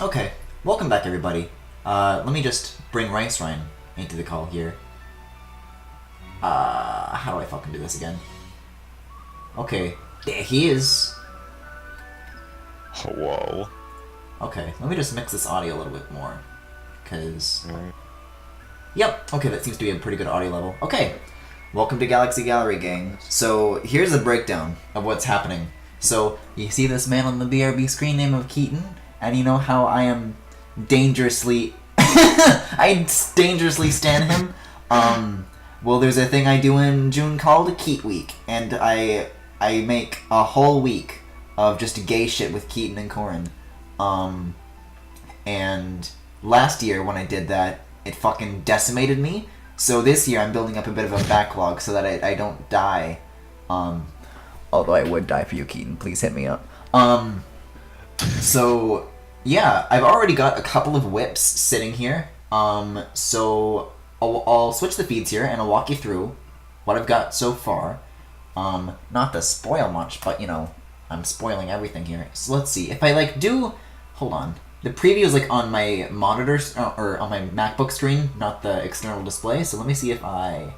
Okay, welcome back everybody. Let me just bring Rice Ryan into the call here. How do I fucking do this again? Okay, there he is. Whoa. Okay, let me just mix this audio a little bit more. Cause... Yep, okay, that seems to be a pretty good audio level. Okay, welcome to Galaxy Gallery, gang. So, here's a breakdown of what's happening. So, you see this man on the BRB screen name of Keaton? And you know how I am dangerously... I dangerously stan him? Well, there's a thing I do in June called Keat Week. And I make a whole week of just gay shit with Keaton and Corin. And last year when I did that, it fucking decimated me. So this year I'm building up a bit of a backlog so that I don't die. Although I would die for you, Keaton. Please hit me up. So, yeah, I've already got a couple of whips sitting here. So I'll switch the feeds here and I'll walk you through what I've got so far. Not to spoil much, but, you know, I'm spoiling everything here. So let's see. If I, like, do... Hold on. The preview is, like, on my monitor, or on my MacBook screen, not the external display. So let me see if I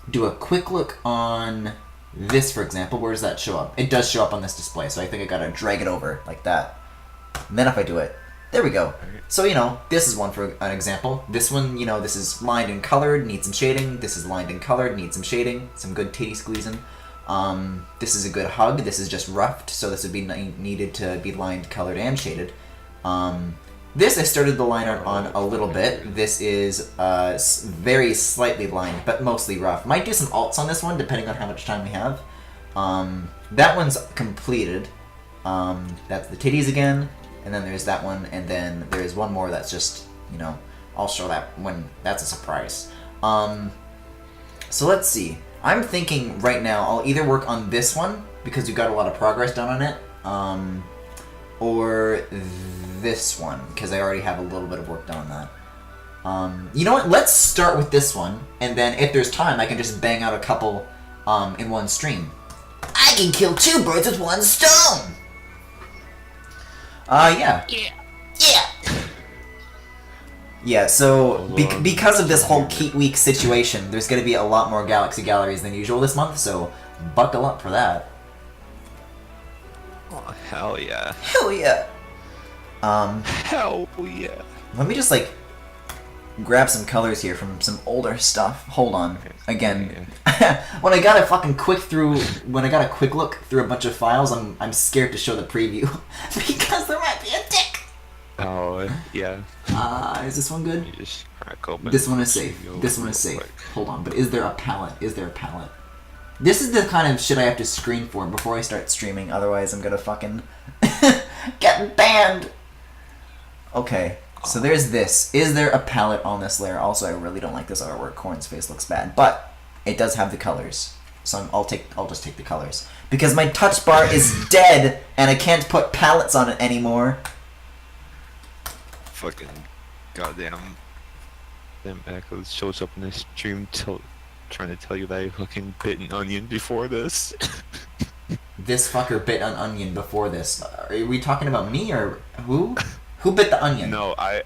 do a quick look on this, for example. Where does that show up? It does show up on this display, so I think I gotta drag it over, like that. And then if I do it, there we go. So, you know, this is one for an example. This one, you know, this is lined and colored, needs some shading. This is lined and colored, needs some shading. Some good titty squeezing. This is a good hug. This is just roughed, so this would be needed to be lined, colored, and shaded. This I started the line art on a little bit. This is very slightly lined, but mostly rough. Might do some alts on this one, depending on how much time we have. That one's completed. That's the titties again, and then there's that one, and then there's one more that's just, you know, I'll show that when that's a surprise. So let's see. I'm thinking right now I'll either work on this one, because we've got a lot of progress done on it, or this one, because I already have a little bit of work done on that. You know what? Let's start with this one, and then if there's time, I can just bang out a couple in one stream. I can kill two birds with one stone! Yeah. Yeah, so because of this whole Keat Week situation, there's going to be a lot more Galaxy Galleries than usual this month, so buckle up for that. Oh, hell yeah. Hell yeah! Hell yeah. Let me just, like, grab some colors here from some older stuff. Hold on. Again. When I got a quick look through a bunch of files, I'm scared to show the preview. Because there might be a dick! Oh, yeah. Is this one good? You just crack open. This one is safe. This one is safe. Hold on, but is there a palette? Is there a palette? This is the kind of shit I have to screen for before I start streaming, otherwise I'm gonna fucking get banned! Okay, so there's this. Is there a palette on this layer? Also, I really don't like this artwork. Corn's face looks bad, but it does have the colors. So I'll just take the colors. Because my touch bar is dead, and I can't put palettes on it anymore. Fucking goddamn. Them echoes shows up in this stream trying to tell you that I fucking bit an onion before this. This fucker bit an onion before this. Are we talking about me or who? Who bit the onion? No, I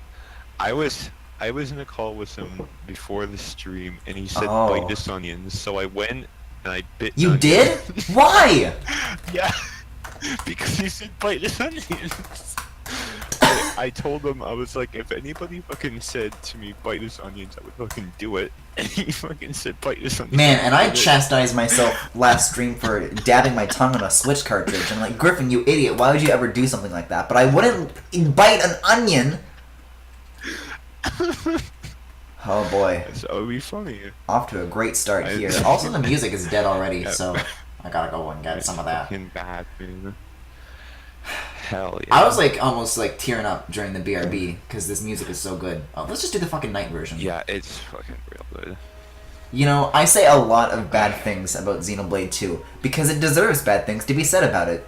was in a call with him before the stream, and he said bite this onion. So I went and I bit. You did? Why? Yeah, because he said bite this onion. I told him, I was like, if anybody fucking said to me bite this onions, I would fucking do it. And he fucking said bite this onions. Man, and I chastised myself last stream for dabbing my tongue on a Switch cartridge. And like, Griffin, you idiot, why would you ever do something like that? But I wouldn't bite an onion! Oh boy. So it would be funny. Off to a great start here. Also, the music is dead already, so I gotta go and get some of that. Fucking bad, man. Hell yeah. I was like almost like tearing up during the BRB because this music is so good. Oh, let's just do the fucking night version. Yeah, it's fucking real good. You know, I say a lot of bad things about Xenoblade 2 because it deserves bad things to be said about it.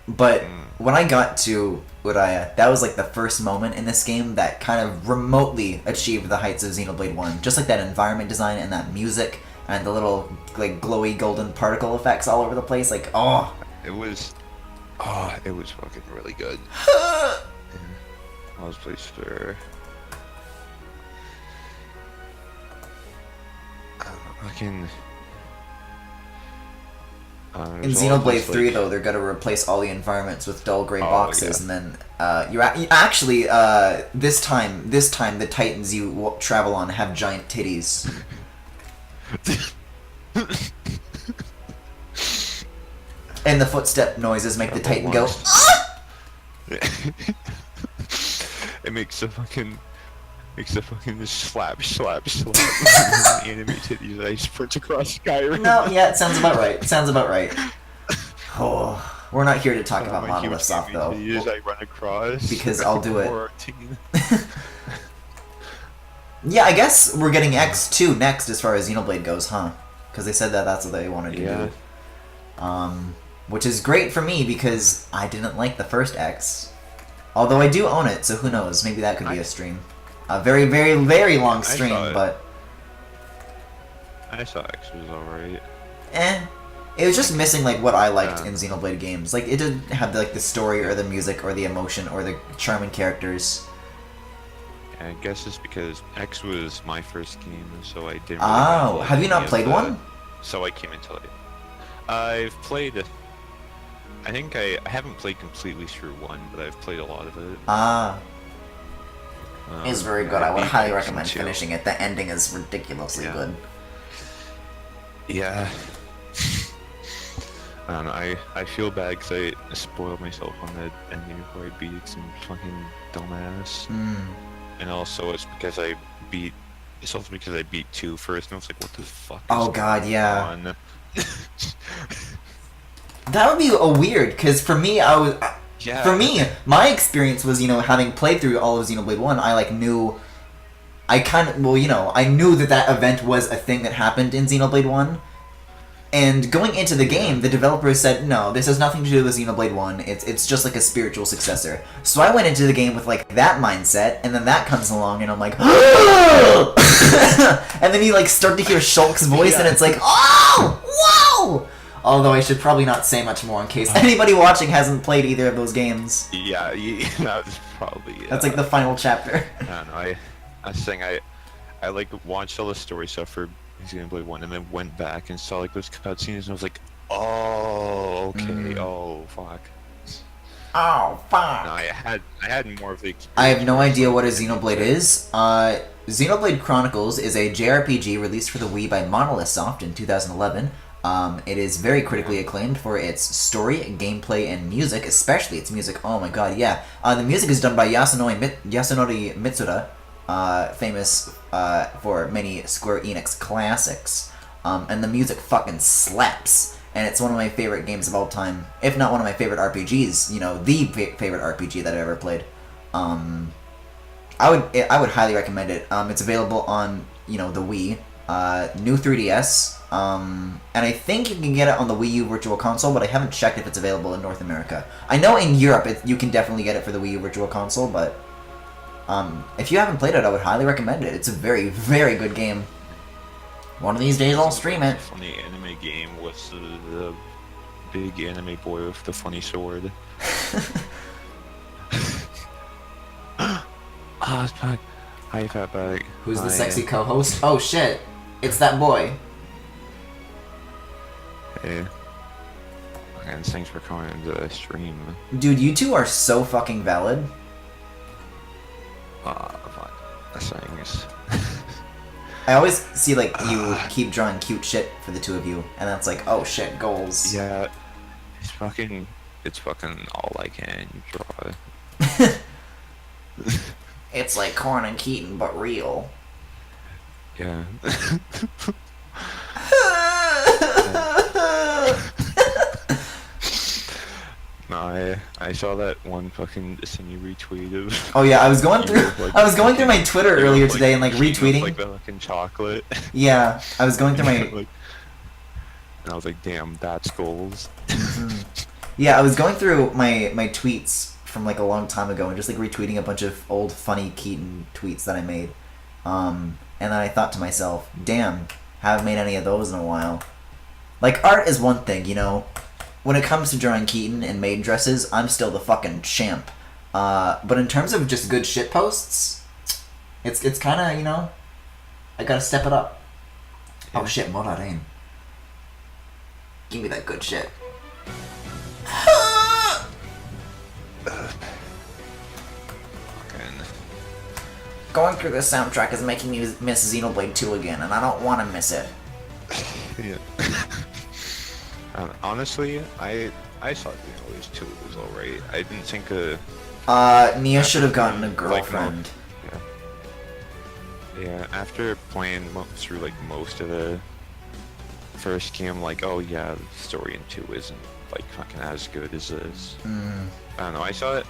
But when I got to Uraya, that was like the first moment in this game that kind of remotely achieved the heights of Xenoblade 1. Just like that environment design and that music and the little like glowy golden particle effects all over the place. Like, oh. It was Oh, it was fucking really good. I was pleased for. Fucking. In Xenoblade 3, though, they're gonna replace all the environments with dull gray boxes, and then you actually this time the Titans you travel on have giant titties. And the footstep noises make the Titan go. Ah! It makes a fucking slap anime titties that I sprint across Skyrim. No, yeah, it sounds about right. It sounds about right. Oh, we're not here to talk about Monolith Soft, though. I run across because I'll do it. Yeah, I guess we're getting X2 next as far as Xenoblade goes, huh? Because they said that that's what they wanted to do. Which is great for me because I didn't like the first X. Although I do own it, so who knows? Maybe that could be a stream. A very, very, very long stream, but... I saw X was alright. It was just missing, like, what I liked in Xenoblade games. Like, it didn't have, like, the story or the music or the emotion or the charming characters. Yeah, I guess it's because X was my first game, so I didn't really have you not played one? So I came into it. I've played... I think I haven't played completely through one, but I've played a lot of it. It's very good. I would highly recommend finishing it. The ending is ridiculously good. Yeah. I don't know, I feel bad because I spoiled myself on that ending before I beat it, some fucking dumbass. And also it's because I beat 2 first, and I was like, what the fuck is oh god, yeah. on? That would be a weird, because for me, for me, my experience was, you know, having played through all of Xenoblade 1, I, like, knew... I knew that event was a thing that happened in Xenoblade 1. And going into the game, the developers said, no, this has nothing to do with Xenoblade 1, it's just, like, a spiritual successor. So I went into the game with, like, that mindset, and then that comes along, and I'm like, and then you, like, start to hear Shulk's voice, and it's like, oh! Whoa! Although I should probably not say much more in case anybody watching hasn't played either of those games. Yeah, that's probably... That's like the final chapter. I don't know, I was saying, I like watched all the story stuff for Xenoblade 1 and then went back and saw like those cutscenes and I was like, oh, okay, oh, fuck. Oh, fuck. No, I had more of the experience. I have no idea what a Xenoblade is. Xenoblade Chronicles is a JRPG released for the Wii by Monolith Soft in 2011. It is very critically acclaimed for its story, gameplay, and music, especially its music. Oh my god, yeah. The music is done by Yasunori Mitsuda, famous for many Square Enix classics. And the music fucking slaps. And it's one of my favorite games of all time, if not one of my favorite RPGs, you know, the favorite RPG that I've ever played. I would highly recommend it. It's available on, you know, the Wii, new 3DS, and I think you can get it on the Wii U Virtual Console, but I haven't checked if it's available in North America. I know in Europe you can definitely get it for the Wii U Virtual Console, but if you haven't played it, I would highly recommend it. It's a very, very good game. One of these days I'll stream it. Funny anime game with the big anime boy with the funny sword. Ah, fuck. Hi, fat bag. Who's the sexy co-host? Oh shit, it's that boy. Hey. And thanks for coming into the stream. Dude, you two are so fucking valid. Fuck. That's things. I always see, like, you keep drawing cute shit for the two of you, and that's like, oh shit, goals. Yeah, it's fucking all I can draw. It's like Corn and Keaton, but real. Yeah. No, I saw that one fucking semi retweet of. Oh yeah, I was going through. I was going through my Twitter earlier today and like retweeting. Like the fucking chocolate. Yeah, I was going through my. And I was like, damn, that's goals. Yeah, I was going through my tweets from like a long time ago and just like retweeting a bunch of old funny Keaton tweets that I made. And then I thought to myself, damn, haven't made any of those in a while. Like, art is one thing, you know, when it comes to drawing Keaton in maid dresses, I'm still the fucking champ. But in terms of just good shit posts, it's kind of, you know, I gotta step it up. Yeah. Oh shit, Morarin. Give me that good shit. Going through this soundtrack is making me miss Xenoblade 2 again, and I don't want to miss it. Yeah. Honestly, I thought Xenoblade 2 was alright. I didn't think Nia should have gotten a girlfriend. Like, yeah, after playing through like most of the first game, like, oh yeah, the story in 2 isn't like fucking as good as this. I don't know. I saw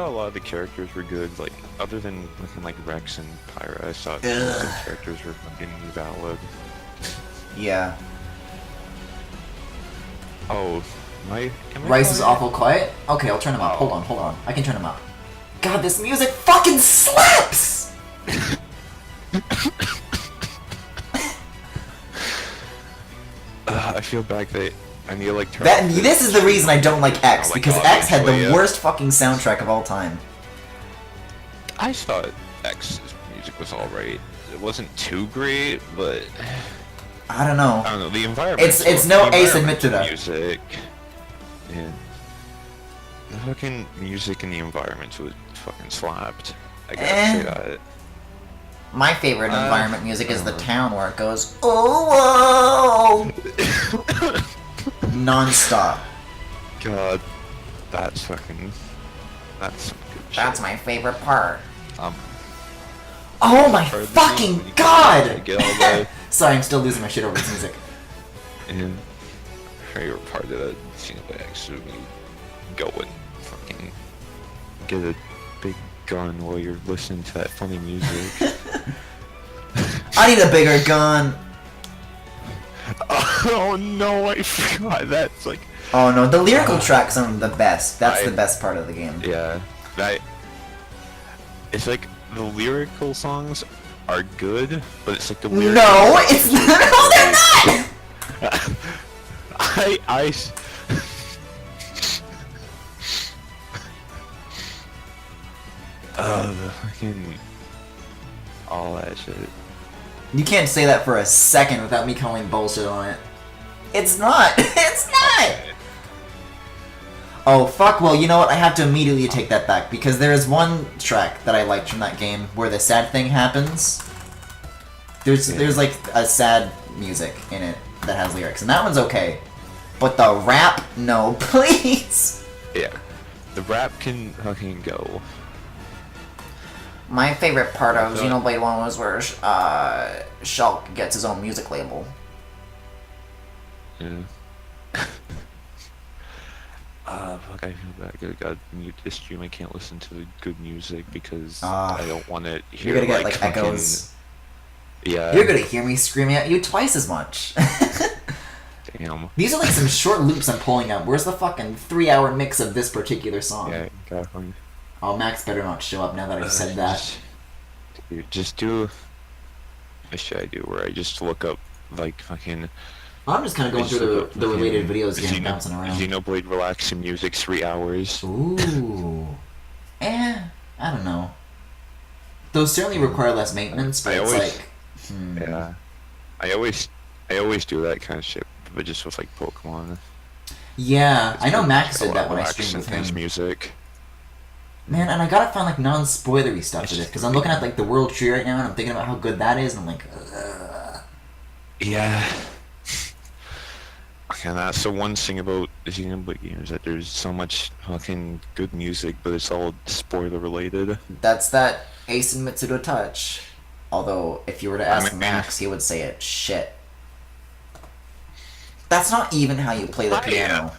a lot of the characters were good, like, other than looking like Rex and Pyra, I thought the characters were fucking valid. Yeah. Oh, Rice is awful quiet? Okay, I'll turn him up. Hold on. I can turn him up. God, this music fucking slaps! I feel bad that I need to like turn this is the reason I don't like X, because X had the worst fucking soundtrack of all time. I thought X's music was alright. It wasn't too great, but I don't know. The environment. It's no Ace and Mitsuda. Music. Yeah. The fucking music and the environment was fucking slapped. I gotta say that. My favorite environment music is the town where it goes, oh, whoa! Non-stop. God, that's some good shit. That's my favorite part. Oh my fucking god! Sorry, I'm still losing my shit over this music. And favorite part of that scene of actually go and fucking get a big gun while you're listening to that funny music. I need a bigger gun. Oh no, I forgot. That's like. Oh no, the lyrical tracks are the best. That's the best part of the game. Yeah, it's like the lyrical songs are good, but it's like the lyrical. No, it's no, they're not. The fucking all that shit. You can't say that for a second without me calling bullshit on it. It's not. It's not. Okay. Oh fuck, well you know what, I have to immediately take that back, because there is one track that I liked from that game where the sad thing happens. There's like a sad music in it that has lyrics, and that one's okay. But the rap, no, please! Yeah. The rap can fucking go. My favorite part of Xenoblade 1 was where Shulk gets his own music label. Yeah. Fuck, I feel bad. I gotta mute this stream. I can't listen to good music because I don't want to hear. You're gonna get like echoes. Yeah. You're gonna hear me screaming at you twice as much. Damn. These are like some short loops I'm pulling up. Where's the fucking 3-hour mix of this particular song? Yeah, definitely. Oh, Max better not show up now that I've said that. Just do. What should I do? Where I just look up like fucking. I'm just kind of going through the related videos again, bouncing around. Xenoblade relaxing music, 3 hours. Ooh. I don't know. Those certainly require less maintenance, but it's like... Yeah. I always do that kind of shit, but just with like Pokemon. Yeah, I know Max did that when I streamed with him. Music. Man, and I gotta find like non-spoilery stuff to this, because I'm looking at like the World Tree right now, and I'm thinking about how good that is, and I'm like, ugh. Yeah. And that's the one thing about Xenoblade games, that there's so much fucking good music, but it's all spoiler related. That's that Ace and Mitsuda touch. Although, if you were to ask Max, he would say it shit. That's not even how you play the piano.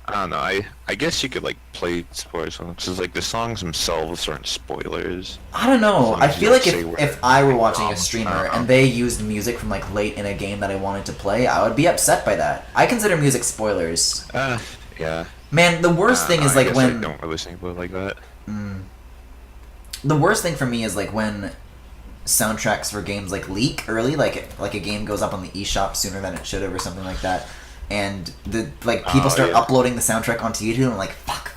I don't know, I guess you could like play spoiler songs, because like the songs themselves aren't spoilers. I don't know, I feel like if I were watching a streamer and they used music from like late in a game that I wanted to play, I would be upset by that. I consider music spoilers. Yeah. Man, the worst thing is like when... I don't really think about it like that. The worst thing for me is like when soundtracks for games like leak early, like a game goes up on the eShop sooner than it should have or something like that, and the people start uploading the soundtrack onto YouTube, and I'm like, fuck,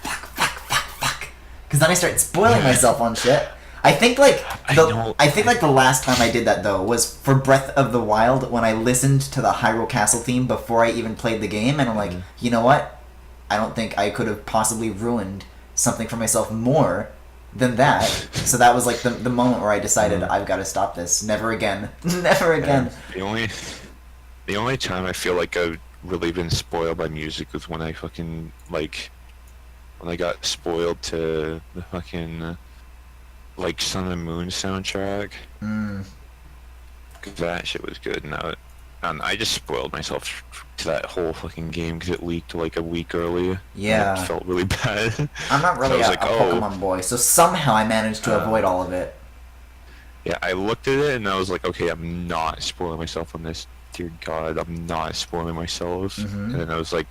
because then I start spoiling myself on shit. I think the last time I did that though was for Breath of the Wild, when I listened to the Hyrule Castle theme before I even played the game, and I'm like, you know what? I don't think I could have possibly ruined something for myself more than that. So that was like the moment where I decided I've got to stop this. Never again. Never again. The only time I feel like I've really been spoiled by music was when I fucking when I got spoiled to the fucking Sun and Moon soundtrack. Cause that shit was good, and I just spoiled myself to that whole fucking game because it leaked like a week early. Yeah. It felt really bad. I'm not really a Pokemon boy, so somehow I managed to avoid all of it. Yeah, I looked at it and I was like, okay, I'm not spoiling myself on this. Dear God, I'm not spoiling myself. And then I was like,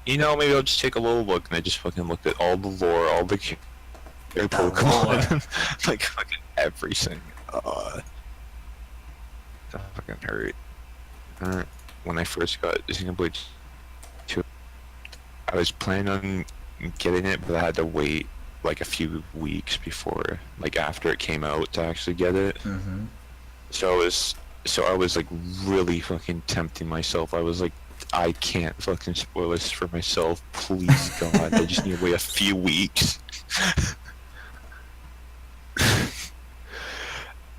maybe I'll just take a little look, and I just fucking looked at all the lore, all the Pokemon, like fucking everything. That fucking hurt. When I first got Xenoblade 2, I was planning on getting it, but I had to wait like a few weeks before, after it came out, to actually get it. So I was like really fucking tempting myself. I was like, I can't fucking spoil this for myself, please God. I just need to wait a few weeks.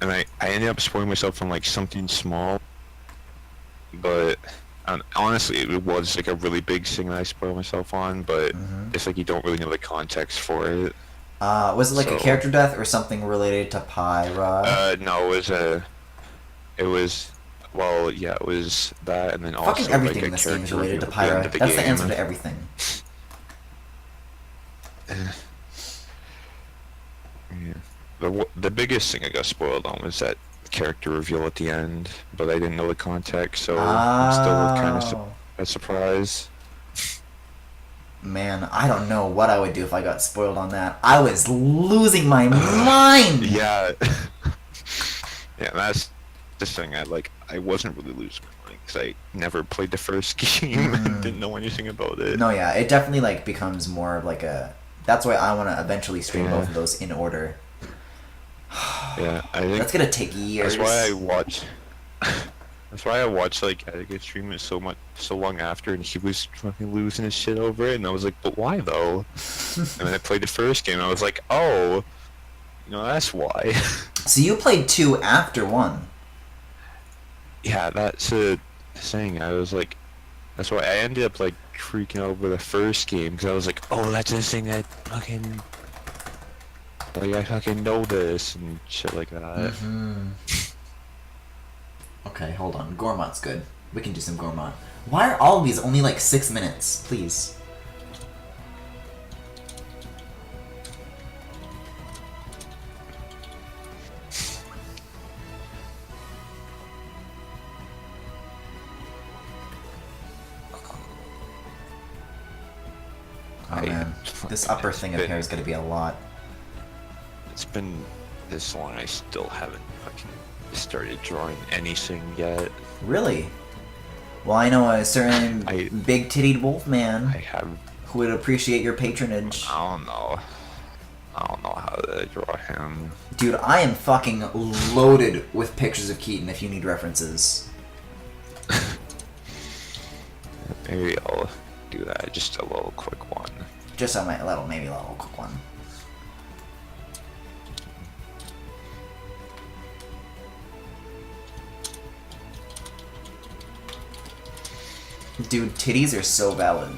And I ended up spoiling myself from something small, but honestly it was a really big thing that I spoiled myself on, but it's you don't really know the context for it. Was it a character death or something related to Pyra? No, it was that, and then also fucking everything in this game is related to Pyra. That's the answer to everything. Yeah. The biggest thing I got spoiled on was that character reveal at the end, but I didn't know the context, so I'm still kind of a surprise. Man, I don't know what I would do if I got spoiled on that. I was losing my mind! Yeah. Yeah, that's the thing. I wasn't really losing my mind, because I never played the first game and didn't know anything about it. No, yeah, it definitely becomes more of a... That's why I want to eventually stream both of those in order. Yeah, I think that's gonna take years. That's why I watched Attica stream it so long after, and he was fucking losing his shit over it, and I was like, but why though? And then I played the first game, and I was like, oh, that's why. So you played 2 after 1. Yeah, that's the thing. I was like, that's why I ended up freaking out over the first game, because I was like, oh, that's the thing that fucking. I fucking know this and shit like that. Okay, hold on. Gourmat's good. We can do some Gourmat. Why are all of these only 6 minutes? Please. Oh man, this upper thing up here is gonna be a lot. It's been this long, I still haven't fucking started drawing anything yet. Really? Well, I know a certain big-tittied wolf man who would appreciate your patronage. I don't know how to draw him. Dude, I am fucking loaded with pictures of Keaton if you need references. Maybe I'll do that, just a little quick one. Just maybe a little quick one. Dude, titties are so valid.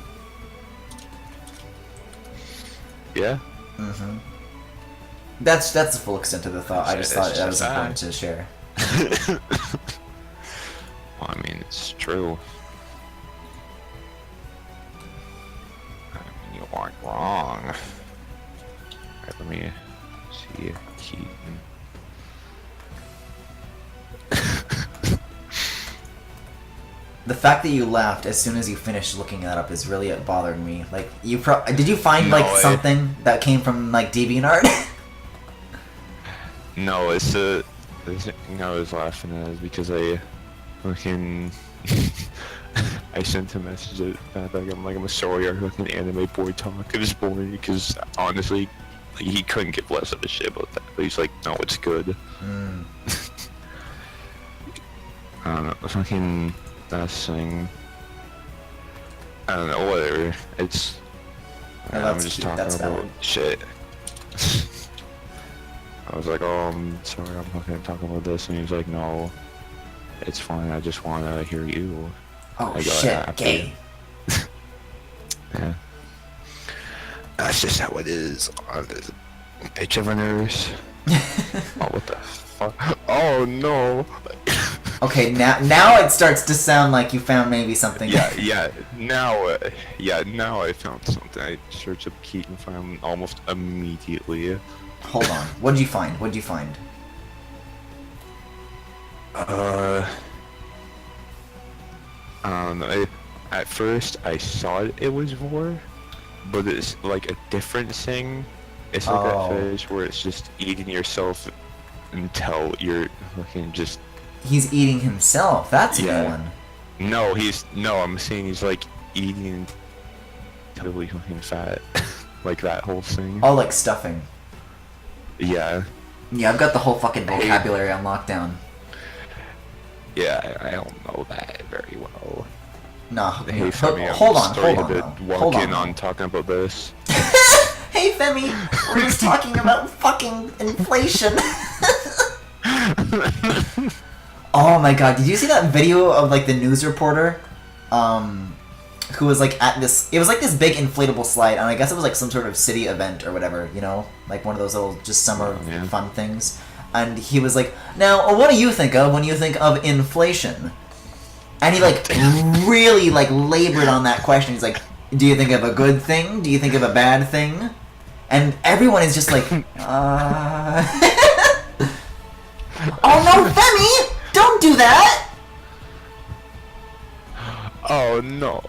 Yeah? That's the full extent of the thought. I just thought that was important to share. Well, I mean, it's true. I mean, you aren't wrong. Alright, let me see Keaton. The fact that you laughed as soon as you finished looking that up is really bothering me. Did you find something that came from DeviantArt? No, it's the thing I was laughing at is because I fucking I sent a message back like I'm sorry our fucking anime boy talk this morning because honestly like, he couldn't give less of a shit about that. But he's like, no, it's good. I don't know, fucking that thing. I don't know, whatever. It's I'm just cute. talking That's about valid. shit. I was like, oh, I'm sorry, I'm not gonna talk about this, and he was like, no, it's fine. I just want to hear you. Oh I got shit, happy. gay. Yeah. That's just how it is on this bitch of a nurse. Oh, what the fuck? Oh no. Okay, now it starts to sound like you found maybe something. Now I found something. I searched up Keaton found almost immediately. Hold on. What'd you find? What'd you find? At first I thought it was vor, but it's like a different thing. It's like that fish where it's just eating yourself until you're fucking just. He's eating himself. That's a good one. No, I'm saying he's like eating until he's fucking fat, like that whole thing. Oh, like stuffing. Yeah. Yeah, I've got the whole fucking vocabulary on lockdown. Yeah, I don't know that very well. No, Hey, Femi, hold I'm on, sorry hold on, to though. Hold walk in on. on talking about this. Hey, Femi, we're just talking about fucking inflation. Oh my god, did you see that video of like the news reporter, who was like at this? It was like this big inflatable slide, and I guess it was like some sort of city event or whatever, you know, like one of those little just summer fun things. And he was like, "Now, what do you think of when you think of inflation?" And he like really like labored on that question. He's like, "Do you think of a good thing? Do you think of a bad thing?" And everyone is just like, Oh no, Femi! Don't do that! Oh no.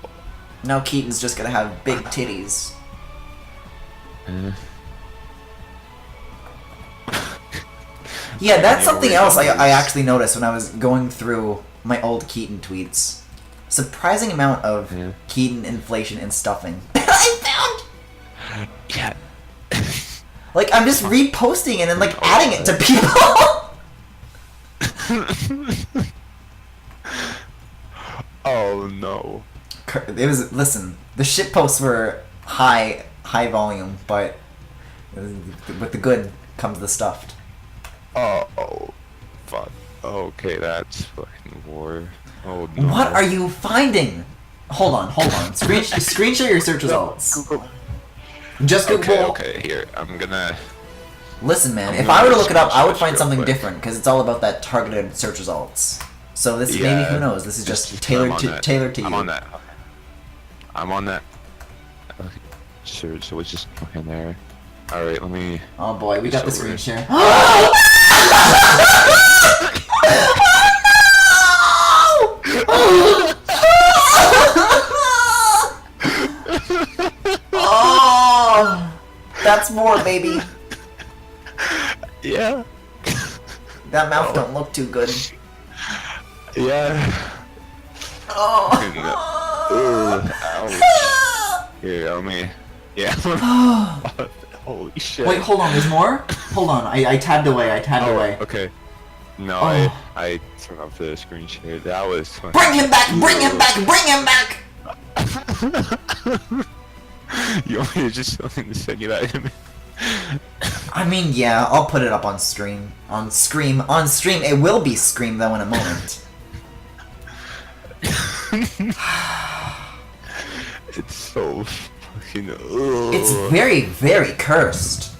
Now Keaton's just gonna have big titties. Yeah, that's something else I actually noticed when I was going through my old Keaton tweets. Surprising amount of Keaton inflation and stuffing. I found! Yeah. Like, I'm just reposting it and like adding it to people! Oh no. It was, listen, the shit posts were high volume, but with the good comes the stuffed. Oh, fuck. Okay, that's fucking war. Oh no. What are you finding? Hold on. Screen share your search results. Google. Just Google. Okay, here. I'm gonna. Listen, man, if I were to look it up, I would find something different, because it's all about that targeted search results. So this, maybe, who knows, this is just tailored to you. I'm on that. Okay. Sure, so it's just fucking there. Alright, let me... Oh boy, we got the screen share. Oh, that's more, baby. Yeah. That mouth don't look too good. Yeah. Oh. Ouch. Here, let me... Yeah. Holy shit. Wait, hold on, there's more? Hold on, I tabbed away, away. Okay. No, I turned off the screen share. That was fun. Bring him back! Bring him back! Bring him back! You want me to just send you that image? I mean, yeah, I'll put it up on stream. On Scream. On stream. It will be Scream, though, in a moment. It's so fucking... It's very, very cursed.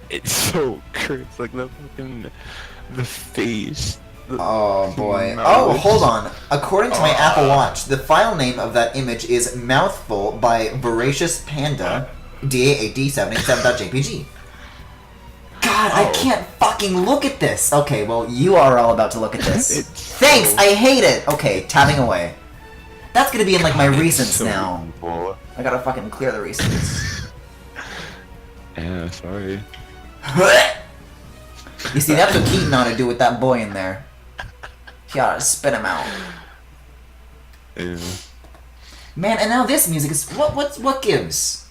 It's so cursed. Like, the fucking... The face. Oh, boy. Oh, hold on. According to my Apple Watch, the file name of that image is Mouthful by Voracious Panda, DAAD787.jpg. God, I can't fucking look at this. Okay, well, you are all about to look at this. Thanks, I hate it. Okay, tabbing away. That's gonna be in, like, my recents now. Evil. I gotta fucking clear the recents. Yeah, sorry. You see, that's what Keaton ought to do with that boy in there. He ought to spit him out. Yeah. Man, and now this music is what gives?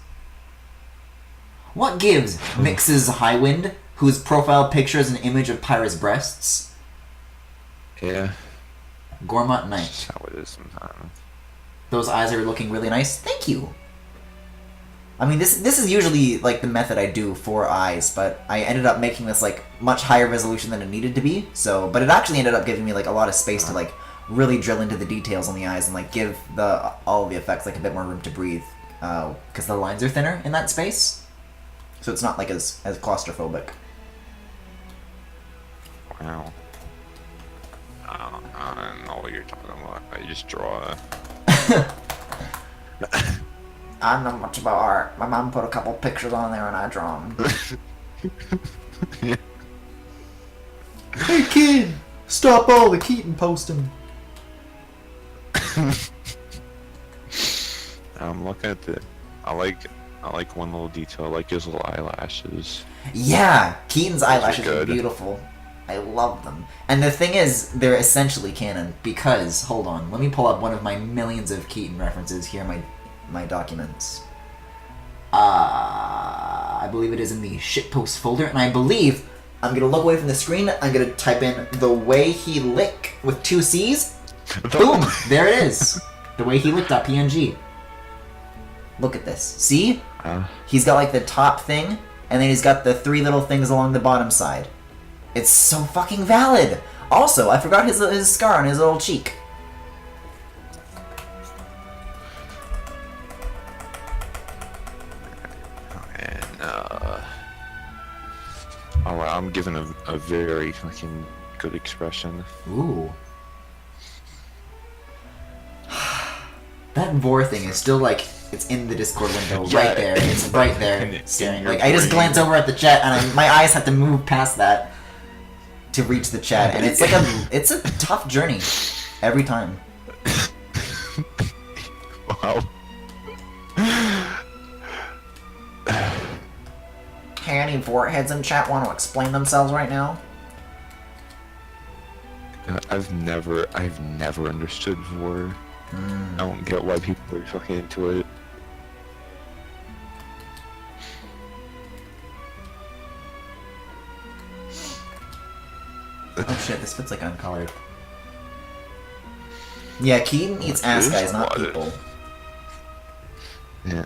What gives? Mixes Highwind, whose profile picture is an image of Pyra's breasts. Yeah. Gormott Knight. That's how it is sometimes. Those eyes are looking really nice. Thank you. I mean, this is usually like the method I do for eyes, but I ended up making this like much higher resolution than it needed to be. So, but it actually ended up giving me like a lot of space to like really drill into the details on the eyes and like give all of the effects like a bit more room to breathe, because the lines are thinner in that space, so it's not like as claustrophobic. Wow. I don't know what you're talking about. I just draw. I don't know much about art. My mom put a couple pictures on there and I draw them. Yeah. Hey kid, stop all the Keaton posting. I'm looking at the. I like one little detail. I like his little eyelashes. Yeah, Keaton's eyelashes are good. beautiful. I love them. And the thing is, they're essentially canon because, hold on, let me pull up one of my millions of Keaton references. Here are my documents. I believe it is in the shitpost folder, and I believe I'm gonna look away from the screen. I'm gonna type in the way he lick with 2 C's. Boom! There it is. The way he licked.png. Look at this. See? He's got like the top thing, and then he's got the 3 little things along the bottom side. It's so fucking valid! Also, I forgot his scar on his little cheek. And I'm giving a very fucking good expression. Ooh. That vor thing is still like, it's in the Discord window, Yeah. right there. It's right there, In staring. your Like, I just brain. glance over at the chat, and my eyes have to move past that to reach the chat, and it's like it's a tough journey every time. Wow. Hey, any vorheads in chat want to explain themselves right now? I've never understood vor. I don't get why people are fucking into it. Oh shit, this fits like uncolored. Yeah, Keaton eats ass guys, not What? people. Yeah.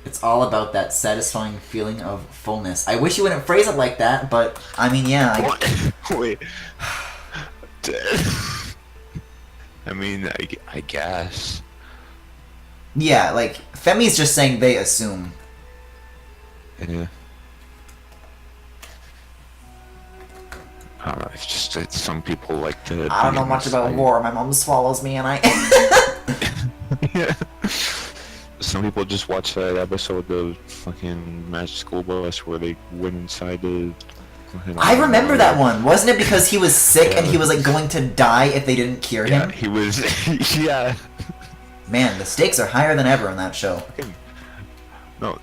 It's all about that satisfying feeling of fullness. I wish you wouldn't phrase it like that, but I mean, yeah. What? Wait. I mean, I guess. Yeah, like, Femi's just saying they assume. Yeah. I don't know, it's just that some people like to. I don't be know much about inside. war. My mom swallows me and I... Yeah. Some people just watch that episode of fucking Magic School Bus where they went inside the. I remember that one. Wasn't it because he was sick and he was, like, going to die if they didn't cure Yeah, him? he was. Yeah. Man, the stakes are higher than ever on that show. No,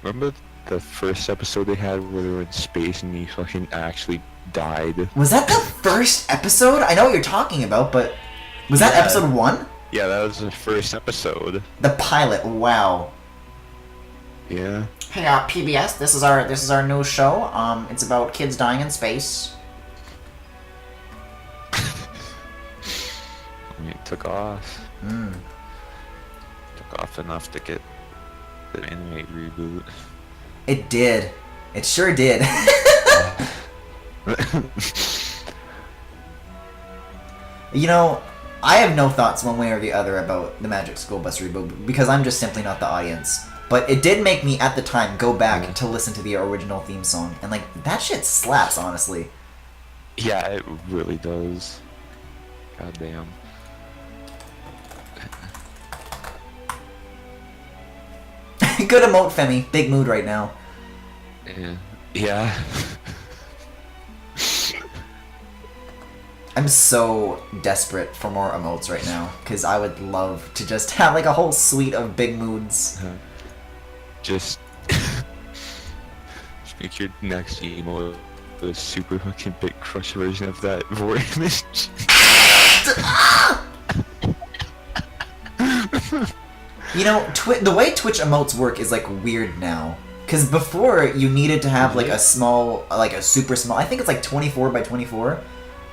remember the first episode they had where they were in space and he fucking actually died? Was that the first episode? I know what you're talking about, but... Was that Yeah. episode 1? Yeah, that was the first episode. The pilot, wow. Yeah. Hey, PBS, this is our new show. It's about kids dying in space. I mean, it took off. Took off enough to get the anime reboot. It did. It sure did. You know, I have no thoughts one way or the other about the Magic School Bus reboot because I'm just simply not the audience. But it did make me, at the time, go back to listen to the original theme song. And, like, that shit slaps, honestly. Yeah, it really does. God damn. Good emote, Femi. Big mood right now. Yeah. Yeah. I'm so desperate for more emotes right now, because I would love to just have, like, a whole suite of big moods. Just make your next emo a super fucking big crush version of that Vor image. You know, the way Twitch emotes work is like weird now. Cause before you needed to have like a small, like a super small. I think it's like 24 by 24.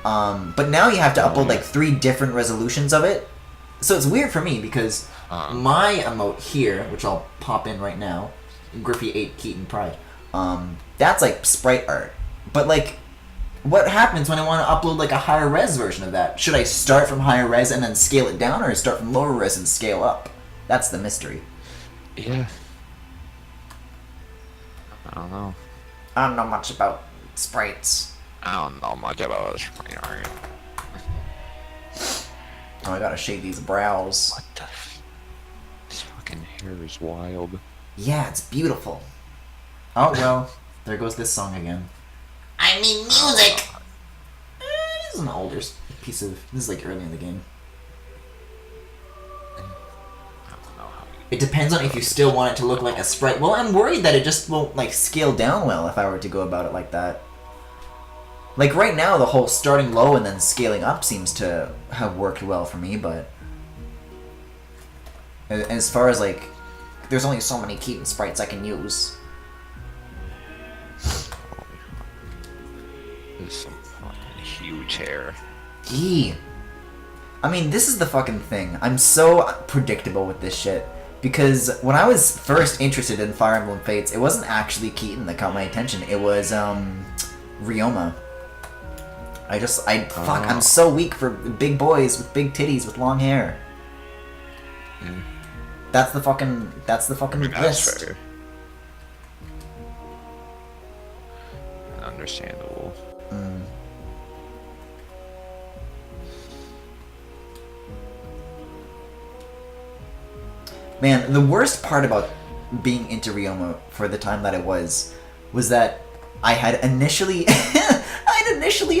But now you have to upload like 3 different resolutions of it. So it's weird for me because my emote here, which I'll pop in right now, Griffy 8 Keaton Pride. That's like sprite art. But like, what happens when I want to upload like a higher res version of that? Should I start from higher res and then scale it down, or start from lower res and scale up? That's the mystery. Yeah. I don't know. I don't know much about sprites. I don't know much about sprite art. Oh, I gotta shade these brows. What the this fucking hair is wild. Yeah, it's beautiful. Oh, well, there goes this song again. I mean music! This is an older piece of... This is like early in the game. It depends on if you still want it to look like a sprite. Well, I'm worried that it just won't like scale down well if I were to go about it like that. Like right now, the whole starting low and then scaling up seems to have worked well for me, but... As far as like... There's only so many Keaton sprites I can use. There's some fucking huge hair. Yee. I mean, this is the fucking thing. I'm so predictable with this shit. Because when I was first interested in Fire Emblem Fates, it wasn't actually Keaton that caught my attention. It was, Ryoma. Fuck, I'm so weak for big boys with big titties with long hair. Mm. That's the fucking That's list. fair. Understandable. Mm. Man, the worst part about being into Ryoma for the time that it was that I had initially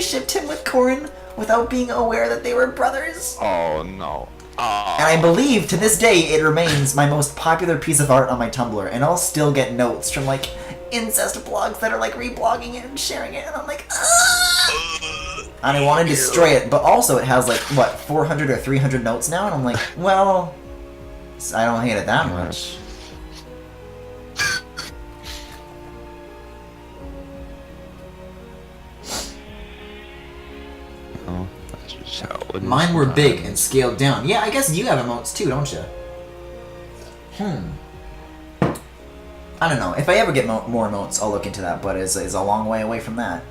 shipped him with Corrin without being aware that they were brothers. Oh no. Oh. And I believe to this day it remains my most popular piece of art on my Tumblr, and I'll still get notes from like incest blogs that are like reblogging it and sharing it, and I'm like, ah! And I want to destroy it, but also it has like what 400 or 300 notes now, and I'm like, well, I don't hate it that much. Oh, that's just how it is. Mine were big and scaled down. Yeah, I guess you have emotes too, don't you? I don't know. If I ever get more emotes, I'll look into that, but it's a long way away from that.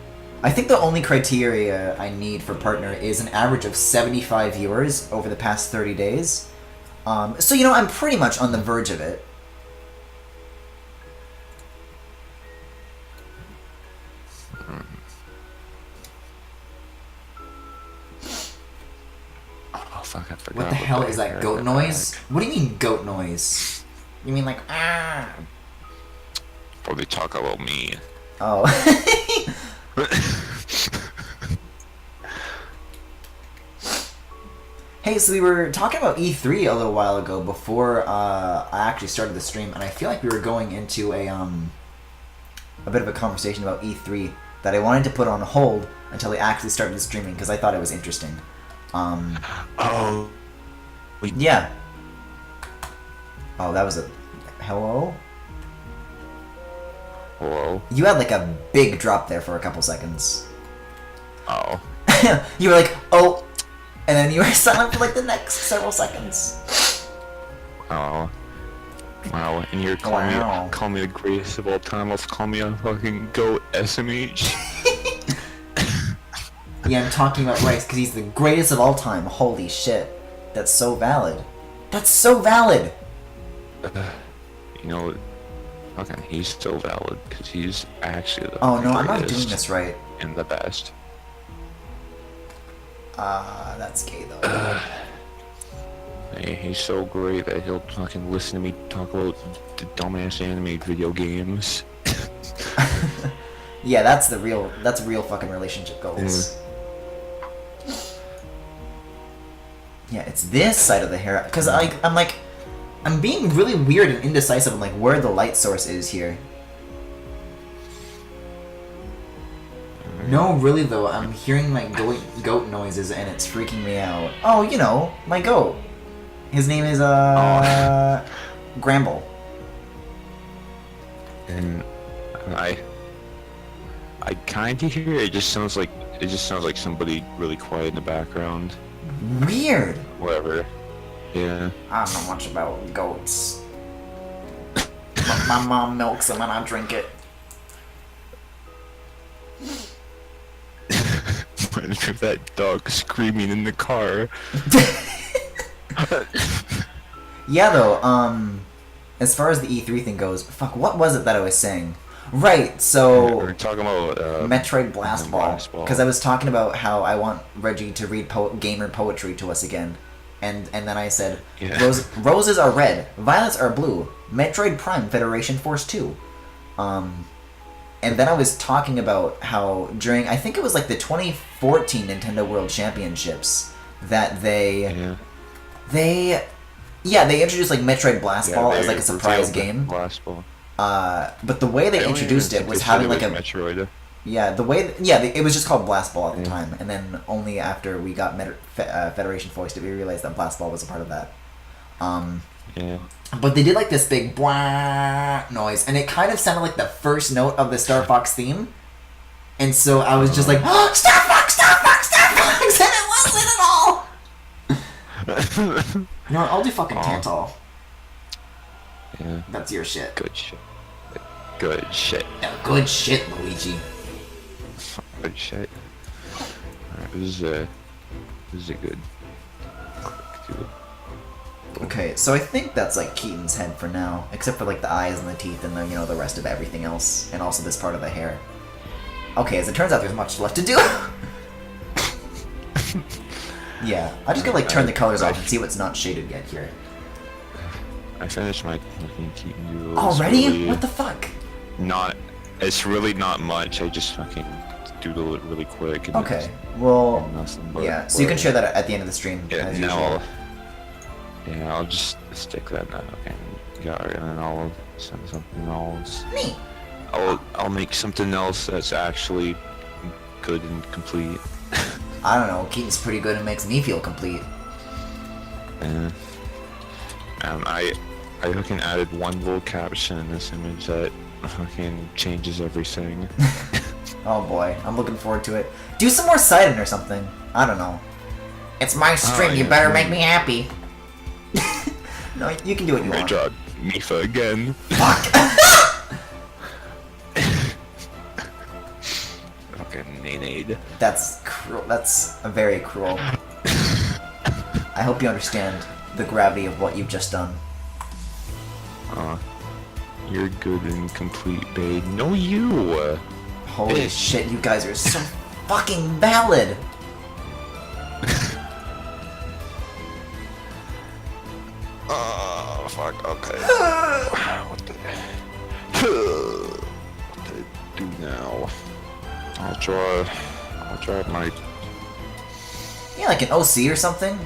I think the only criteria I need for partner is an average of 75 viewers over the past 30 days. So, you know, I'm pretty much on the verge of it. Oh, fuck, I forgot. What the hell is that goat noise? What do you mean goat noise? You mean like, ah? Or they talk about me. Oh. Hey, so we were talking about E3 a little while ago before I actually started the stream, and I feel like we were going into a bit of a conversation about E3 that I wanted to put on hold until I actually started streaming because I thought it was interesting. Oh. Yeah. Oh, that was a... Hello? Hello? You had like a big drop there for a couple seconds. Oh. You were like, oh... And then you were silent for like the next several seconds. Oh. Wow, and you're calling me the greatest of all time, also call me a fucking GOAT SMH. Yeah, I'm talking about Rice because he's the greatest of all time. Holy shit. That's so valid. That's so valid! You know, fucking he's so valid because he's actually the Oh no, I'm not greatest doing this right. and the best. That's gay though. Hey, he's so great that he'll fucking listen to me talk about the dumbass anime video games. Yeah, that's real fucking relationship goals. Yeah, it's this side of the hair, because I'm like, I'm being really weird and indecisive on like where the light source is here. No, really though, I'm hearing my goat noises and it's freaking me out. Oh, you know, my goat. His name is Gramble. And I kind of hear it. It just sounds like somebody really quiet in the background. Weird. Whatever. Yeah. I don't know much about goats. But my mom milks them and I drink it. Reminds me of that dog screaming in the car. Yeah, though, as far as the E3 thing goes, fuck, what was it that I was saying? Right, so... We're talking about... Metroid Blast Ball. Because I was talking about how I want Reggie to read gamer poetry to us again. And then I said, yeah. Roses are red, violets are blue, Metroid Prime Federation Force 2. And then I was talking about how during, I think it was like the 2014 Nintendo World Championships, that they introduced like Metroid Blast Ball as like a surprise game. Blast Ball. But the way they introduced it was having like a Metroid. Yeah, it was just called Blast Ball at the time, and then only after we got Federation Force did we realize that Blast Ball was a part of that. Yeah. But they did like this big blah noise, and it kind of sounded like the first note of the Star Fox theme. And so I was just like, oh, Star Fox, Star Fox, Star Fox, and it wasn't at all. You know what, I'll do fucking Tantal. Yeah. That's your shit. Good shit. Good shit. Yeah, good shit, Luigi. Good shit. Alright, this is a good. Okay, so I think that's like Keaton's head for now, except for like the eyes and the teeth and the the rest of everything else, and also this part of the hair. Okay, as it turns out, there's much left to do. Yeah, I just gotta like turn the colors off and see what's not shaded yet here. I finished my fucking Keaton doodle. Already? Really What the fuck? It's really not much. I just fucking doodle it really quick. And Okay, well, nothing, yeah. So you can share that at the end of the stream. Yeah, as now usual. I'll just stick that now. Okay, got it, and then I'll send something else. Neat. I'll make something else that's actually good and complete. I don't know. Keaton's pretty good and makes me feel complete. Yeah. I fucking added one little caption in this image that fucking changes everything. Oh boy, I'm looking forward to it. Do some more Sidon or something. I don't know. It's my stream. You better make me happy. No, you can do what you want. Great job, Mifa again. Fuck. Fucking Nade. That's cruel. That's very cruel. I hope you understand the gravity of what you've just done. You're good and complete, babe. No, you. Holy Bitch. shit, you guys are so fucking valid. Oh, fuck, okay. What do I do now? I'll draw my... Yeah, like an OC or something?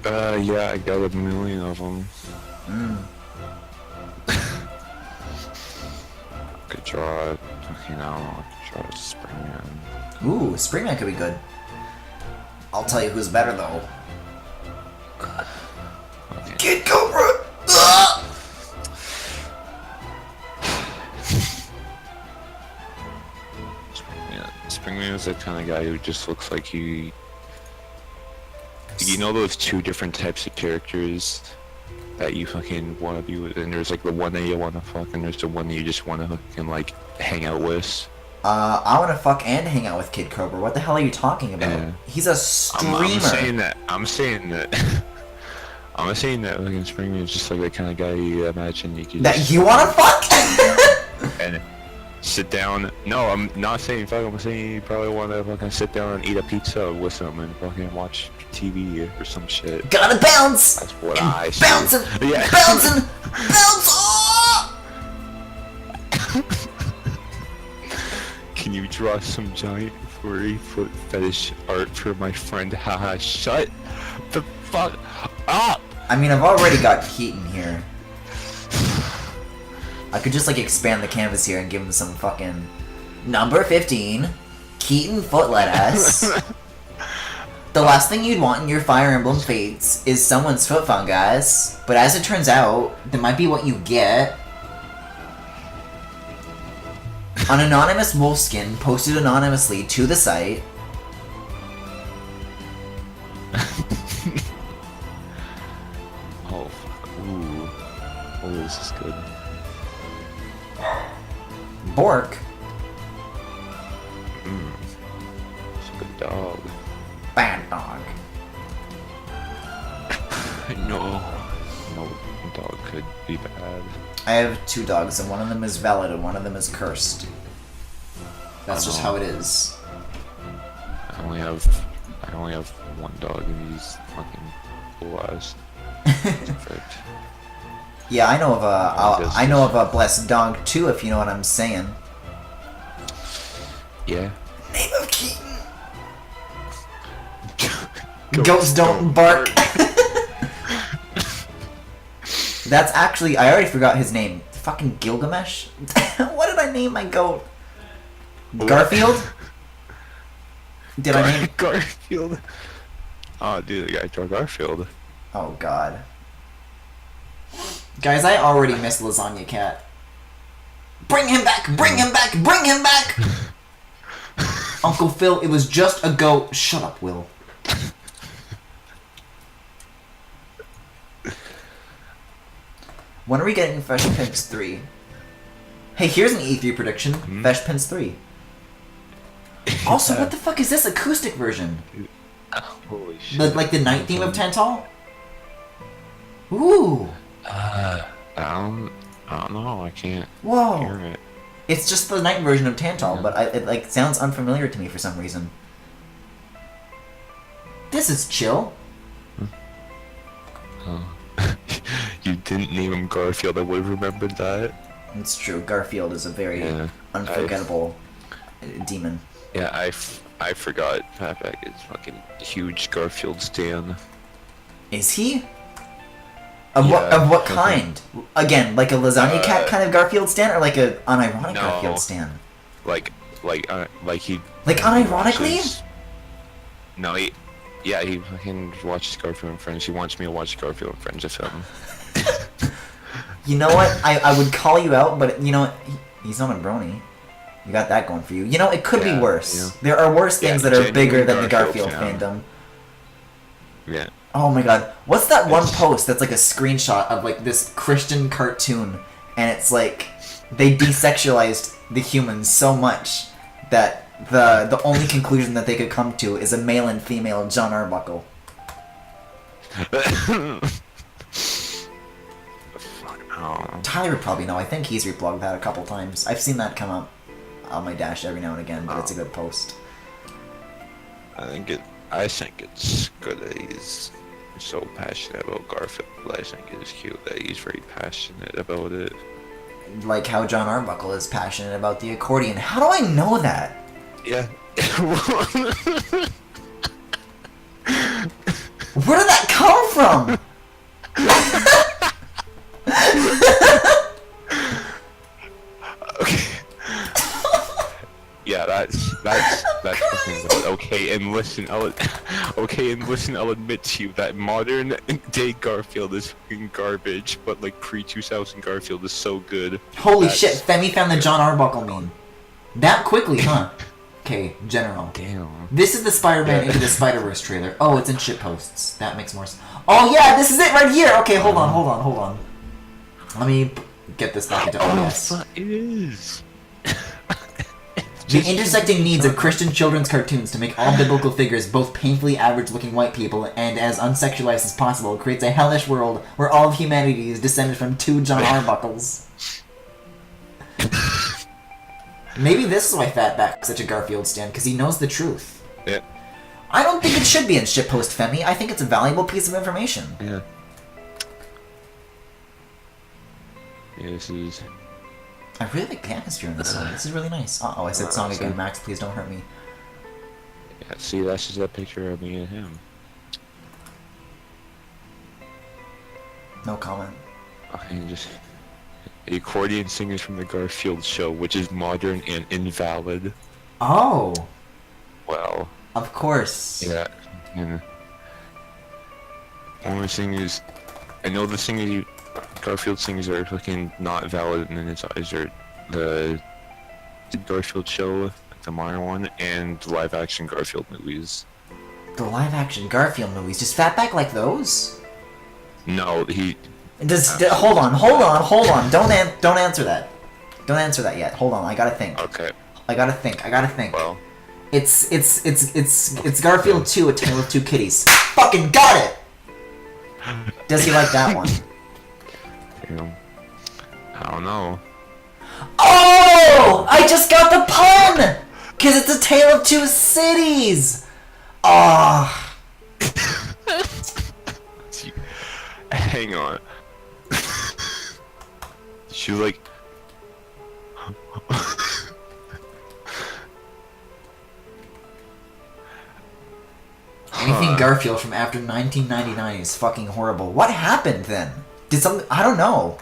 Yeah, I got 1,000,000 of them. Could draw, draw Springman. Ooh, Springman could be good. I'll tell you who's better though. Okay. Kid Cobra! Springman is the kind of guy who just looks like he... You know those two different types of characters that you fucking want to be with, and there's like the one that you want to fuck, and there's the one that you just want to fucking like hang out with. I want to fuck and hang out with Kid Cobra. What the hell are you talking about? Yeah. He's a streamer. I'm saying that. I'm saying that fucking Springman is just like the kind of guy you imagine you could. That just you want to fuck? and sit down. No, I'm not saying fuck. I'm saying you probably want to fucking sit down and eat a pizza with him and fucking watch TV or some shit. Gotta bounce. That's what and I say. bouncing. Yeah. Bouncing. Bounce. Oh! Can you draw some giant furry foot fetish art for my friend? Haha, shut the fuck up! I mean, I've already got Keaton here. I could just, like, expand the canvas here and give him some fucking... Number 15, Keaton Footlettuce. The last thing you'd want in your Fire Emblem Fates is someone's foot fungus, but as it turns out, that might be what you get. An anonymous wolfskin posted anonymously to the site. Oh, fuck. Ooh. Oh, this is good. Bork. It's a good dog. Bad dog. No. No dog could be bad. I have 2 dogs, and one of them is valid and one of them is cursed. That's just how it is. I only have 1 dog and he's fucking blue eyes. Perfect. Yeah, I know of a blessed dog too, if you know what I'm saying. Yeah. Name of Keaton. Goats don't bark. That's actually, I already forgot his name. Fucking Gilgamesh? What did I name my goat? Garfield? Did I name Garfield? Oh, dude, the guy draw Garfield. Oh god. Guys, I already miss Lasagna Cat. Bring him back! Bring him back! Bring him back! Uncle Phil, it was just a goat. Shut up, Will. When are we getting Fresh Prince 3? Hey, here's an E3 prediction. Fresh Prince 3. Also, what the fuck is this acoustic version? Holy shit. Like the night theme of Tantal? Ooh. I don't know. I can't Whoa. hear it. It's just the night version of Tantal, but it like sounds unfamiliar to me for some reason. This is chill. Oh. You didn't name him Garfield. I would have remembered that. It's true. Garfield is a very unforgettable demon. Yeah, I forgot. Papak is fucking huge Garfield stan. Is he? Of what kind? Again, like a Lasagna Cat kind of Garfield stan, or like a unironic Garfield stan? Like he. Like unironically? No, he fucking watches Garfield and Friends. He wants me to watch Garfield and Friends with him. You know what? I would call you out, but you know what? He's not a brony. You got that going for you. You know, it could be worse. Yeah. There are worse things that are bigger than the Garfield fandom. Yeah. Oh my god. What's that one post that's like a screenshot of like this Christian cartoon, and it's like they desexualized the humans so much that the only conclusion that they could come to is a male and female John Arbuckle. Tyler would probably know. I think he's reblogged that a couple times. I've seen that come up on my dash every now and again, but it's a good post. I think it's good that he's so passionate about Garfield. I think it's cute that he's very passionate about it. Like how John Arbuckle is passionate about the accordion. How do I know that? Yeah. Where did that come from? Okay. Yeah, that's fucking good. Okay, and listen, I'll admit to you that modern day Garfield is fucking garbage, but like pre-2000 Garfield is so good. Holy shit, Femi found the John Arbuckle meme. That quickly, huh? Okay, general. Damn. This is the Spider-Man Into the Spider-Verse trailer. Oh, it's in shitposts. That makes more sense. Oh yeah, this is it right here! Okay, hold on. Let me get this back into OBS. It is. The intersecting needs of Christian children's cartoons to make all biblical figures both painfully average-looking white people and as unsexualized as possible creates a hellish world where all of humanity is descended from 2 John Arbuckles. Maybe this is why Fatback's such a Garfield stan, because he knows the truth. Yeah. I don't think it should be in shitpost, Femi. I think it's a valuable piece of information. Yeah. Yeah, this is... I really like the atmosphere in this song. This is really nice. Uh-oh, I said song again. Max, please don't hurt me. Yeah, see, that's just a picture of me and him. No comment. Okay, just accordion singers from the Garfield show, which is modern and invalid. Oh. Well. Of course. Yeah. Yeah. Only singers. I know the singers. Garfield singers are fucking not valid, and then it's are the Garfield show, the modern one, and the live-action Garfield movies. The live-action Garfield movies, does Fatback like those? No, he. Hold on. Don't answer that. Don't answer that yet. Hold on, I gotta think. Okay. I gotta think. Well. It's Garfield 2, A Tale of Two Kitties. Fucking got it! Does he like that one? I don't know. Oh! I just got the pun! Cause it's A Tale of Two Cities! Ah. Hang on. She like. Anything Garfield from after 1999 is fucking horrible. What happened then? Did something? I don't know.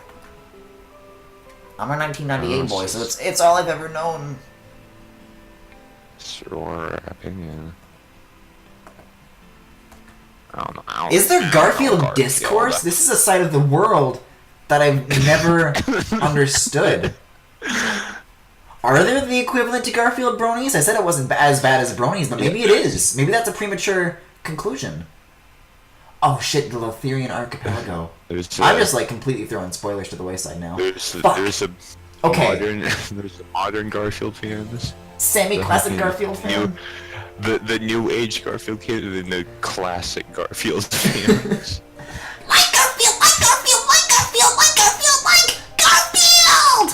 I'm a 1998 boy, so it's all I've ever known. Sure, opinion. I don't know. Is there Garfield discourse? This is a side of the world that I've never understood. Are there the equivalent to Garfield bronies? I said it wasn't as bad as bronies, but maybe it is. Maybe that's a premature conclusion. Oh shit, the Lotharian Archipelago. I'm just like completely throwing spoilers to the wayside now. There's a modern Garfield fans. Semi-classic Garfield fan? The new age Garfield kid and then the classic Garfield fans. Like Garfield, like Garfield, like Garfield, like Garfield, like Garfield!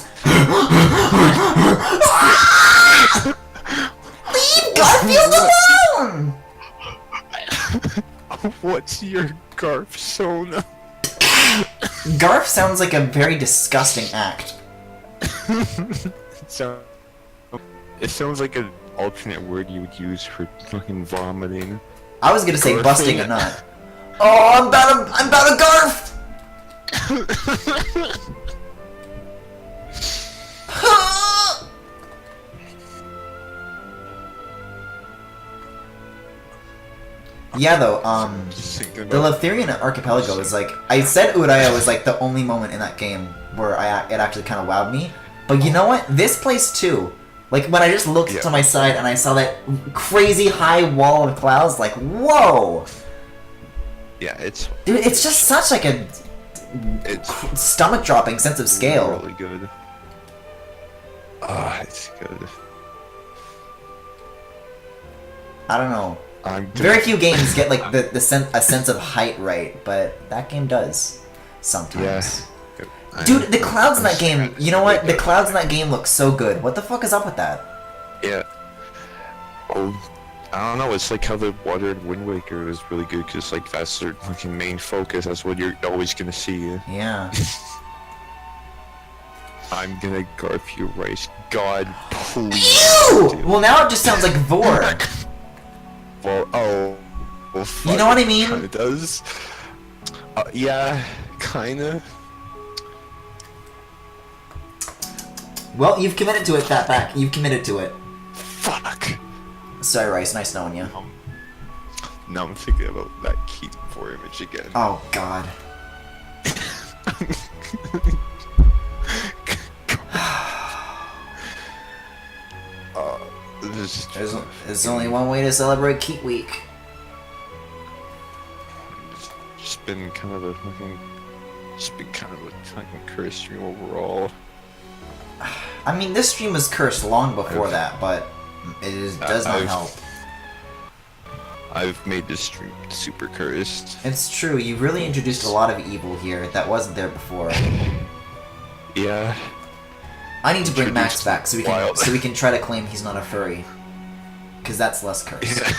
Leave Garfield alone! What's your Garf Sona? Garf sounds like a very disgusting act. It sounds like an alternate word you would use for fucking vomiting. I was gonna say Garfing. Busting a nut. Oh, I'm about to Garf! Yeah, though, the Lotharian Archipelago is like, I said Uraya was like the only moment in that game where it actually kind of wowed me. But you know what? This place too. Like, when I just looked to my side and I saw that crazy high wall of clouds, like, whoa! Yeah, it's... Dude, it's just such like a stomach-dropping sense of scale. Really good. Ah, it's good. I don't know. Very few games get like a sense of height right, but that game does sometimes. Yeah. Dude, the clouds in that game. You know what? The clouds in that game look so good. What the fuck is up with that? Yeah. Oh, I don't know. It's like how the water in Wind Waker is really good because like that's their fucking main focus. That's what you're always gonna see. Yeah. I'm gonna garf you, Rice. God, please. Ew! Well, now it just sounds like Vor. Well, you know what I mean? Kinda does. Yeah, kinda. Well, you've committed to it, Fatback. You've committed to it. Fuck. Sorry, Rice. Nice knowing you. Now I'm thinking about that Keith 4 image again. Oh, God. There's only one way to celebrate Keat Week. It's been kind of a fucking cursed stream overall. I mean, this stream was cursed long before that, but it does not help. I've made this stream super cursed. It's true. You really introduced a lot of evil here that wasn't there before. Yeah. I need to bring Max back so we can try to claim he's not a furry, because that's less cursed. Yeah.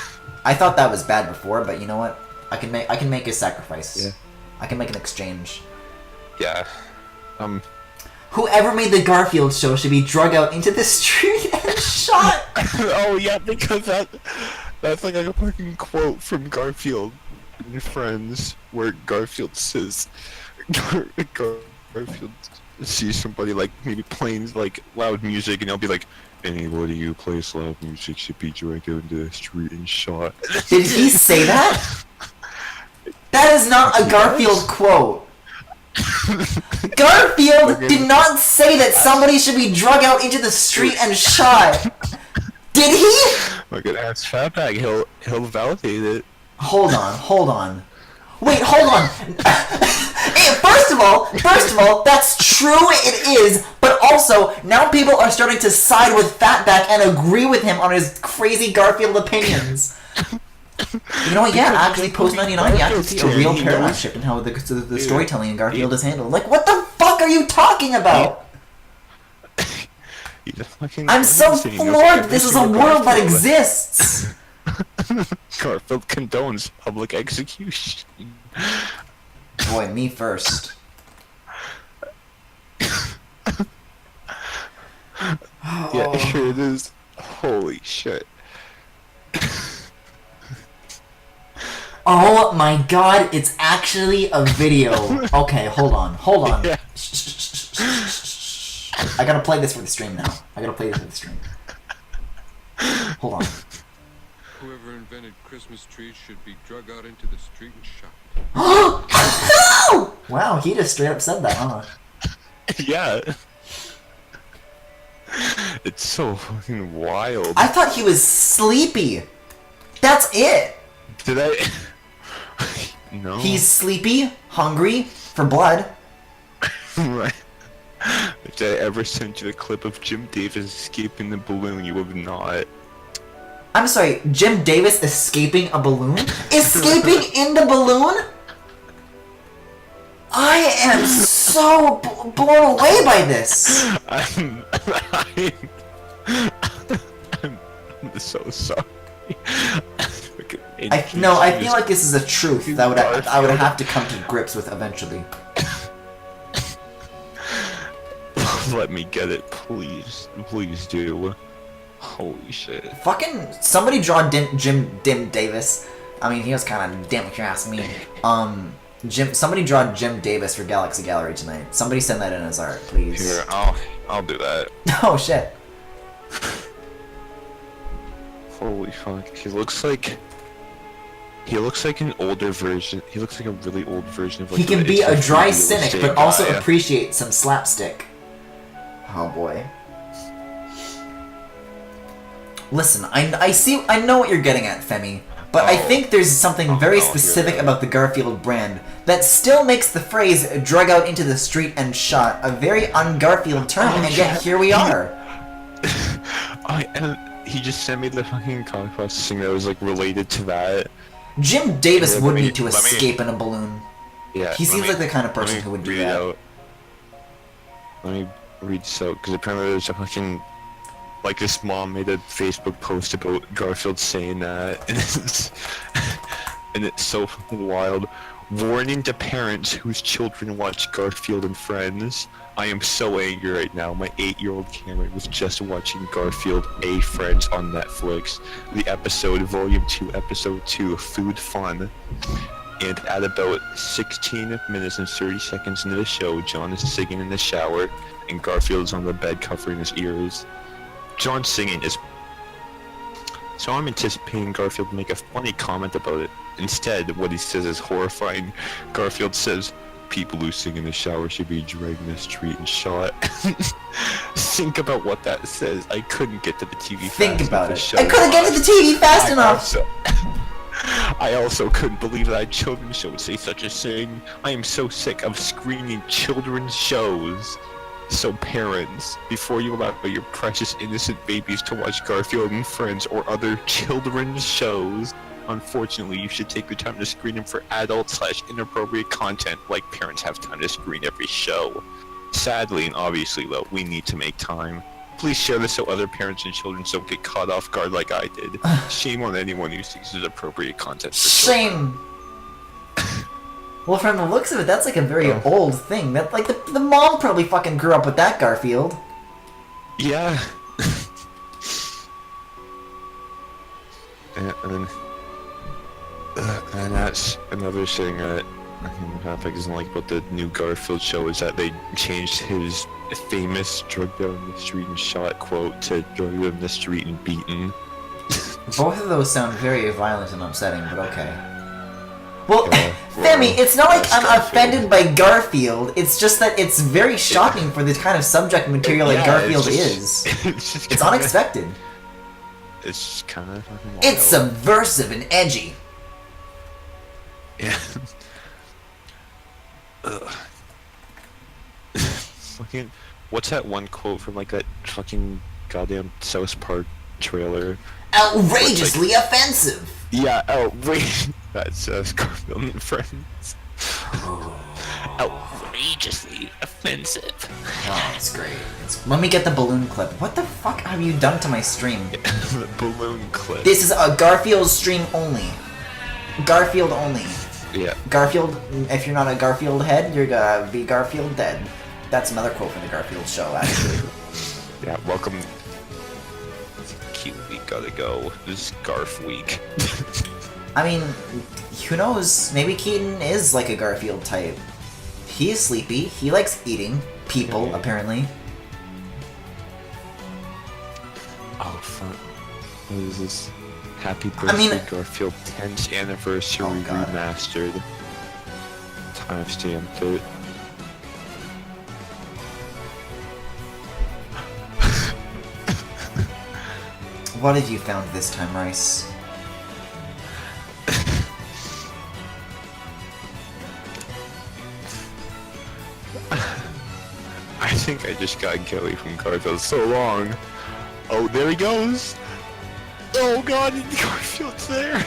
I thought that was bad before, but you know what? I can make a sacrifice. Yeah. I can make an exchange. Yeah. Whoever made the Garfield show should be drug out into the street and shot. Oh yeah, because that's like a fucking quote from Garfield and Friends, where Garfield says, Garfield sees somebody like maybe playing like loud music, and I'll be like, "Anybody who plays loud music should be dragged out into the street and shot." Did he say that? That is not a Garfield quote. Garfield did not say that somebody should be drug out into the street and shot. Did he? Look at ask Fatbag. He'll validate it. Hold on. Wait, hold on. First of all, that's true, it is, but also, now people are starting to side with Fatback and agree with him on his crazy Garfield opinions. You know what, yeah, actually, post-99, you actually see a real paradigm shift in how the storytelling in Garfield is handled. Like, what the fuck are you talking about? I'm so floored this is a world that exists! Garfield condones public execution. Boy, me first. Yeah, here it is. Holy shit. Oh my god, it's actually a video. Okay, hold on. Yeah. I gotta play this for the stream now. Hold on. Whoever invented Christmas trees should be drug out into the street and shot. Wow, he just straight up said that, huh? Yeah. It's so fucking wild. I thought he was sleepy. That's it. Did I? No. He's sleepy, hungry, for blood. Right. If I ever sent you a clip of Jim Davis escaping the balloon, you would not. I'm sorry, Jim Davis escaping a balloon? Escaping in the balloon? I am so blown away by this. I'm so sorry. I feel like this is a truth that I would have to come to grips with eventually. Let me get it, please. Please do. Holy shit. Fucking somebody draw Jim Davis. I mean, he was kind of dim if you ask me. Somebody draw Jim Davis for Galaxy Gallery tonight. Somebody send that in as art, please. Here, I'll do that. Oh shit. Holy fuck. He looks like an older version. He looks like a really old version of like. He can be a dry real cynic, estate but also guy. appreciate some slapstick. Oh boy. Listen, I know what you're getting at, Femi, but I think there's something very specific about the Garfield brand that still makes the phrase "drug out into the street and shot" a very un-Garfield term, and yet here we are. And he just sent me the fucking comic processing that was like related to that. Jim Davis Here, would let me- need to let me- escape in a balloon. Yeah. He seems like the kind of person let me who would do read it that. out. Let me read this out, because apparently there's a fucking... Like, this mom made a Facebook post about Garfield saying that, and it's so fucking wild. Warning to parents whose children watch Garfield and Friends. I am so angry right now. My 8-year-old Cameron was just watching Garfield A Friends on Netflix. The episode, Volume 2, Episode 2, Food Fun. And at about 16 minutes and 30 seconds into the show, John is singing in the shower, and Garfield's on the bed covering his ears. John's singing is... So I'm anticipating Garfield to make a funny comment about it. Instead, what he says is horrifying. Garfield says, "People who sing in the shower should be dragged in the street and shot." Think about what that says. I couldn't get to the TV fast Think about enough. it. I couldn't get to the TV fast enough! I also couldn't believe that a children's show would say such a thing. I am so sick of screening children's shows. So parents, before you allow your precious innocent babies to watch Garfield and Friends or other children's shows, unfortunately you should take the time to screen them for adult/inappropriate content like parents have time to screen every show. Sadly and obviously though, we need to make time. Please share this so other parents and children don't get caught off guard like I did. Shame on anyone who sees it appropriate content for children. Shame! Well, from the looks of it, that's like a very old thing. That like the mom probably fucking grew up with that Garfield. Yeah. and that's another thing that Half-Life doesn't like about the new Garfield show is that they changed his famous "drug down the street and shot" quote to "drug down the street and beaten." Both of those sound very violent and upsetting, but okay. Well, Yeah, Femi, it's not like I'm Garfield. offended by Garfield. It's just that it's very shocking for the kind of subject material that Yeah, Garfield it's is. just It's unexpected. It's just kind of fucking wild. It's subversive and edgy. Yeah. Ugh. Fucking. What's that one quote from like that fucking goddamn South Park trailer? Outrageously offensive. Yeah, outrageous. That's Garfield and Friends. Outrageously offensive. Oh, it's great. Let me get the balloon clip. What the fuck have you done to my stream? The balloon clip. This is a Garfield stream only. Garfield only. Yeah. Garfield, if you're not a Garfield head, you're gonna be Garfield dead. That's another quote from the Garfield show, actually. Yeah, welcome. Cute week, gotta go. This is Garf week. I mean, who knows? Maybe Keaton is like a Garfield type. He is sleepy. He likes eating people, Yeah. apparently. Oh, fuck. What is this? Happy I mean- birthday, Garfield 10th anniversary Oh, God. remastered. Timestamped it. What have you found this time, Rice? I think I just got Kelly from Garfield so long. Oh, there he goes! Oh god, Garfield's there!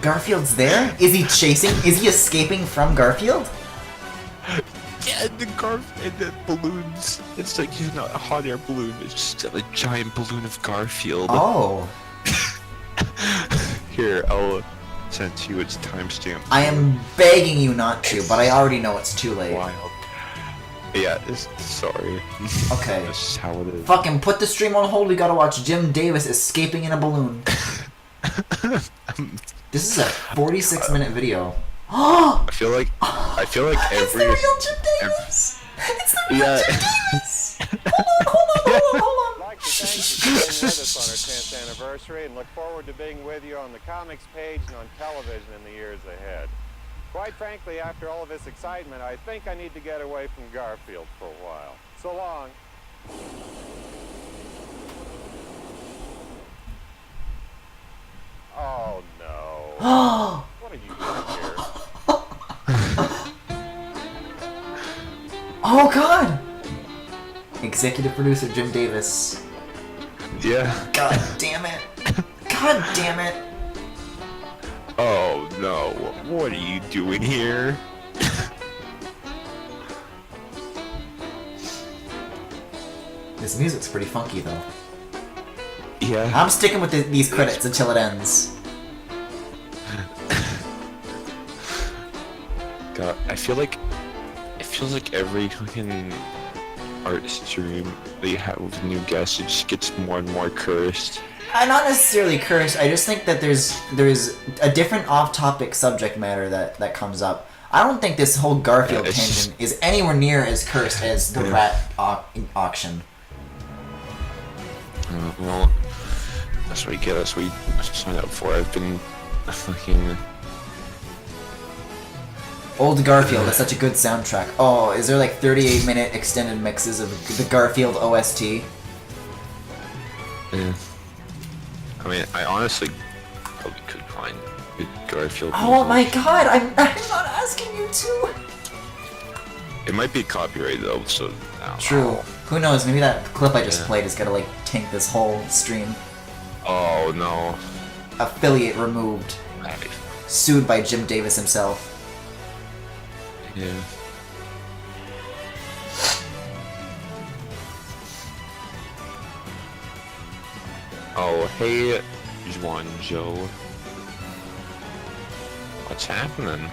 Garfield's there? Is he chasing? Is he escaping from Garfield? Yeah, and the balloons. It's like he's not a hot air balloon, it's just a giant balloon of Garfield. Oh. Here, I'll send you its timestamp. I am begging you not to, but I already know it's too late. Wild. Yeah, sorry. Okay. This is how it is. Fucking put the stream on hold, we gotta watch Jim Davis escaping in a balloon. This is a 46-minute video. Oh! I feel like It's the every real Jim Davis! It's the real Yeah. Jim Davis! Hold on. I'd like to thank you for being with us on our 10th anniversary and look forward to being with you on the comics page and on television in the years ahead. Quite frankly, after all of this excitement, I think I need to get away from Garfield for a while. So long. Oh no. Oh! What are you doing here? Oh god! Executive producer Jim Davis. Yeah. God damn it. God damn it. Oh no. What are you doing here? This music's pretty funky though. Yeah. I'm sticking with these credits until it ends. God, I feel like it feels like every fucking art stream that you have with new guests, it just gets more and more cursed. I'm not necessarily cursed, I just think that there's a different off-topic subject matter that comes up. I don't think this whole Garfield Yeah, it's tangent is anywhere near as cursed as the Yeah. rat auction. Well, that's what you get. That's what you sign up for. I've been fucking. Old Garfield is such a good soundtrack. Oh, is there like 38-minute extended mixes of the Garfield OST? Yeah. I mean, I honestly probably could find good Garfield. Oh music. my god, I'm not asking you to! It might be copyrighted though, so. I don't True. know. Who knows, maybe that clip I just Yeah. played is gonna like tank this whole stream. Oh no. Affiliate removed. Sued by Jim Davis himself. Yeah. Oh, hey, Juan Joe. What's happening?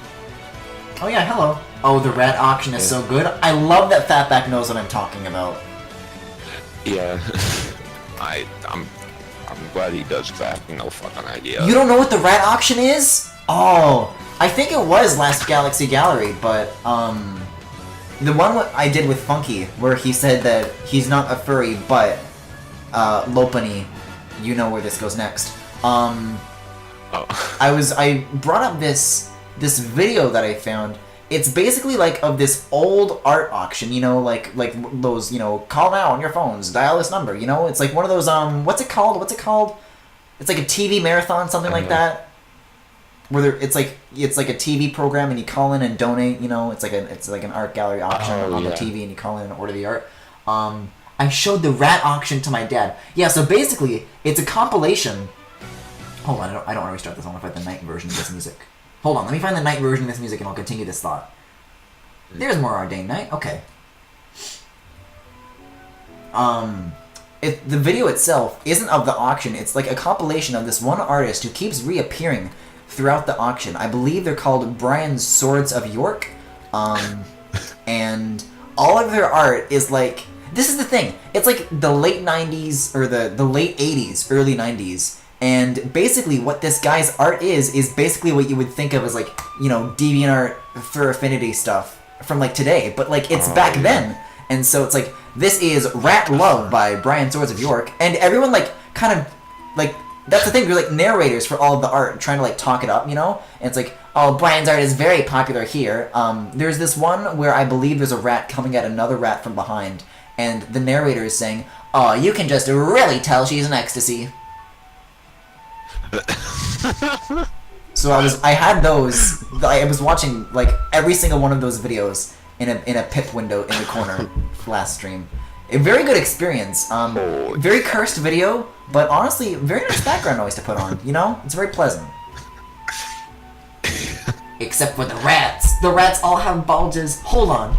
Oh yeah, hello. Oh, the rat auction is so good. I love that Fatback knows what I'm talking about. Yeah. I'm glad he does, 'cause I have no fucking idea. You don't know what the rat auction is? Oh, I think it was Last Galaxy Gallery, but the one I did with Funky, where he said that he's not a furry, but Lopani, you know where this goes next. I brought up this video that I found. It's basically like of this old art auction, you know, like those, you know, call now on your phones, dial this number, you know. It's like one of those what's it called? It's like a TV marathon, something like that. Where it's like a TV program and you call in and donate, you know. It's like an art gallery auction on the TV and you call in and order the art. I showed the rat auction to my dad. Yeah, so basically it's a compilation. Hold on, I don't want to restart this. I want to find the night version of this music. Hold on, let me find the night version of this music and I'll continue this thought. There's more Ardain Night. Okay. The video itself isn't of the auction. It's like a compilation of this one artist who keeps reappearing throughout the auction. I believe they're called Brian's Swords of York. And all of their art is like... This is the thing. It's like the late 90s, or the late 80s, early 90s. And basically what this guy's art is basically what you would think of as like, you know, DeviantArt for Affinity stuff from like today. But like it's back then. And so it's like, this is Rat Love by Brian Swords of York. And everyone like kind of like, that's the thing, they're like narrators for all of the art, trying to like talk it up, you know? And it's like, oh, Brian's art is very popular here. There's this one where I believe there's a rat coming at another rat from behind. And the narrator is saying, oh, you can just really tell she's an ecstasy. So I had those. I was watching like every single one of those videos in a pip window in the corner last stream. A very good experience. Very cursed video, but honestly, very nice background noise to put on. You know, it's very pleasant. Except for the rats. The rats all have bulges. Hold on.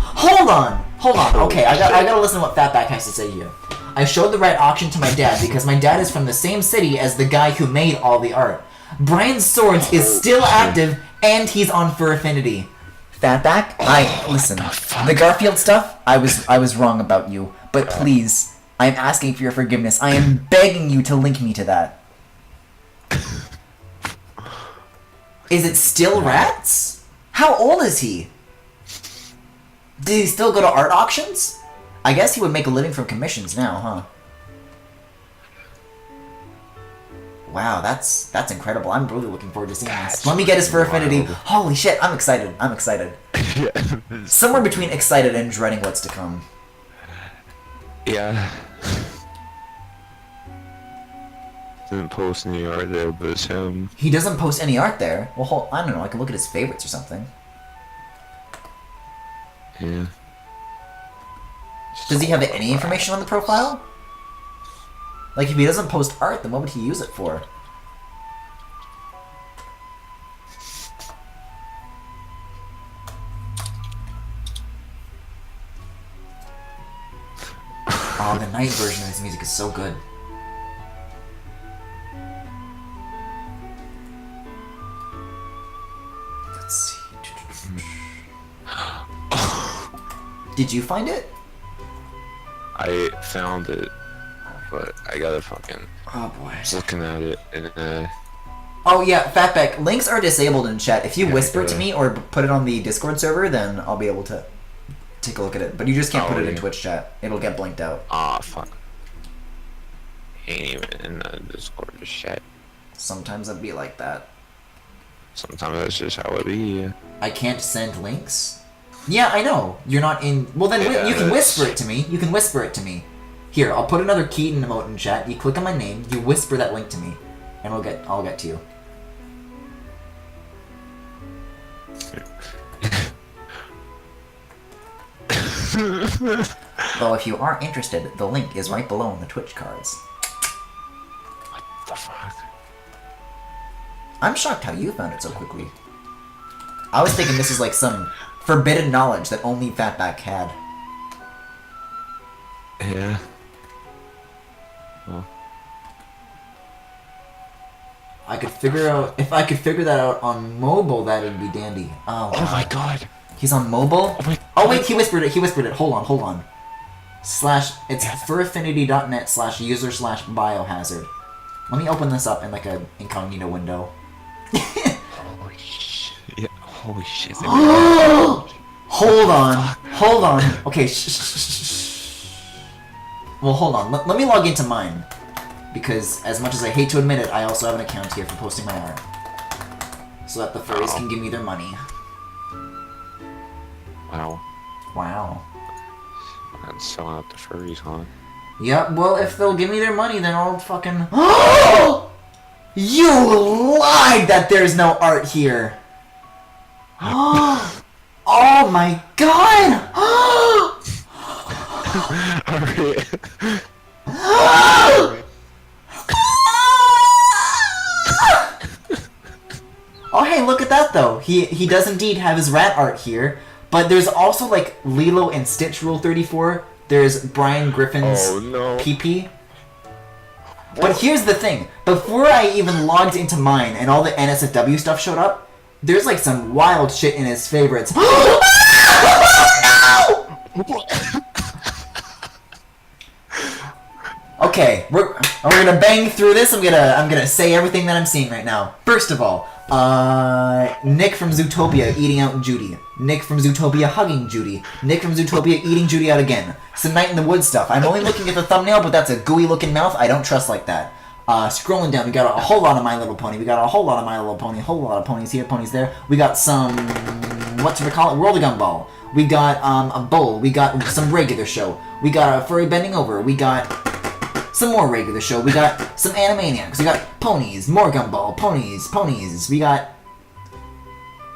Okay, I gotta listen to what Fatback has to say here. I showed the rat auction to my dad because my dad is from the same city as the guy who made all the art. Brian's Swords is still active and he's on Fur Affinity. Fatback, listen. The Garfield stuff, I was wrong about you, but please, I'm asking for your forgiveness. I am begging you to link me to that. Is it still rats? How old is he? Did he still go to art auctions? I guess he would make a living from commissions now, huh? Wow, that's incredible. I'm really looking forward to seeing this. Let me get his Fur Affinity. Holy shit, I'm excited. Somewhere between excited and dreading what's to come. Yeah. Didn't post any art there, but it's him. He doesn't post any art there? Well, I don't know, I can look at his favorites or something. Yeah. Does he have any information on the profile? Like, if he doesn't post art, then what would he use it for? Oh, the night version of this music is so good. Let's see. Did you find it? I found it, but I gotta fucking... Oh boy. I was looking at it, and Oh yeah, Fatback, links are disabled in chat. If you Yeah, whisper it to yeah. me or put it on the Discord server, then I'll be able to take a look at it. But you just can't put it in yeah. Twitch chat. It'll get blinked out. fuck. Ain't even in the Discord chat. Sometimes it'd be like that. Sometimes that's just how it be. I can't send links? Yeah, I know. You're not in... Well, then Yeah, you can that's- whisper it to me. You can whisper it to me. Here, I'll put another Keaton emote in chat. You click on my name, you whisper that link to me, and I'll get to you. Well, if you are interested, the link is right below in the Twitch cards. What the fuck? I'm shocked how you found it so quickly. I was thinking this is like some forbidden knowledge that only Fatback had. Yeah. Well. I could figure out... If I could figure that out on mobile, that would be dandy. Oh, Oh my god! He's on mobile? Oh, wait. Oh wait, he whispered it, Hold on. It's furaffinity.net/user/biohazard. Let me open this up in like a incognito window. Holy Yeah. Holy shit. Hold on. Okay, shh. Well, hold on. Let me log into mine. Because, as much as I hate to admit it, I also have an account here for posting my art. So that the furries can give me their money. Wow. Wow. I'm selling out the furries, huh? Yep, well, if they'll give me their money, then I'll fucking... You lied that there's no art here! Oh my god! Oh hey, look at that though. He does indeed have his rat art here, but there's also like Lilo and Stitch Rule 34. There's Brian Griffin's PP. But here's the thing. Before I even logged into mine and all the NSFW stuff showed up, there's like some wild shit in his favorites. Oh no! Okay, we're gonna bang through this. I'm gonna say everything that I'm seeing right now. First of all, Nick from Zootopia eating out Judy. Nick from Zootopia hugging Judy. Nick from Zootopia eating Judy out again. Some Night in the Woods stuff. I'm only looking at the thumbnail, but that's a gooey looking mouth. I don't trust like that. Scrolling down, we got a whole lot of My Little Pony. We got a whole lot of My Little Pony. A whole lot of ponies here, ponies there. We got some, whatchamacallit, World of Gumball. We got a bull. We got some regular show. We got a furry bending over. We got some more regular show. We got some Animaniacs. We got ponies, more Gumball, ponies. We got...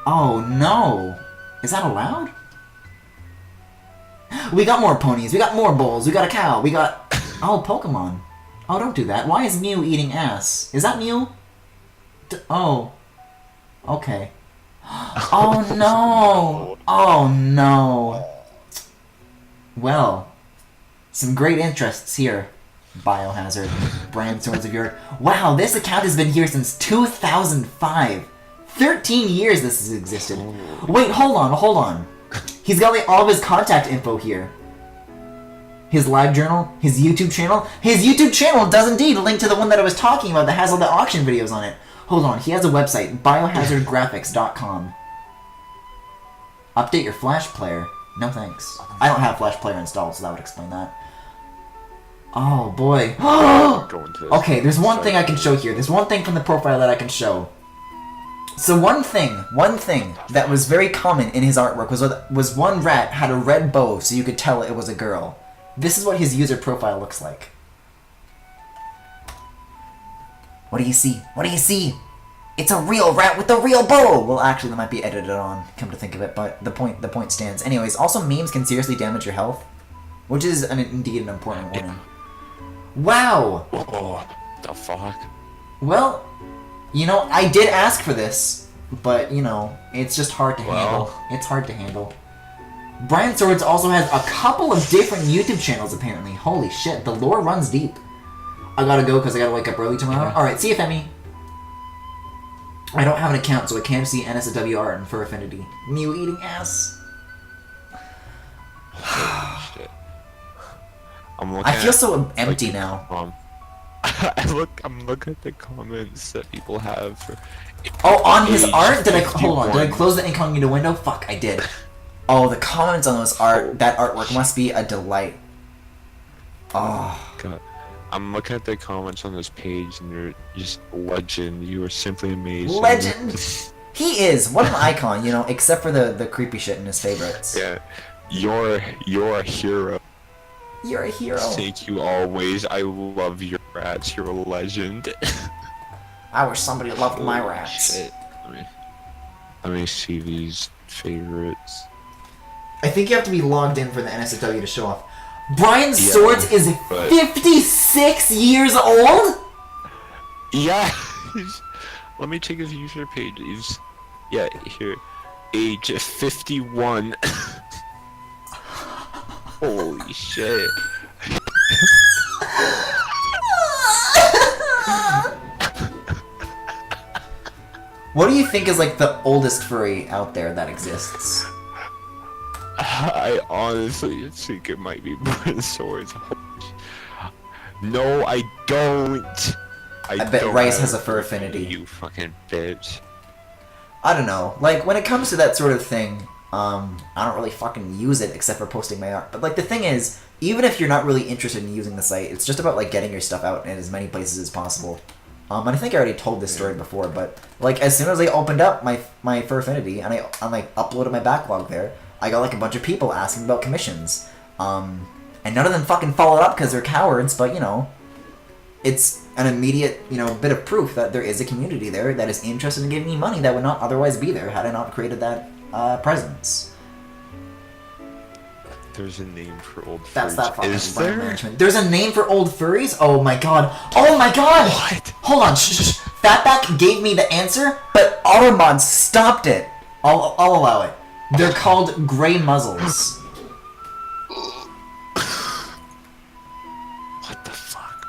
Oh no. Is that allowed? We got more ponies. We got more bulls. We got a cow. We got... Oh, Pokemon. Oh, don't do that. Why is Mew eating ass? Is that Mew? Oh. Okay. Oh no. Oh no. Well. Some great interests here. Biohazard. Brand Swords of York. Wow, this account has been here since 2005. 13 years this has existed. Wait, hold on. He's got like all of his contact info here. His live journal, his YouTube channel. His YouTube channel does indeed link to the one that I was talking about that has all the auction videos on it. Hold on, he has a website, biohazardgraphics.com. Update your Flash player. No thanks. I don't have Flash player installed, so that would explain that. Oh boy. Okay, there's one thing I can show here. There's one thing from the profile that I can show. So one thing that was very common in his artwork was one rat had a red bow so you could tell it was a girl. This is what his user profile looks like. What do you see? What do you see? It's a real rat with a real bow! Well, actually, that might be edited on, come to think of it, but the point stands. Anyways, also memes can seriously damage your health, which is indeed an important warning. Wow! Oh, the fuck? Well, you know, I did ask for this, but, you know, it's just hard to handle. It's hard to handle. Brian Swords also has a couple of different YouTube channels, apparently. Holy shit, the lore runs deep. I gotta go because I gotta wake up early tomorrow. Alright, see you, Femi. I don't have an account, so I can't see NSFW art and Fur Affinity. Mew eating ass. Shit. I feel so empty now. I'm looking at the comments that people have for... Oh, on his art? Did I... Hold on, did I close the incognito window? Fuck, I did. Oh, the comments on those that artwork must be a delight. Oh. God. I'm looking at the comments on this page and you're just legend. You are simply amazing. Legend! He is! What an icon, you know, except for the creepy shit in his favorites. Yeah. You're a hero. You're a hero. Thank you always. I love your rats. You're a legend. I wish somebody loved my rats. Shit. Let me see these favorites. I think you have to be logged in for the NSFW to show off. Brian Swords is 56 years old? Yeah. Let me check his user page. Yeah, here. Age 51. Holy shit. What do you think is like the oldest furry out there that exists? I honestly think it might be Brian Swords. No, I don't. I bet Rice has a fur affinity. You fucking bitch. I don't know. Like, when it comes to that sort of thing, I don't really fucking use it except for posting my art. But, like, the thing is, even if you're not really interested in using the site, it's just about, like, getting your stuff out in as many places as possible. And I think I already told this story before, but, like, as soon as I opened up my Furfinity and I like, uploaded my backlog there, I got, like, a bunch of people asking about commissions. And none of them fucking followed up because they're cowards, but, you know, it's an immediate, you know, bit of proof that there is a community there that is interested in giving me money that would not otherwise be there had I not created that presence. There's a name for old That's furries. that fucking Is brand there? management. There's a name for old furries? Oh my god. Oh my god! What? Hold on, shh. Fatback gave me the answer, but Automod stopped it. I'll allow it. They're called gray muzzles. What the fuck?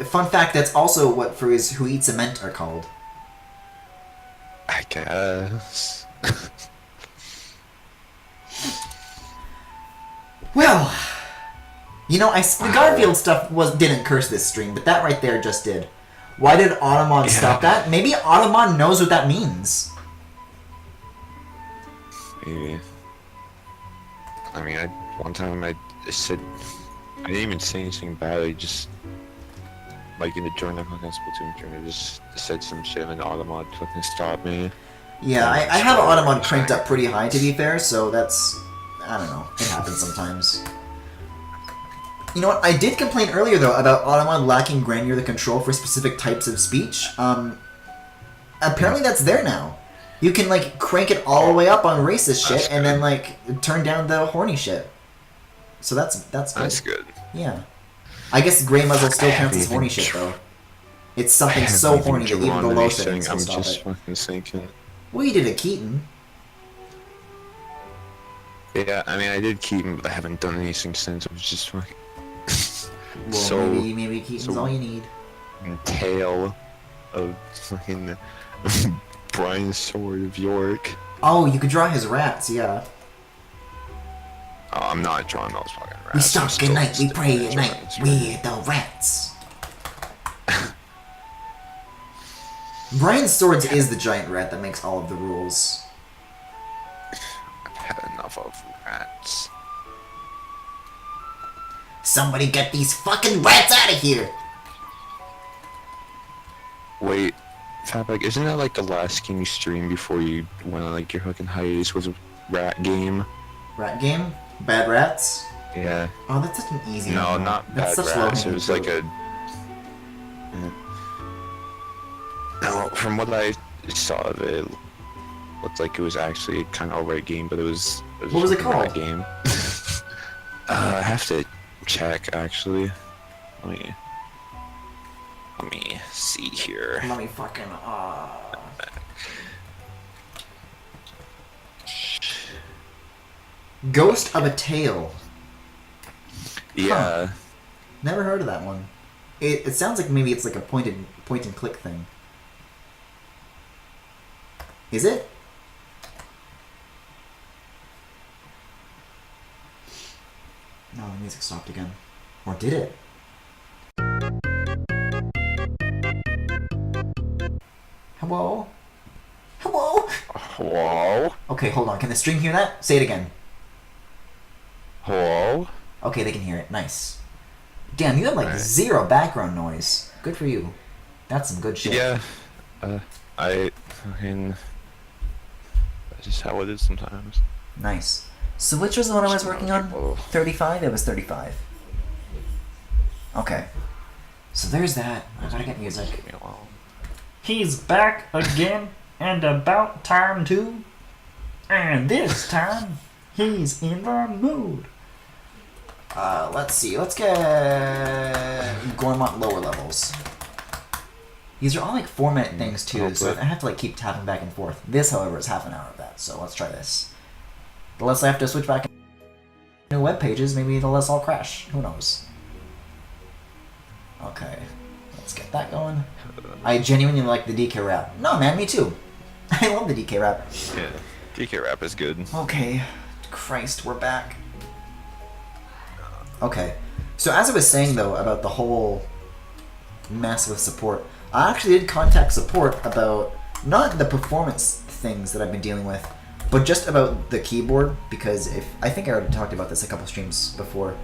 Fun fact, that's also what furries who eat cement are called. I guess. Well, you know, the Garfield stuff didn't curse this stream, but that right there just did. Why did Automod stop that? Maybe Automod knows what that means. Maybe. I mean, one time I said, I didn't even say anything bad. I just, like in the during the fucking Splatoon tournament, I just said some shit and Automod fucking stopped me. Yeah, I have Automod cranked up pretty high, to be fair, so that's... I don't know. It happens sometimes. You know what? I did complain earlier, though, about Automod lacking granular control for specific types of speech. Apparently that's there now. You can, like, crank it all the way up on racist shit, and then, like, turn down the horny shit. So that's good. That's good. Yeah. I guess Grey Muzzle still I counts haven't as horny even shit, tr- though. It's I something haven't so horny that even drawn the low anything, settings will I'm stop just it. fucking thinking. Well, you did a Keaton. Yeah, I mean, I did Keaton, but I haven't done anything since. I was just fucking... Well, so... maybe Keaton's all you need. Tale of fucking Brian Sword of York. Oh, you could draw his rats, yeah. Oh, I'm not drawing those fucking rats. We I'm stalk still at night, we sticking pray to at night, drawings, we're the rats. Brian Swords is the giant rat that makes all of the rules. I've had enough of rats. Somebody get these fucking rats out of here! Wait, Fatback, isn't that like the last game you streamed before you went on like your fucking hiatus was a rat game? Rat game? Bad rats? Yeah. Oh, that's such an easy No, one. not That's bad such rats. It low-hanging was like fruit. a. No, from what I saw of it, looked like it was actually kind of alright game, but it was. What was it a rat called? Game. I have to check actually. Let me see here. Let me fucking, Ghost of a Tale. Yeah. Never heard of that one. It sounds like maybe it's like a point and click thing. Is it? No, the music stopped again. Or did it? Hello? Hello? Hello? Okay, hold on. Can the stream hear that? Say it again. Hello? Okay, they can hear it. Nice. Damn, you have like Alright. zero background noise. Good for you. That's some good shit. Yeah. I fucking. That's just how it is sometimes. Nice. So which was the one I was working on? 35? It was 35. Okay. So there's that. I gotta get music. Leave me alone. He's back again, and about time too. And this time, he's in the mood. Let's see. Let's get Gormont lower levels. These are all like 4-minute things too, so I have to like keep tapping back and forth. This, however, is half an hour of that, so let's try this. The less I have to switch back to new web pages, maybe the less I'll crash. Who knows? Okay, let's get that going. I genuinely like the DK rap. No, man, me too. I love the DK rap. Yeah. DK rap is good. Okay, Christ, we're back. Okay, so as I was saying though about the whole mess with support, I actually did contact support about not the performance things that I've been dealing with, but just about the keyboard, because I think I already talked about this a couple streams before,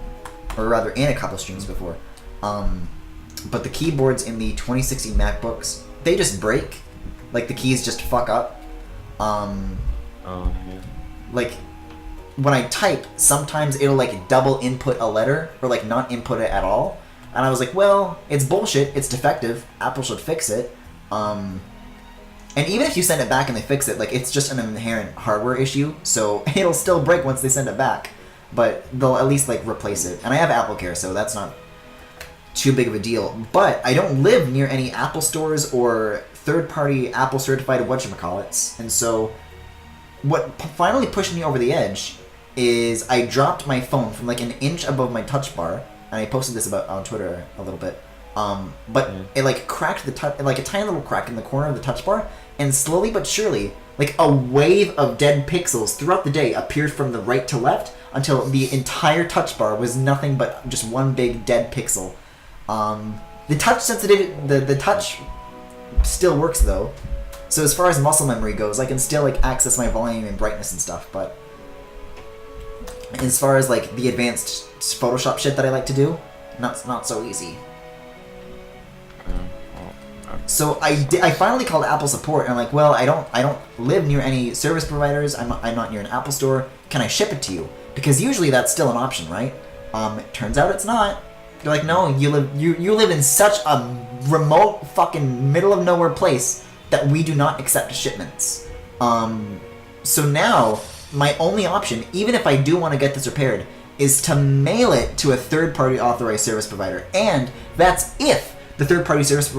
or rather in a couple streams before. But the keyboards in the 2016 MacBooks, they just break. Like, the keys just fuck up. Oh, yeah. Like, when I type, sometimes it'll, like, double input a letter, or, like, not input it at all. And I was like, well, it's bullshit, it's defective, Apple should fix it. And even if you send it back and they fix it, like, it's just an inherent hardware issue, so it'll still break once they send it back. But they'll at least, like, replace it. And I have AppleCare, so that's not too big of a deal. But I don't live near any Apple stores or third-party Apple-certified whatchamacallits, and so what finally pushed me over the edge is I dropped my phone from, like, an inch above my touch bar, and I posted this about on Twitter a little bit, but it, like, cracked the touch, like, a tiny little crack in the corner of the touch bar, and slowly but surely, like, a wave of dead pixels throughout the day appeared from the right to left until the entire touch bar was nothing but just one big dead pixel. The touch sensitivity, the touch still works though, so as far as muscle memory goes, I can still, like, access my volume and brightness and stuff, but as far as, like, the advanced Photoshop shit that I like to do, not so easy. So I finally called Apple support, and I'm like, well, I don't live near any service providers. I'm not near an Apple store. Can I ship it to you? Because usually that's still an option, right? It turns out it's not. They're like, no, you live in such a remote fucking middle of nowhere place that we do not accept shipments. So now my only option, even if I do want to get this repaired, is to mail it to a third-party authorized service provider, and that's if the third-party service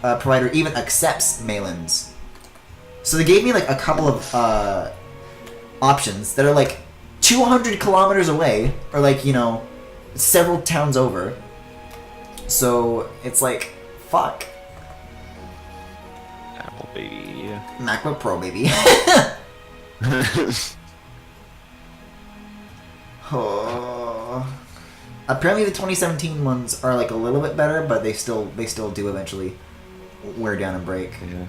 provider even accepts mail-ins. So they gave me, like, a couple of options that are, like, 200 kilometers away, or, like, you know, several towns over. So it's like, fuck. Apple baby. MacBook Pro, baby. Oh. Apparently the 2017 ones are, like, a little bit better, but they still do eventually wear down and break. Yeah.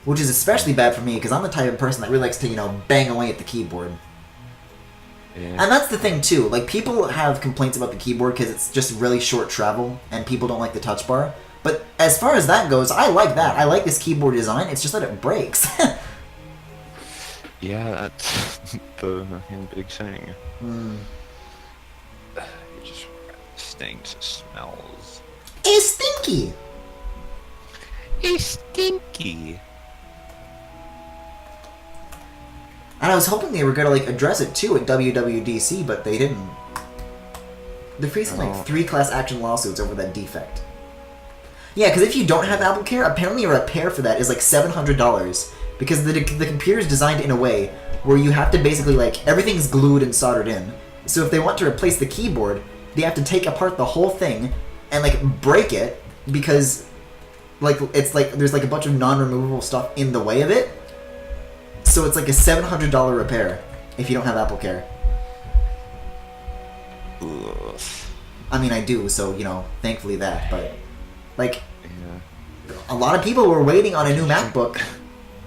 Which is especially bad for me, because I'm the type of person that really likes to, you know, bang away at the keyboard. Yeah. And that's the thing, too. Like, people have complaints about the keyboard because it's just really short travel, and people don't like the touch bar. But as far as that goes, I like that. I like this keyboard design, it's just that it breaks. Yeah, that's the big thing. It just stinks, it smells. It's stinky! It's stinky. And I was hoping they were going to, like, address it, too, at WWDC, but they didn't. They're facing, like, 3 class action lawsuits over that defect. Yeah, because if you don't have AppleCare, apparently a repair for that is, like, $700. Because the computer is designed in a way where you have to basically, like, everything's glued and soldered in. So if they want to replace the keyboard, they have to take apart the whole thing and, like, break it because, like, it's like there's, like, a bunch of non-removable stuff in the way of it. So it's like a $700 repair if you don't have AppleCare. Ugh. I mean, I do, so, you know, thankfully that, but, like, Yeah. a lot of people were waiting on a new MacBook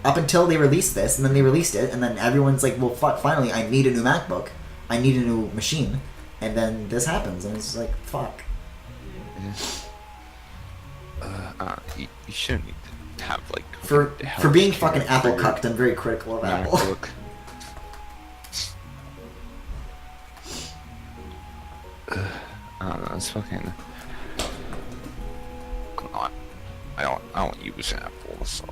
up until they released this, and then they released it, and then everyone's like, well, fuck, finally, I need a new MacBook. I need a new machine. And then this happens, and it's like, fuck. You shouldn't need to have, like... For being fucking Apple cucked, I'm very critical of Apple. MacBook. I don't know, it's fucking... I don't use Apple, so...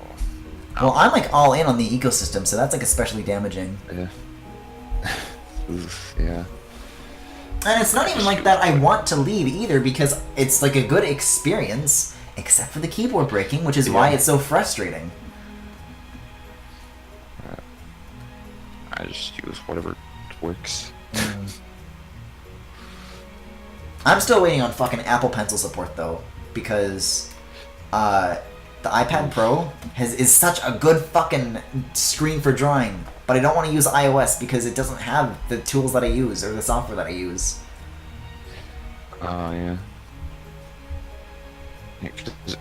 Well, I'm, like, all in on the ecosystem, so that's, like, especially damaging. Yeah. Oof, yeah. And it's not even like that I want to leave either, because it's, like, a good experience, except for the keyboard breaking, which is why it's so frustrating. I just use whatever works. I'm still waiting on fucking Apple Pencil support, though, because the iPad Pro is such a good fucking screen for drawing, but I don't want to use iOS because it doesn't have the tools that I use or the software that I use. Oh, yeah. Yeah, 'cause,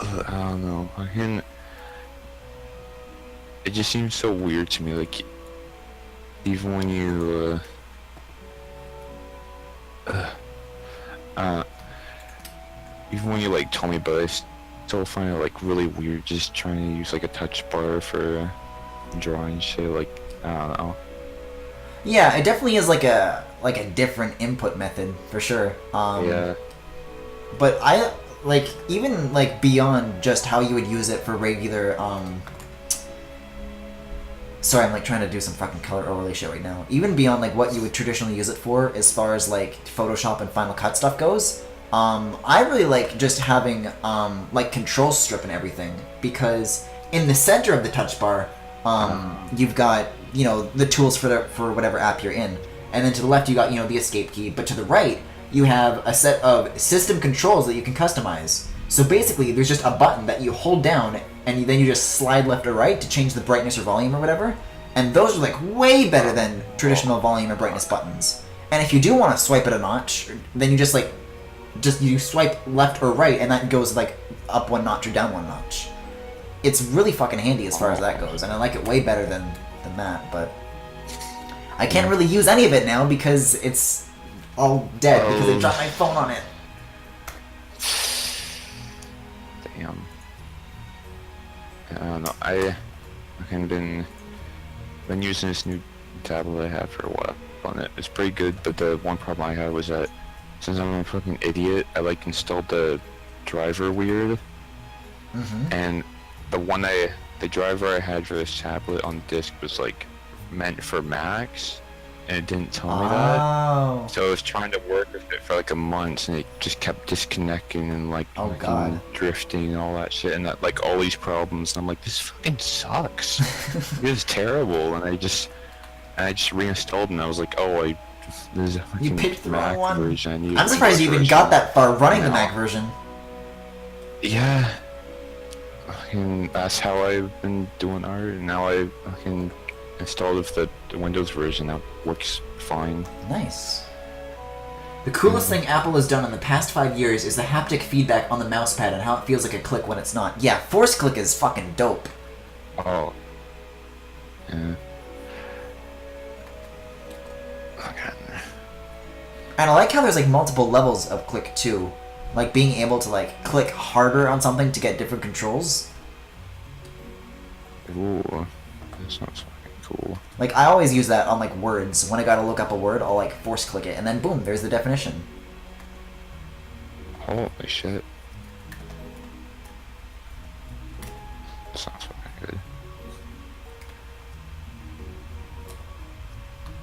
I don't know, it just seems so weird to me. Like, even when you, even when you like told me about it, I still find it like really weird just trying to use like a touch bar for drawing shit. Like, I don't know. Yeah, it definitely is like a different input method for sure. Yeah. But I like even like beyond just how you would use it for regular. Sorry, I'm like trying to do some fucking color overlay shit right now. Even beyond like what you would traditionally use it for, as far as like Photoshop and Final Cut stuff goes, I really like just having like control strip and everything, because in the center of the touch bar, you've got the tools for whatever app you're in, and then to the left you got the escape key, but to the right you have a set of system controls that you can customize. So basically there's just a button that you hold down and then you just slide left or right to change the brightness or volume or whatever, and those are like way better than traditional volume or brightness buttons. And if you do want to swipe it a notch, then you just you swipe left or right, and that goes like up one notch or down one notch. It's really fucking handy as far as that goes, and I like it way better than that, but I can't really use any of it now because it's all dead because I dropped my phone on it. Damn. I don't know. I've been using this new tablet I have for a while on it. It's pretty good, but the one problem I had was that since I'm a fucking idiot, I like installed the driver weird, and the driver I had for this tablet on disk was like meant for Macs, and it didn't tell me that. So I was trying to work with it for like a month, and it just kept disconnecting and like drifting and all that shit, and that like all these problems. And I'm like, this fucking sucks. It is terrible. And I just reinstalled, and I was like, oh, there's a fucking You picked the Mac wrong one. version. I'm surprised you even got that far running the Mac version. Yeah. And that's how I've been doing art, and now I can install the Windows version that works fine. Nice. The coolest thing Apple has done in the past 5 years is the haptic feedback on the mousepad and how it feels like a click when it's not. Yeah, force click is fucking dope. Oh. Yeah. Okay. And I like how there's like multiple levels of click too. Like being able to like click harder on something to get different controls. Ooh, that sounds fucking cool. Like I always use that on like words. When I gotta look up a word, I'll like force click it and then boom, there's the definition. Holy shit. That sounds fucking good.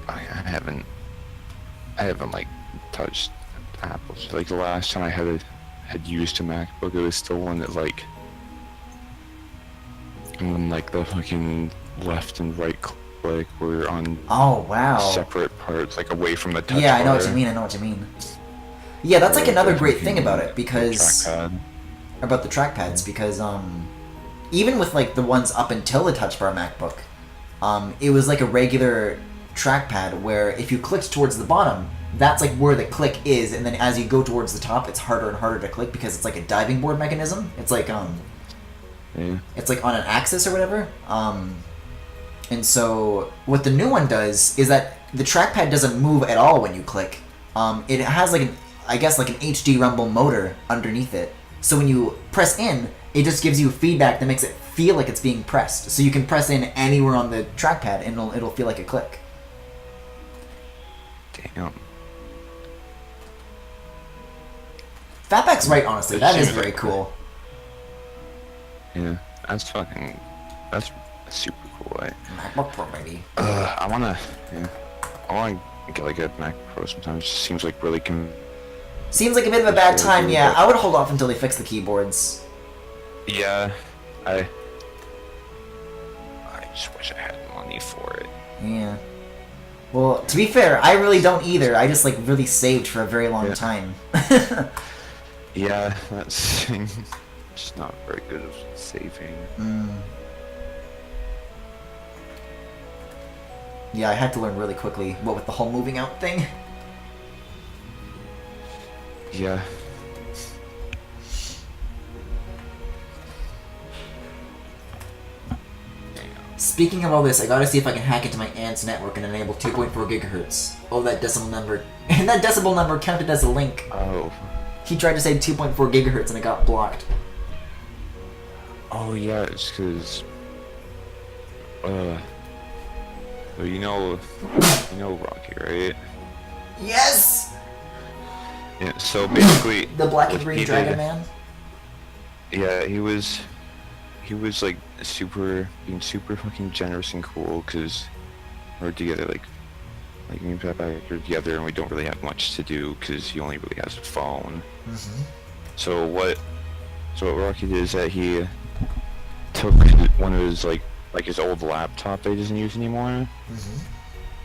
I haven't like touched Apple's. Like the last time I had used a MacBook, it was still one that like, and then like the fucking left and right click were on separate parts, like away from the touch bar. I know what you mean. Yeah, that's like another great thing about it, because about the trackpads, because even with like the ones up until the touch bar MacBook, it was like a regular trackpad where if you clicked towards the bottom, that's like where the click is, and then as you go towards the top, it's harder and harder to click because it's like a diving board mechanism. It's like it's like on an axis or whatever. And so what the new one does is that the trackpad doesn't move at all when you click. It has like an HD rumble motor underneath it. So when you press in, it just gives you feedback that makes it feel like it's being pressed. So you can press in anywhere on the trackpad and it'll feel like a click. Damn. Fatback's right, honestly. That is very cool. Yeah, that's super cool. MacBook Pro, baby. I wanna get like a Mac Pro sometimes. It just seems like really Seems like a bit of a bad time, yeah. I would hold off until they fix the keyboards. Yeah, I just wish I had money for it. Yeah. Well, to be fair, I really don't either. I just like really saved for a very long time. Yeah, that's just not very good at saving. Yeah, I had to learn really quickly what with the whole moving out thing. Yeah. Speaking of all this, I gotta see if I can hack into my aunt's network and enable 2.4 gigahertz. Oh, that decimal number. And that decimal number counted as a link. Oh. He tried to say 2.4 gigahertz and it got blocked. Oh yeah, it's because. Well, you know Rocky, right? Yes! Yeah. So basically, The black and what green he dragon did- man? Yeah, he was like being super fucking generous and cool because we're together like me and Papa are together and we don't really have much to do because he only really has a phone. Mm-hmm. So what Rocky did is that he took one of his like his old laptop that he doesn't use anymore, Mm-hmm.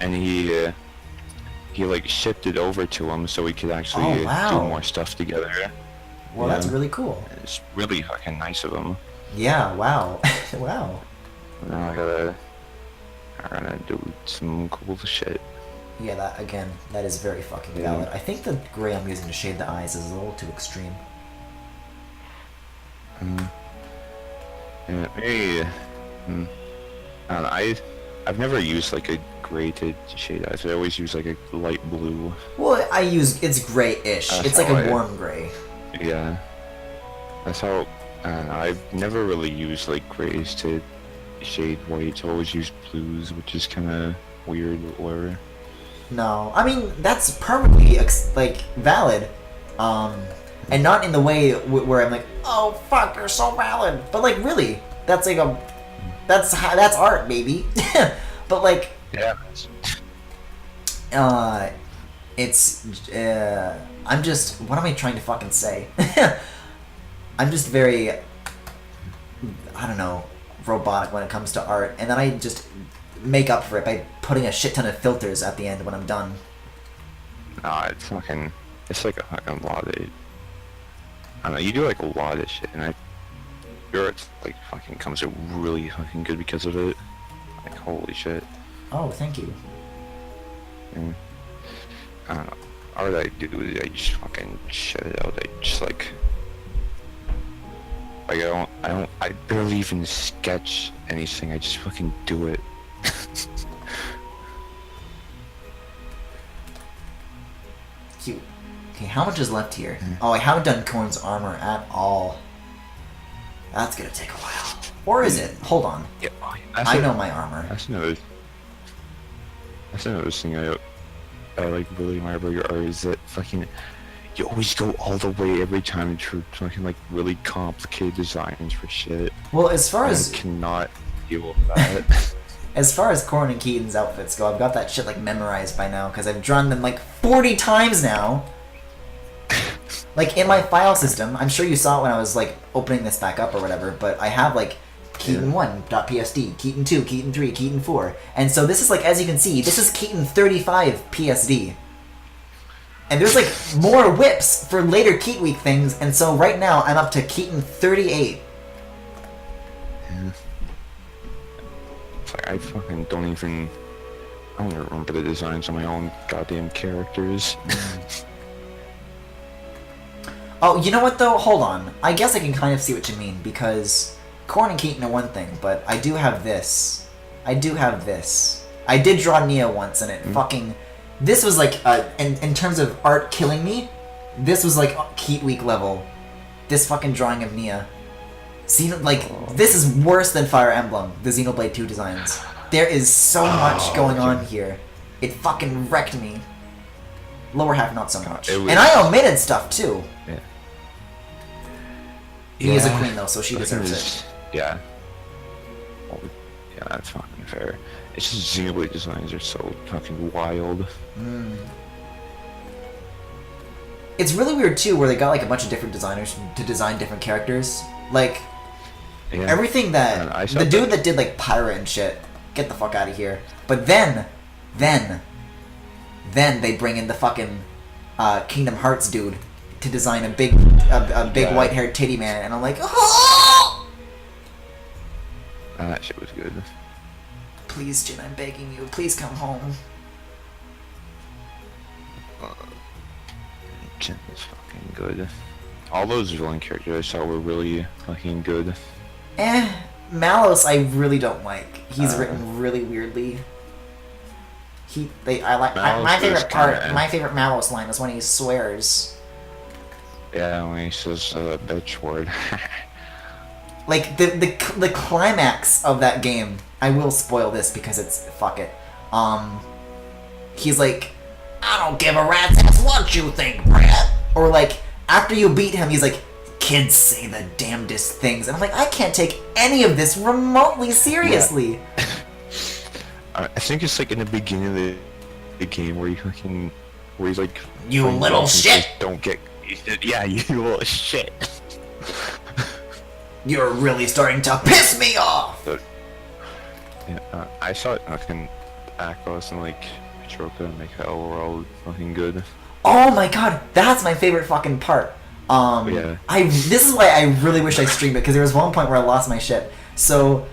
and he like shipped it over to him so we could actually Oh, wow. do more stuff together. Well, Yeah. that's really cool. It's really fucking nice of him. Yeah, wow. Wow. Now I gotta do some cool shit. Yeah, that is very fucking Yeah. valid. I think the gray I'm using to shade the eyes is a little too extreme. Yeah, maybe. I don't know. I've never used like a gray to shade eyes. I always use like a light blue. Well, it's grayish. That's It's like how a I- warm gray. Yeah. That's how. I don't know. I've never really used like grays to shade whites. I always use blues, which is kind of weird or. No, I mean that's perfectly like valid, and not in the way where I'm like, oh fuck, you're so valid. But like really, that's like that's art, baby. But like, Yeah. I'm just, what am I trying to fucking say? I'm just very, I don't know, robotic when it comes to art, and then I just make up for it by putting a shit ton of filters at the end when I'm done. Nah, it's like a fucking lot of. I don't know. You do like a lot of shit, and your art like fucking comes out really fucking good because of it. Like holy shit. Oh, thank you. And, I don't know. Art I do, I just fucking shut it out. I just like I barely even sketch anything. I just fucking do it. Cute. Okay, how much is left here? Oh, I haven't done Korn's armor at all. That's gonna take a while. Or is it? Hold on. Yeah, I know my armor. That's another thing I like really admire about your art is that fucking you always go all the way every time to fucking like really complicated designs for shit. Well, as far I as cannot deal with that. as far as Korn and Keaton's outfits go, I've got that shit like memorized by now because I've drawn them like 40 times now. Like in my file system, I'm sure you saw it when I was like opening this back up or whatever, but I have like Keaton 1.psd, Keaton 2, Keaton 3, Keaton 4. And so this is like, as you can see, this is Keaton 35 PSD. And there's like more whips for later Keat Week things, and so right now I'm up to Keaton 38. Yeah. It's like I fucking don't even remember the designs of my own goddamn characters. Oh, you know what though? Hold on. I guess I can kind of see what you mean, because Korn and Keaton are one thing, but I do have this. I did draw Nia once, and it fucking... This was like, in terms of art killing me, this was like Keat Week level. This fucking drawing of Nia. This is worse than Fire Emblem, the Xenoblade 2 designs. There is so much going on here. It fucking wrecked me. Lower half, not so much. It was- And I omitted stuff, too. Yeah. He is a queen, though, so she deserves it. Yeah. Well, yeah, that's fucking fair. It's just Xenoblade designs are so fucking wild. It's really weird, too, where they got, like, a bunch of different designers to design different characters. Like, Yeah. everything that... I saw The dude that. that did, like, Pirate and shit, get the fuck out of here. But then they bring in the fucking Kingdom Hearts dude to design a big Yeah. white-haired titty man, and I'm like, oh! That shit was good. Please, Jin, I'm begging you, please come home. Jin was fucking good. All those villain characters I saw were really fucking good. Malos I really don't like. He's written really weirdly. My favorite part. kinda- My favorite Malos line is when he swears. Yeah, when he says the bitch word. Like the climax of that game. I will spoil this because it's fuck it. He's like, I don't give a rat's ass what you think, Brett. Or like after you beat him, he's like, kids say the damnedest things, and I'm like, I can't take any of this remotely seriously. I think it's like in the beginning of the game where he's like, You finds little out and shit. says, don't get. Yeah, you little shit. You're really starting to piss me off. Yeah, I saw it fucking Akos and like Petroka and make that overall fucking good. Oh my god, that's my favorite fucking part. Yeah. This is why I really wish I streamed it, because there was one point where I lost my shit. So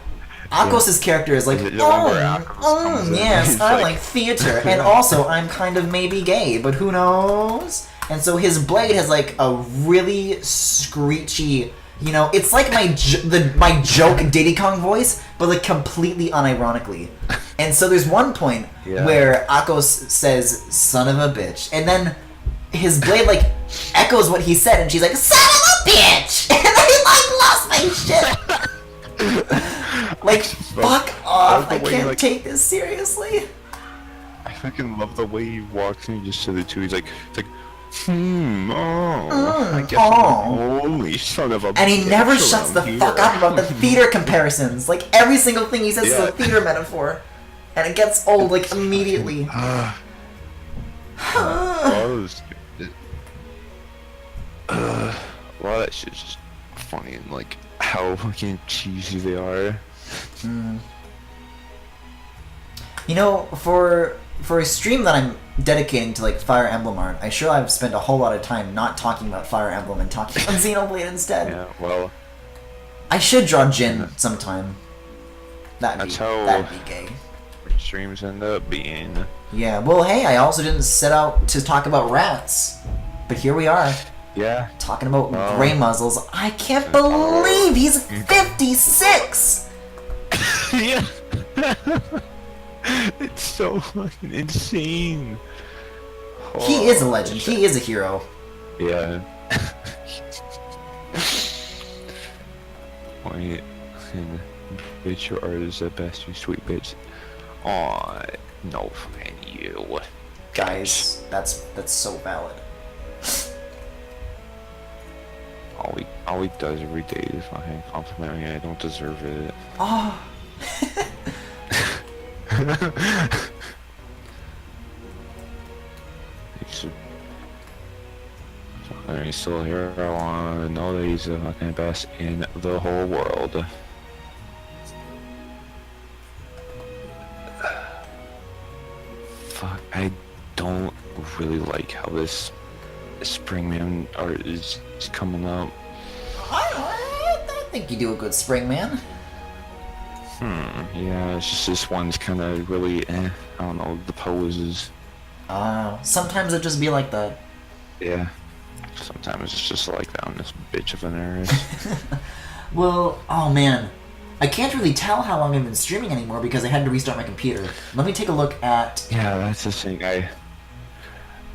Akos' character is like, Is it the one where Akos comes in? yes, He's I like- like theater, and also I'm kind of maybe gay, but who knows? And so his blade has like a really screechy, you know, it's like my joke Diddy Kong voice, but like completely unironically. And so there's one point Yeah. where Akos says, son of a bitch, and then his blade like echoes what he said, and she's like, son of a bitch! And I like lost my shit! Like, fuck off, I the way, can't like- take this seriously. I fucking love the way he walks and he just said it too. He's like, I guess I'm the only son of a And he bitch never shuts the around here." fuck up about the theater comparisons. Like, every single thing he says is Yeah. a theater metaphor. And it gets old, like, immediately. A lot of that shit's just funny and like how fucking cheesy they are. You know, for a stream that I'm dedicating to, like, Fire Emblem art, I sure I've spent a whole lot of time not talking about Fire Emblem and talking about Xenoblade instead. Yeah, well, I should draw Jin sometime. That'd That's how- be gay. streams end up being. Yeah, well, hey, I also didn't set out to talk about rats. But here we are, Yeah. talking about Oh. gray muzzles. I can't believe he's 56! Yeah. It's so fucking insane. He is a legend. He is a hero. Yeah. Wait, and bitch, your art is the best, you sweet bitch. Aw, no, fucking you. Guys, that's so valid. All he does every day is fucking compliment me. I don't deserve it. Oh. He's still here. I wanna know that he's the fucking best in the whole world. Fuck, I don't really like how this Springman art is coming up. I think you do a good spring, man. Yeah, it's just this one's kind of really, I don't know, the poses. Sometimes it just be like that. Yeah. Sometimes it's just like that on this bitch of an earth. Well, oh man. I can't really tell how long I've been streaming anymore because I had to restart my computer. Let me take a look at... Yeah, that's the thing.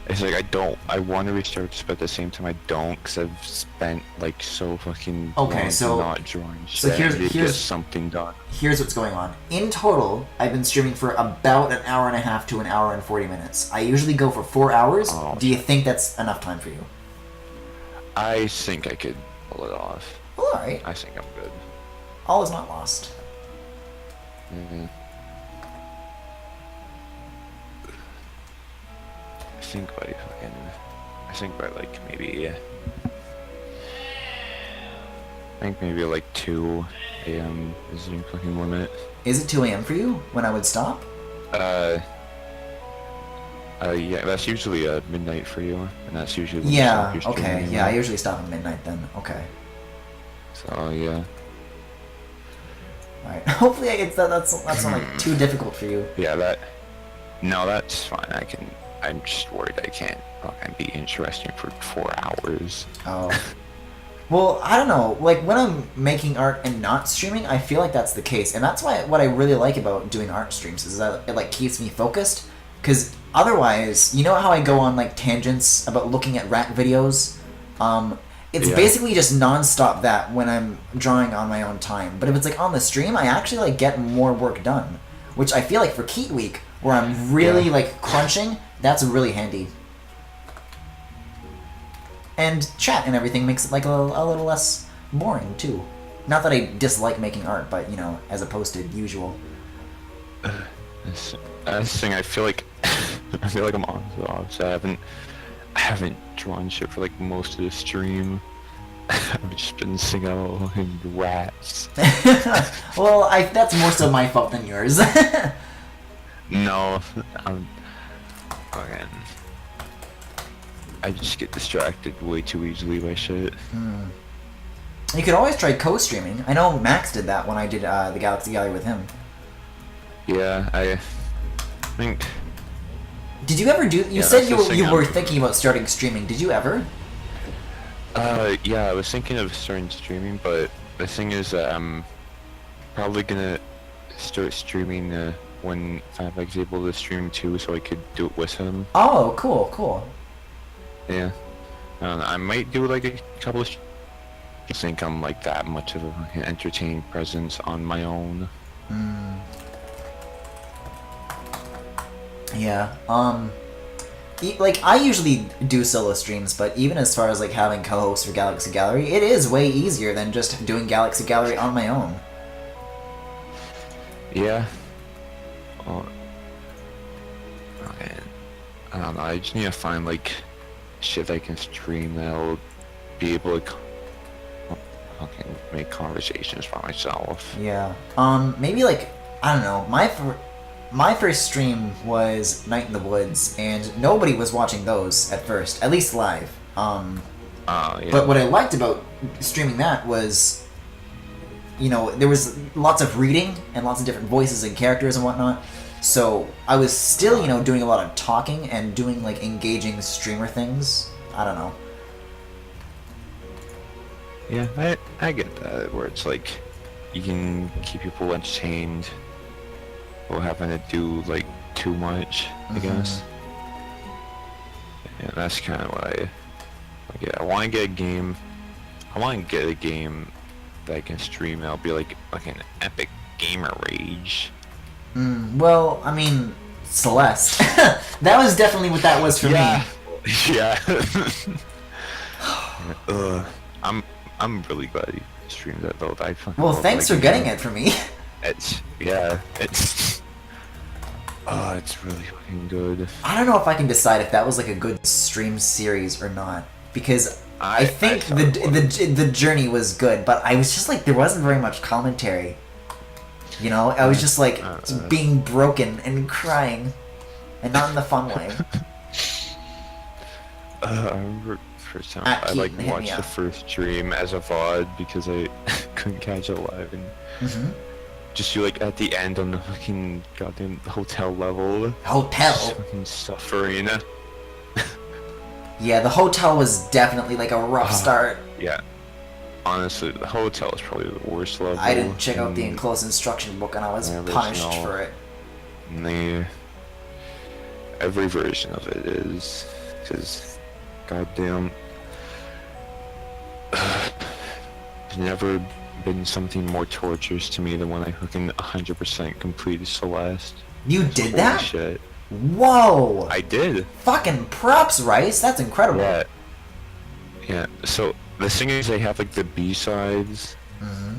It's like I want to restart this, but at the same time I don't, because I've spent like so fucking Okay, long so- not drawing shit. so here's- I need to get here's- something done. Here's what's going on. In total, I've been streaming for about an hour and a half to an hour and 40 minutes. I usually go for 4 hours. Oh. Do you think that's enough time for you? I think I could pull it off. Well, alright. I think I'm good. All is not lost. Mm-hmm. I think by like maybe. I think maybe like 2 a.m. is the fucking limit. Is it 2 a.m. for you when I would stop? Yeah, that's usually midnight for you, and that's usually when you Yeah, stop your stream okay. anyway. Yeah, I usually stop at midnight then. Okay. So yeah, Alright. Hopefully I get that. That's not like too difficult for you. yeah, no, that's fine. I'm just worried I can't fucking be interesting for 4 hours. Oh. Well, I don't know. Like when I'm making art and not streaming, I feel like that's the case, and that's why what I really like about doing art streams is that it like keeps me focused. Because otherwise, you know how I go on like tangents about looking at rat videos. It's Yeah. basically just non-stop that when I'm drawing on my own time. But if it's like on the stream, I actually like get more work done, which I feel like for Keat Week, where I'm really Yeah. like crunching, that's really handy. And chat and everything makes it like a little less boring too. Not that I dislike making art, but you know, as opposed to usual. That's the thing. I feel like I feel like I'm on the opposite. I haven't drawn shit for like most of the stream. I've just been singing out fucking rats. Well, that's more so my fault than yours. No, I'm fucking. I just get distracted way too easily by shit. You could always try co-streaming. I know Max did that when I did the Galaxy Gallery with him. Yeah, I think. Did you ever do? You Yeah, said that's you the were, thing, you were I'm- thinking about starting streaming. Did you ever? Yeah, I was thinking of starting streaming, but the thing is that I'm probably gonna start streaming when Fatback's able to stream too, so I could do it with him. Oh, cool. Yeah. I might do like a couple of. I think I'm like that much of an entertaining presence on my own. Yeah. Like I usually do solo streams, but even as far as like having co-hosts for Galaxy Gallery, it is way easier than just doing Galaxy Gallery on my own. Yeah. Well, okay. I don't know. I just need to find like shit I can stream that'll be able to fucking make conversations for myself. Yeah. Maybe like I don't know. My first stream was Night in the Woods, and nobody was watching those at first, at least live. Yeah. But what I liked about streaming that was, you know, there was lots of reading and lots of different voices and characters and whatnot. So I was still, you know, doing a lot of talking and doing like engaging streamer things. I don't know. Yeah, I get that, where it's like you can keep people entertained without having to do like too much, I guess. Yeah, that's kind of what I I want to get a game. I want to get a game that I can stream. That'll be like an epic gamer rage. Well, I mean, Celeste. That was definitely what that was for me. Yeah. I'm really glad you streamed that though. I fucking Well, love thanks that for getting game. it for me. It's it's really fucking good. I don't know if I can decide if that was like a good stream series or not, because I think thought it was. the journey was good, but I was just like there wasn't very much commentary. You know, I was just like being broken and crying, and not in the fun way. I remember first time At I like Keaton, hit me watched the up. first stream as a VOD because I couldn't catch it live and just you like at the end on the fucking goddamn hotel level. Hotel. Just fucking suffering. Yeah, the hotel was definitely like a rough start. Yeah. Honestly, the hotel is probably the worst level. I didn't check out the in enclosed instruction book, and I was the punished original. for it. Every version of it is, because goddamn, there's never been something more torturous to me than when I fucking 100% completed Celeste. You did Holy that? shit. Whoa! I did. Fucking props, Rice. That's incredible. Yeah. Yeah. So the thing is, they have like the B-sides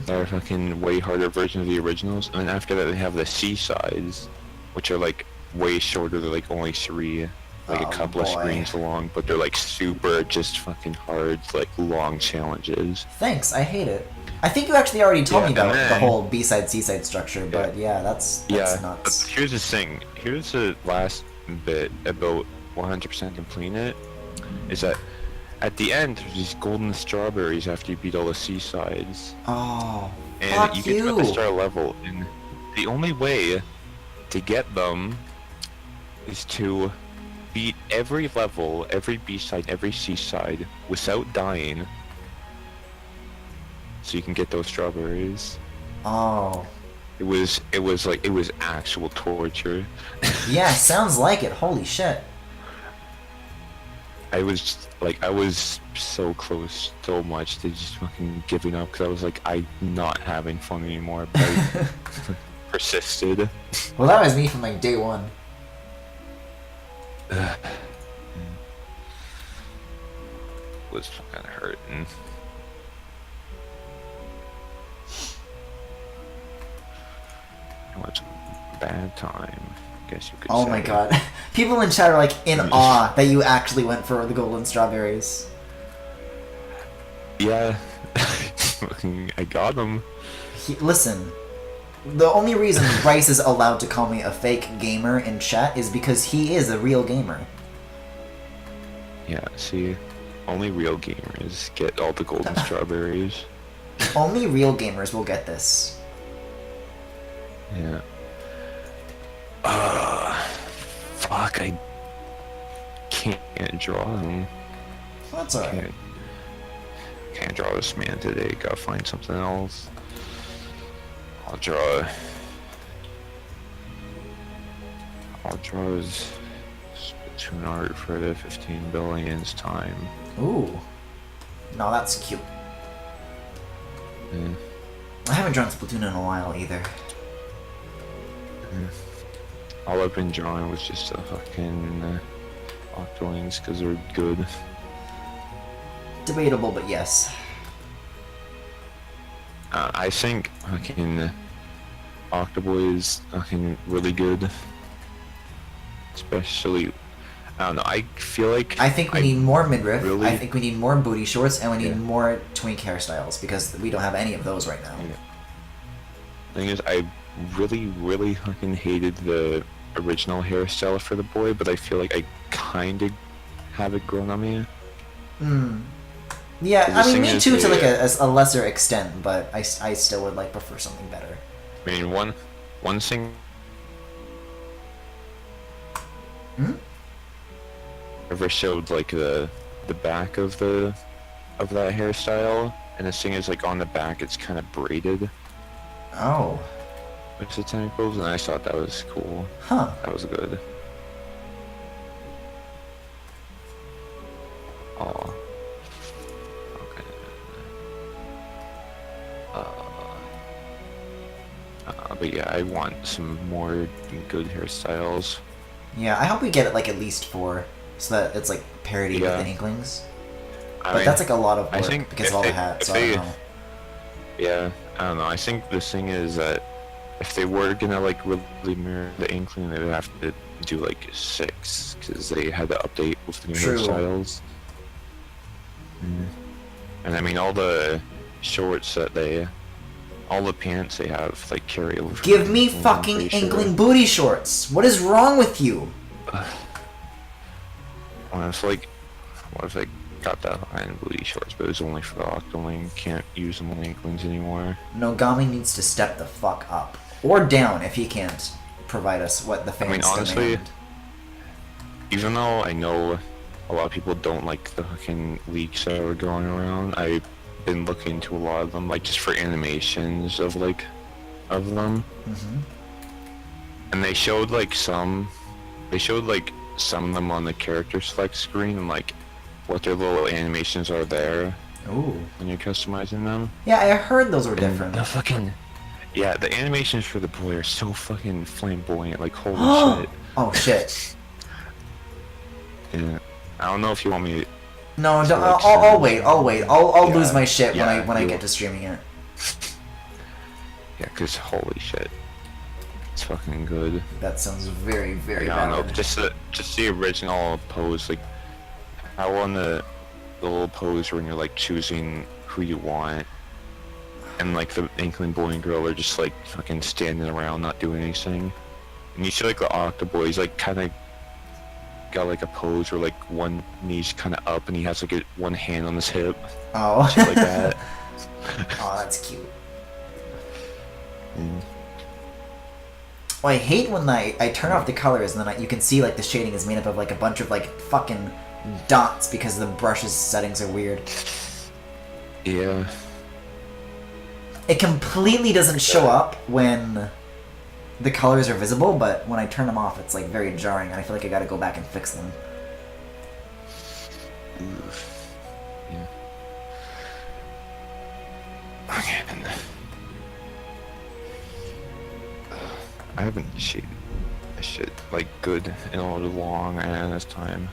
that are fucking way harder versions of the originals, and then after that they have the C-sides, which are like way shorter. They're like only 3, like Oh, a couple of boy. screens long, but they're like super just fucking hard, like long challenges. Thanks. I hate it. I think you actually already told Yeah, me about and the then- whole B-side C-side structure, but yeah, that's Yeah. But nuts. here's the thing. Here's the last bit about 100% completing it. Is that at the end there's these golden strawberries after you beat all the C-sides. Oh, And fuck you get to the you. star level, and the only way to get them is to beat every level, every B-side, every C-side without dying, so you can get those strawberries. Oh. It was actual torture. Yeah, sounds like it. Holy shit. I was so close, so much to just fucking giving up because I was like, I'm not having fun anymore. But I persisted. Well, that was me from like day one. Was fucking hurting. It was a bad time, I guess you could say. Oh my god. People in chat are like in awe that you actually went for the golden strawberries. Yeah. I got them. Listen, the only reason Bryce is allowed to call me a fake gamer in chat is because he is a real gamer. Yeah, see? Only real gamers get all the golden strawberries. Only real gamers will get this. Yeah. Fuck, I can't draw them. That's alright. Can't draw this man today, gotta find something else. I'll draw his Splatoon art for the 15 billionth time. Ooh. No, that's cute. Yeah. I haven't drawn Splatoon in a while either. All I've been drawing was just a fucking Octolings because they're good. Debatable, but yes. I think fucking Octoboy is fucking really good. Especially, I don't know, I feel like... I think we need more midriff, really- I think we need more booty shorts, and we need Yeah. more twink hairstyles, because we don't have any of those right now. Yeah. Thing is, I really fucking hated the original hairstyle for the boy, but I feel like I kinda have it grown on me. Yeah, The I mean, thing me is too, to the- like a lesser extent, but I still would like prefer something better. I mean, one thing... Ever showed like the back of that hairstyle, and the thing is like on the back it's kind of braided Oh. with the tentacles, and I thought that was cool. Huh. That was good. Oh. Okay. But yeah, I want some more good hairstyles. Yeah, I hope we get like at least 4, so that it's like parody Yeah. with the Inklings. I But mean, that's like a lot of I work think because if of all the they- hats, if so I they- don't know. Yeah, I don't know. I think the thing is that if they were gonna like really mirror the Inkling, they would have to do like 6 because they had to update with the new True. hairstyles. And I mean, all the shorts all the pants they have like carry over. from Give me Inkling, I'm fucking pretty sure. Inkling booty shorts! What is wrong with you? What if I got that behind booty shorts, but it was only for the Octoling? Can't use them on Inklings anymore. Nogami needs to step the fuck up. Or down if he can't provide us what the fans mean, honestly, demand. Even though I know a lot of people don't like the fucking leaks that are going around, I've been looking into a lot of them, like just for animations of them. And they showed like some of them on the character select screen and like what their little animations are there Ooh. when you're customizing them. Yeah, I heard those were And different. the fucking yeah, the animations for the boy are so fucking flamboyant. Like holy shit. Oh shit. Yeah. I don't know if you want me. No, So, don't, like, I'll wait. I'll Yeah, lose my shit yeah, when I you- get to streaming it. Yeah, cause holy shit, it's fucking good. That sounds very, very I don't know, valid. just the original pose, like how on the little pose when you're like choosing who you want, and like the Inkling boy and girl are just like fucking standing around not doing anything, and you see like the Octoboy, he's like kind of got like a pose where like one knee's kind of up and he has like one hand on his hip, Oh. shit like that. Oh, that's cute. Mm. Oh, I hate when I turn off the colors and then you can see like the shading is made up of like a bunch of like fucking dots because the brush's settings are weird. Yeah. it completely doesn't show up when the colors are visible, but when I turn them off, it's like very jarring, and I feel like I gotta go back and fix them. Yeah. Okay, and I haven't shaded this shit like good in a long ass time.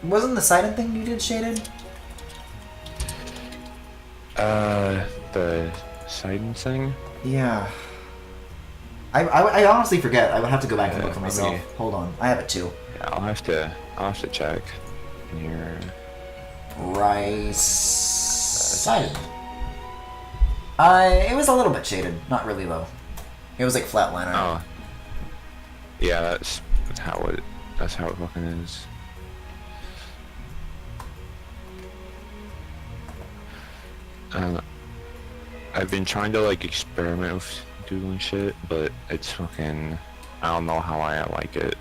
Wasn't the Sidon thing you did shaded? The Sidon thing? Yeah. I honestly forget. I would have to go back and look for let myself. me- Hold on. I have it too. Yeah, I'll have to check in here. Rice Sidon. It was a little bit shaded. Not really though. It was like flatliner. Oh. Yeah, that's how it fucking is. I've been trying to like experiment with doing shit, but it's fucking, I don't know how I like it.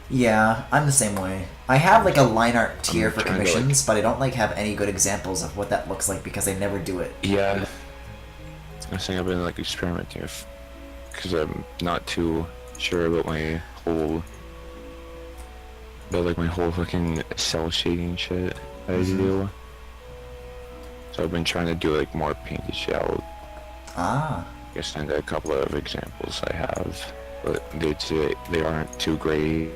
Yeah, I'm the same way. I have like a line art tier for trying to, commissions, but I don't like have any good examples of what that looks like because I never do it. Yeah. I think I've been like experimenting with, because I'm not too sure about my whole fucking cell shading shit that I do. So I've been trying to do like more painted shell. Ah. I guess send a couple of examples I have, but they aren't too great.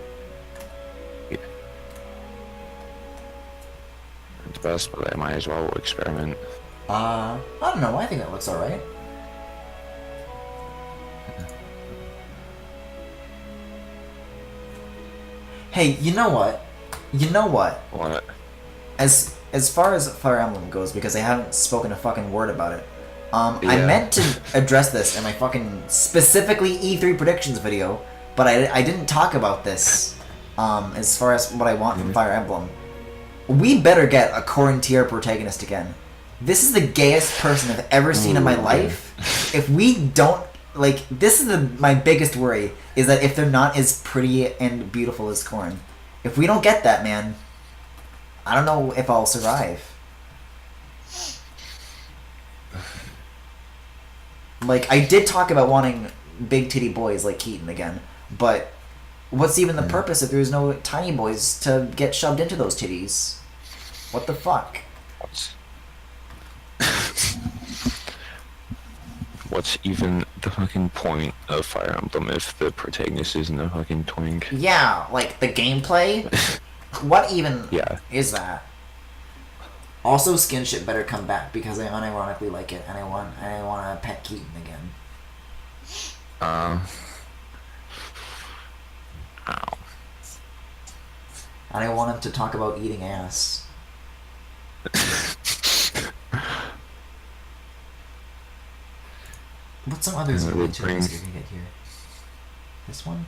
The best, but I might as well experiment. I don't know. I think that looks alright. Hey, you know what? You know what? What? As far as Fire Emblem goes, because I haven't spoken a fucking word about it, I Yeah. meant to address this in my fucking specifically E3 predictions video, but I didn't talk about this as far as what I want from Fire Emblem. We better get a Corrin tier protagonist again. This is the gayest person I've ever seen in my life. If we don't, like, this is my biggest worry, is that if they're not as pretty and beautiful as Corrin. If we don't get that, man, I don't know if I'll survive. Like, I did talk about wanting big titty boys like Keaton again, but what's even the purpose if there's no tiny boys to get shoved into those titties? What the fuck? What's even the fucking point of Fire Emblem if the protagonist isn't a fucking twink? Yeah, like, the gameplay? What even Yeah. is that? Also, skin shit better come back because I unironically like it, and I want to pet Keaton again. Ow. And I want him to talk about eating ass. What's some others Yeah, going we'll to bring- get here? This one?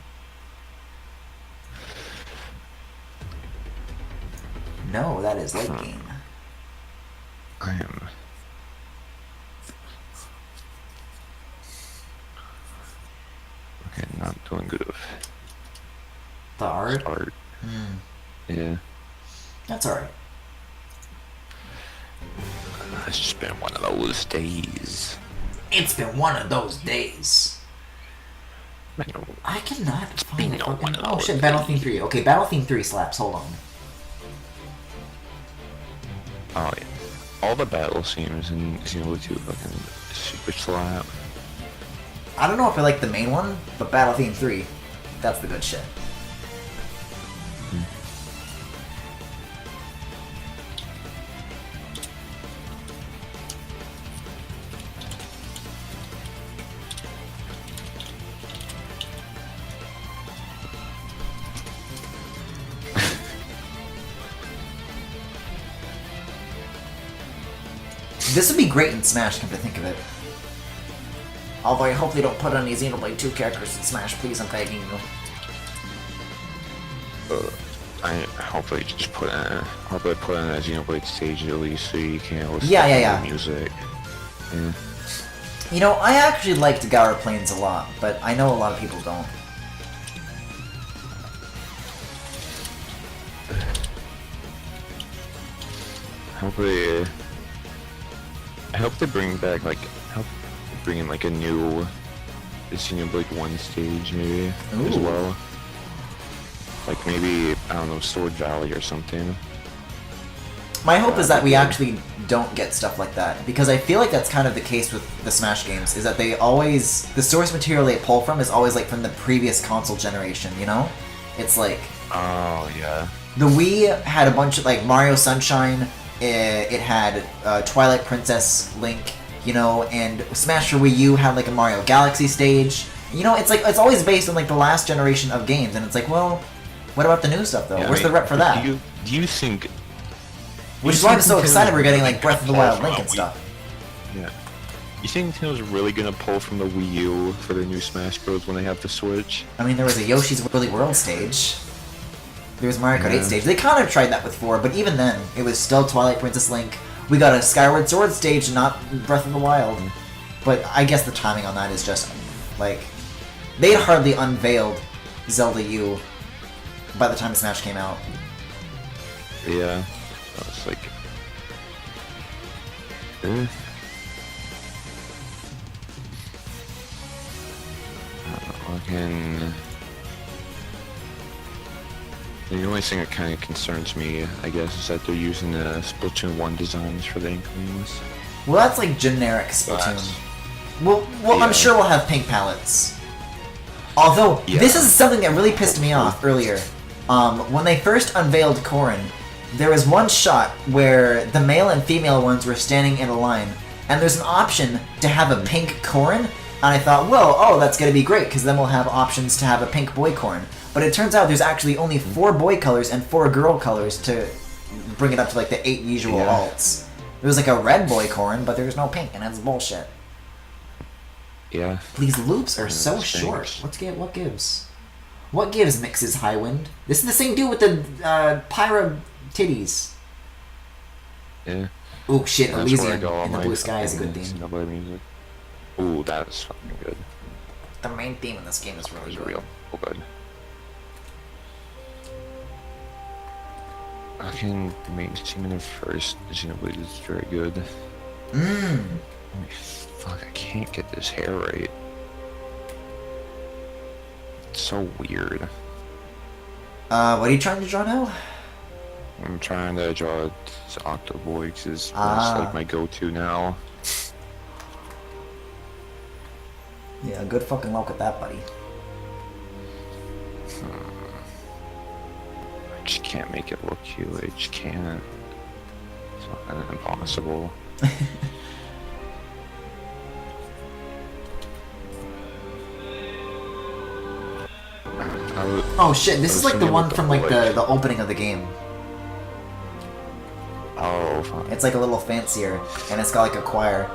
No, that is late game. I am. Okay, not doing good with The art? art. Hmm. Yeah. That's alright. It's just been one of those days. It's been one of those days. Man, I cannot find been the one fucking... of Oh those shit, Battle Theme 3. Okay, Battle Theme 3 slaps. Hold on. oh yeah. All the battle scenes in Xenoblade 2 fucking super slap. I don't know if I like the main one, but Battle Theme 3, that's the good shit. This would be great in Smash, come to think of it. Although I hope they don't put any Xenoblade 2 characters in Smash, please, I'm begging you. I hopefully just put in a Xenoblade stage at least so you can listen Yeah, to yeah, yeah. the music. Yeah. You know, I actually liked Gaur Plains a lot, but I know a lot of people don't. Hopefully, I hope they bring back like bring in like a new Xenoblade 1 stage maybe as Ooh. well. Like maybe I don't know, Sword Valley or something. My hope is that we actually don't get stuff like that, because I feel like that's kind of the case with the Smash games, is that they always, the source material they pull from is always like from the previous console generation, you know? It's like, Oh yeah. the Wii had a bunch of, like, Mario Sunshine, it had Twilight Princess Link, you know, and Smash for Wii U had like a Mario Galaxy stage. You know, it's like, it's always based on like the last generation of games, and it's like, well, what about the new stuff though? Yeah, Where's the rep for that? Do you think? Which is why I'm so excited we're getting like Breath of the Wild Link and stuff. Yeah. You think Nintendo's really gonna pull from the Wii U for their new Smash Bros. When they have the Switch? I mean, there was a Yoshi's Woolly World stage. There was Mario Kart 8 Yeah. stage. They kind of tried that with 4, but even then, it was still Twilight Princess Link. We got a Skyward Sword stage, not Breath of the Wild. But I guess the timing on that is just, like... They'd hardly unveiled Zelda U by the time Smash came out. Yeah. So it's like. Fucking. The only thing that kind of concerns me, I guess, is that they're using the Splatoon 1 designs for the Inklings. Well, that's like generic Splatoon. That's- Well, Yeah. I'm sure we'll have pink palettes. Although, Yeah. this is something that really pissed me off earlier. When they first unveiled Corrin, there was one shot where the male and female ones were standing in a line, and there's an option to have a pink Corrin, and I thought, well, oh, that's gonna be great, because then we'll have options to have a pink boy Corrin. But it turns out there's actually only 4 boy colors and 4 girl colors to bring it up to like the 8 usual Yeah. alts. There was like a red boy Corrin, but there's no pink, and that's bullshit. Yeah. These loops are so Stinks. short. What gives? What gives Mix's High Wind? This is the same dude with the pyro titties. Yeah. Oh shit, That's where I Elysium go all in the my Blue Sky is a good fucking theme. Xenoblade music. Ooh, that is fucking good. The main theme in this game is That really was good. real good. Fucking the main theme in the first Xenoblade is very good. Mmm. Fuck, I can't get this hair right. It's so weird. What are you trying to draw now? I'm trying to draw this Octoboy because Ah. that's like my go-to now. Yeah, good fucking luck with that, buddy. I just can't make it look cute. I just can't. It's fucking impossible. Oh shit, this I is was like the thinking one about from the, like the opening of the game. Oh, fuck. It's like a little fancier, and it's got like a choir.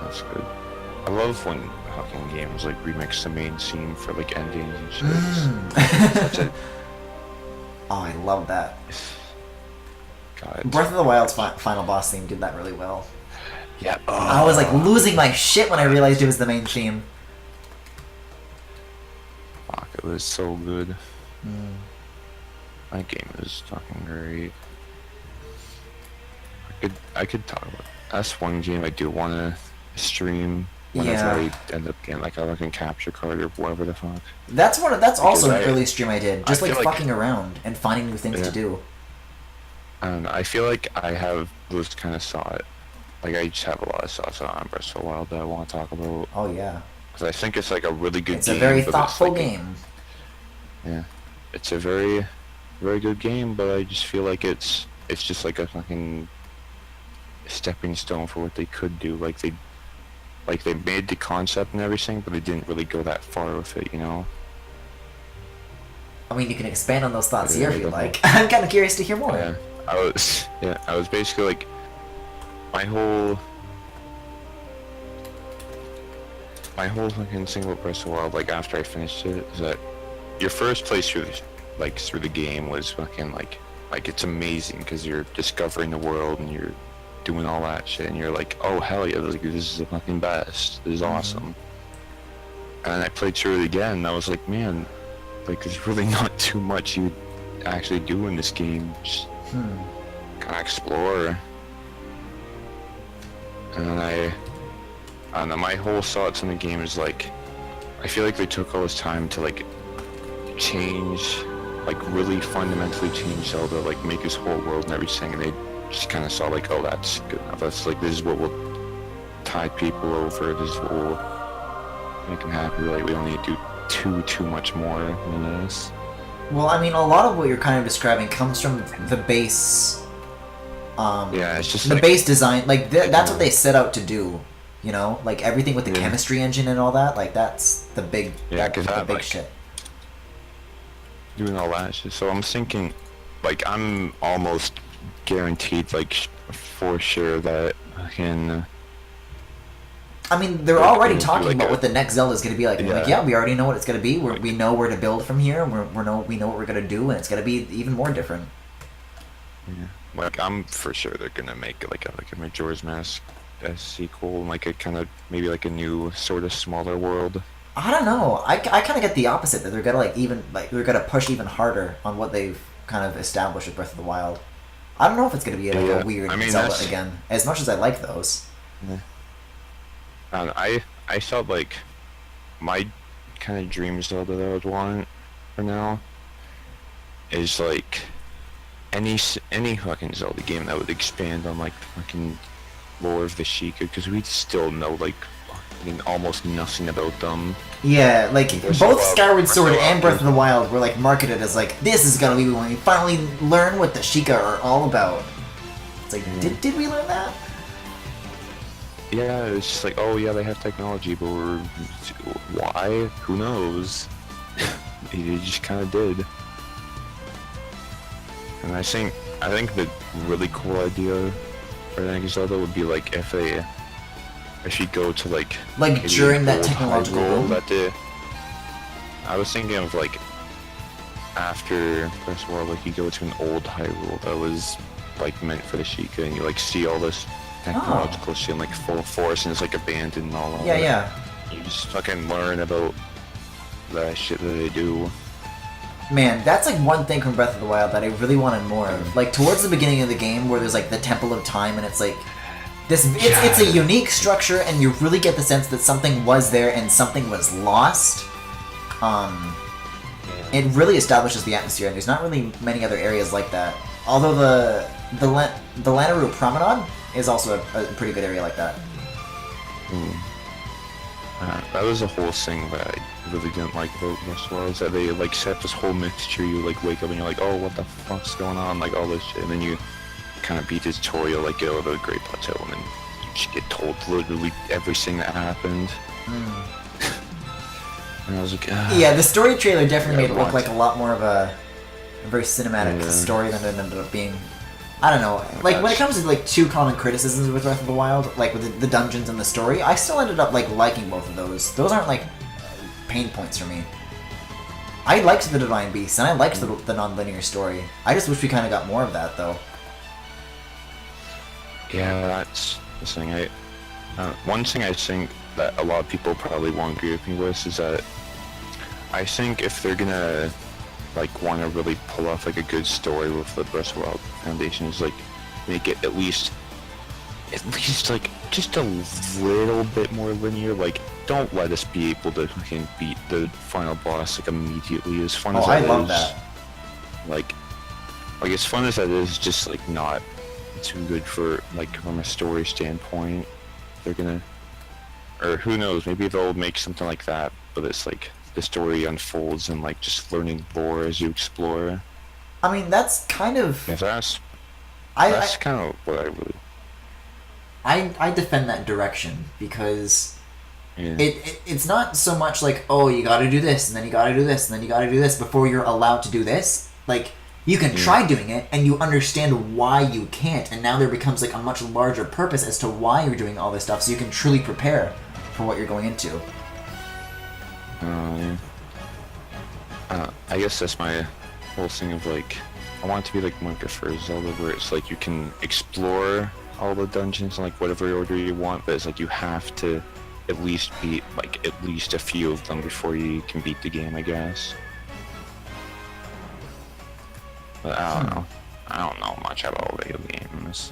That's good. I love when fucking games like remix the main scene for like endings and shit. Such a Oh, I love that. god. Breath of the Wild's final boss theme did that really well. Yeah. I was like losing my shit when I realized it was the main theme. Fuck, it was so good. That game is fucking great. I could talk about. That's one game I do want to stream whenever Yeah. I end up getting like a fucking capture card or whatever the fuck. That's also an Because early stream I did, just I like feel like- fucking around and finding new things to Yeah. do. And I feel like I have those kind of saw it. Like I just have a lot of sauce on Breath of the Wild that I want to talk about Oh yeah, because I think it's like a really good it's game. a very but it's thoughtful like game. Yeah, it's a very, very good game, but I just feel like it's just like a fucking stepping stone for what they could do. Like they made the concept and everything, but they didn't really go that far with it, you know? I mean, you can expand on those thoughts Yeah, here if you definitely. like. I'm kind of curious to hear more. Yeah, I was basically like, my whole fucking thing with Breath of the Wild, like after I finished it, is that your first playthrough, like through the game, was fucking like it's amazing because you're discovering the world and you're doing all that shit, and you're like, oh hell yeah, like this is the fucking best, this is awesome. And I played through it again, and I was like, man, like there's really not too much you actually do in this game. Just kind of explore. And then I don't know, my whole thoughts on the game is like, I feel like they took all this time to like change, like really fundamentally change Zelda, like make his whole world and everything, and they just kind of saw like, oh, that's good enough. That's like, this is what will tide people over. This is what will make them happy. Like, we don't need to do too much more than this. Well, I mean, a lot of what you're kind of describing comes from the base. Yeah, it's just the like, base design. Like that's what they set out to do. You know, like everything with the chemistry engine and all that. Like that's the big. Yeah, because the that big like shit. doing all that shit. So I'm thinking, like, I'm almost guaranteed, like, for sure that I can. I mean, they're like, already do, talking like, about a- what the next Zelda is going to be like. And like, Yeah. yeah, we already know what it's going to be. We know where to build from here. We know what we're going to do, and it's going to be even more different. Yeah. Like, I'm for sure they're gonna make like a Majora's Mask sequel, and like a kind of maybe like a new sort of smaller world. I don't know. I kind of get the opposite, that they're gonna they're gonna push even harder on what they've kind of established with Breath of the Wild. I don't know if it's gonna be like Yeah, a weird I mean, Zelda that's- again. As much as I like those. And I felt like my kind of dream Zelda that I would want for now is like any fucking Zelda game that would expand on like the fucking lore of the Sheikah, because we still know like fucking almost nothing about them. Yeah, like Breath of both the Wild- Skyward Breath of Sword the and Wild Breath is- of the Wild were like marketed as like, this is gonna be when we finally learn what the Sheikah are all about. It's like, did we learn that? Yeah, it's just like, oh yeah, they have technology, but why? Who knows? They just kind of did. And I think the really cool idea for the next Zelda would be like if you go to like maybe during that old technological Hyrule boom? that I was thinking of like after Breath of the Wild, like you go to an old Hyrule that was like meant for the Sheikah, and you like see all this technological shit in like full force, and it's like abandoned and all of Yeah, that. yeah. You just fucking learn about that shit that they do. Man, that's like one thing from Breath of the Wild that I really wanted more of. Like towards the beginning of the game, where there's like the Temple of Time, and it's like this. It's a unique structure, and you really get the sense that something was there and something was lost. It really establishes the atmosphere, and there's not really many other areas like that. Although the Lanayru Promenade is also a pretty good area like that. That was a whole thing that I really didn't like about Breath of the Wild, is that they like set this whole mixture. You like wake up and you're like, oh, what the fuck's going on? Like all this shit, and then you kind of beat this tutorial, like get over the Great Plateau, and then you just get told literally everything that happened. And I was like, Yeah, the story trailer definitely Yeah, made it look what? like a lot more of a very cinematic Yeah. story than it ended up being. I don't know. Like when it comes to like two common criticisms with Breath of the Wild, like with the dungeons and the story, I still ended up like liking both of those. Those aren't like pain points for me. I liked the Divine Beast and I liked the non-linear story. I just wish we kind of got more of that though. yeah, that's the thing. One thing I think that a lot of people probably won't agree with me with is that I think if they're gonna like want to really pull off like a good story with the Breath of the Wild Foundation, is like make it at least like just a little bit more linear. Like, don't let us be able to fucking beat the final boss like immediately. As fun as I that love is, that. like as fun as that is, just like not too good for like from a story standpoint. They're gonna, or who knows, maybe they'll make something like that, but it's like the story unfolds and like just learning lore as you explore. I mean, that's kind of Yeah, that's I kind of what I really. I defend that direction because Yeah. it's not so much like, oh, you gotta do this and then you gotta do this and then you gotta do this before you're allowed to do this. Like, you can try doing it and you understand why you can't, and now there becomes like a much larger purpose as to why you're doing all this stuff, so you can truly prepare for what you're going into. Yeah. I guess that's my whole thing of like, I want it to be like my preferred Zelda, where it's like you can explore all the dungeons in like whatever order you want, but it's like you have to at least beat like at least a few of them before you can beat the game, I guess. But I don't know. I don't know much about video games.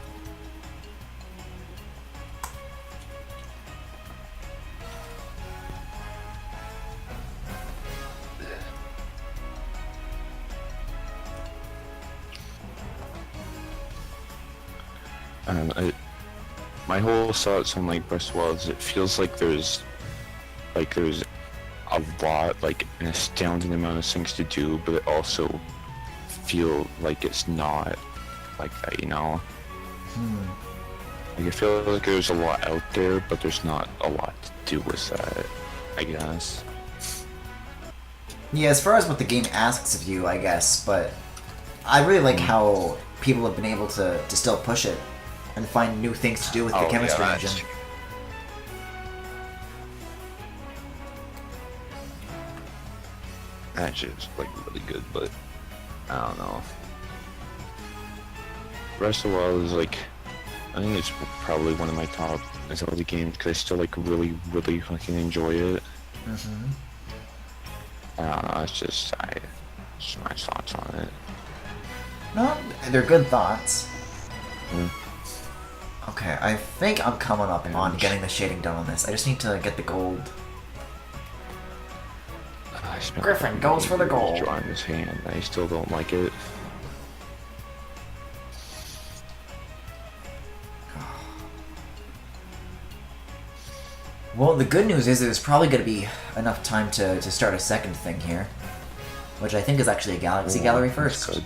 My whole thoughts on like Breath of the Wild is it feels like there's a lot, like an astounding amount of things to do, but it also feel like it's not like that, you know? Like I feel like there's a lot out there, but there's not a lot to do with that, I guess. Yeah, as far as what the game asks of you, I guess, but I really like how people have been able to still push it and find new things to do with the chemistry engine. Actually, it's like really good, but I don't know. Breath of the Wild is like, I think it's probably one of my top Zelda games because I still like really fucking enjoy it. I don't know, it's just my thoughts on it. No, they're good thoughts. Mm. Okay, I think I'm coming up on getting the shading done on this. I just need to get the gold. I spent Griffin goes for the years gold. drawing this hand. I still don't like it. Well, the good news is there's probably going to be enough time to start a second thing here. Which I think is actually a Galaxy Gallery That's first. good.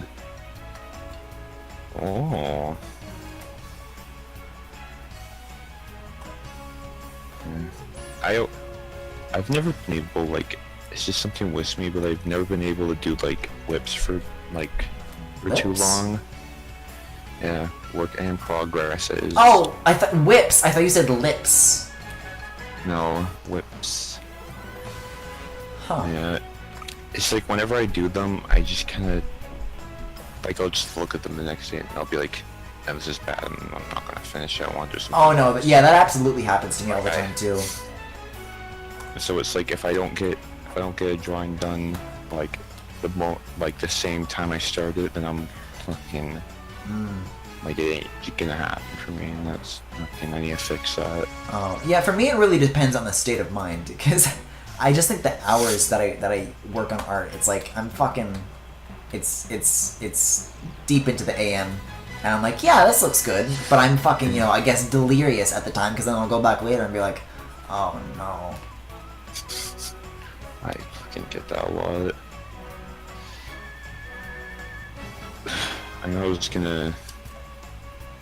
Oh. I've never been able, like, it's just something with me, but I've never been able to do, like, whips for too Whips? long. Yeah, work in progress is... Oh, I thought whips. I thought you said lips. No, whips. Huh. Yeah. It's like, whenever I do them, I just kind of... Like, I'll just look at them the next day, and I'll be like, yeah, this is bad, and I'm not gonna finish it, I want to do something Oh no, else. yeah, that absolutely happens to me all the Okay. time too. So it's like, if I don't get a drawing done, like, the same time I started, then I'm fucking... Like, it ain't gonna happen for me, and that's fucking, I need to fix that. Oh, yeah, for me it really depends on the state of mind, because I just think the hours that I work on art, it's like, I'm fucking... It's deep into the AM, and I'm like, yeah, this looks good, but I'm fucking, you know, I guess delirious at the time, because then I'll go back later and be like, oh no. I fucking get that a lot. I know I was gonna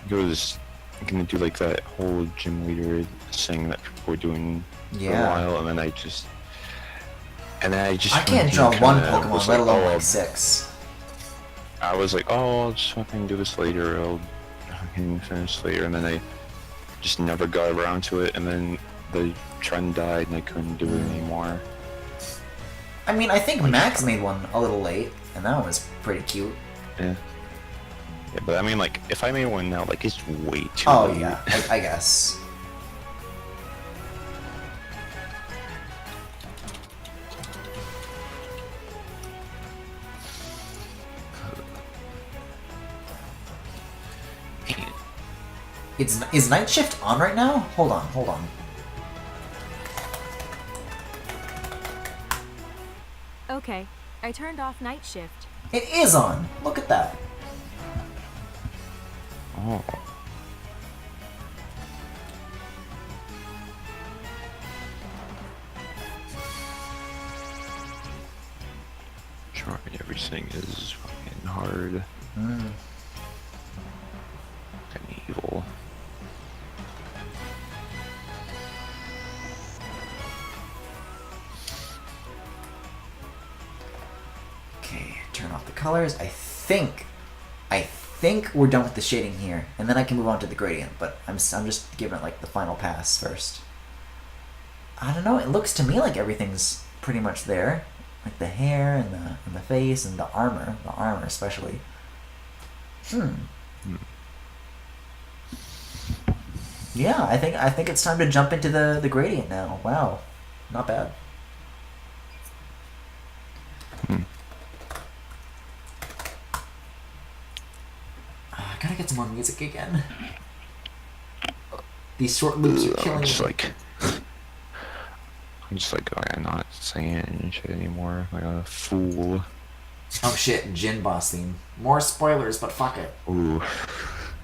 do like that whole gym leader thing that people were doing for a Yeah. while, and then I just I can't draw one kinda Pokemon, was let like, alone oh, like 6. I was like, oh, I'll just fucking do this later, I'll fucking finish later, and then I just never got around to it, and then the trend died and I couldn't do it anymore. I mean, I think Max made one a little late, and that one was pretty cute. Yeah. Yeah, but I mean, like, if I made one now, like, it's way too Oh late. yeah, I guess. Is Night Shift on right now? Hold on. Okay, I turned off night shift. It is on! Look at that. Oh. Drawing everything is fucking hard. And evil. Okay, turn off the colors. I think we're done with the shading here, and then I can move on to the gradient, but I'm just giving it like the final pass first. I don't know, it looks to me like everything's pretty much there. Like the hair and the face and the armor especially. Yeah, I think it's time to jump into the gradient now. Wow. Not bad. I gotta get some more music again. These short loops are killing I'm me. just like, oh, I'm not saying shit anymore. Like a fool. Oh shit, Jin boss theme. More spoilers, but fuck it. Ooh.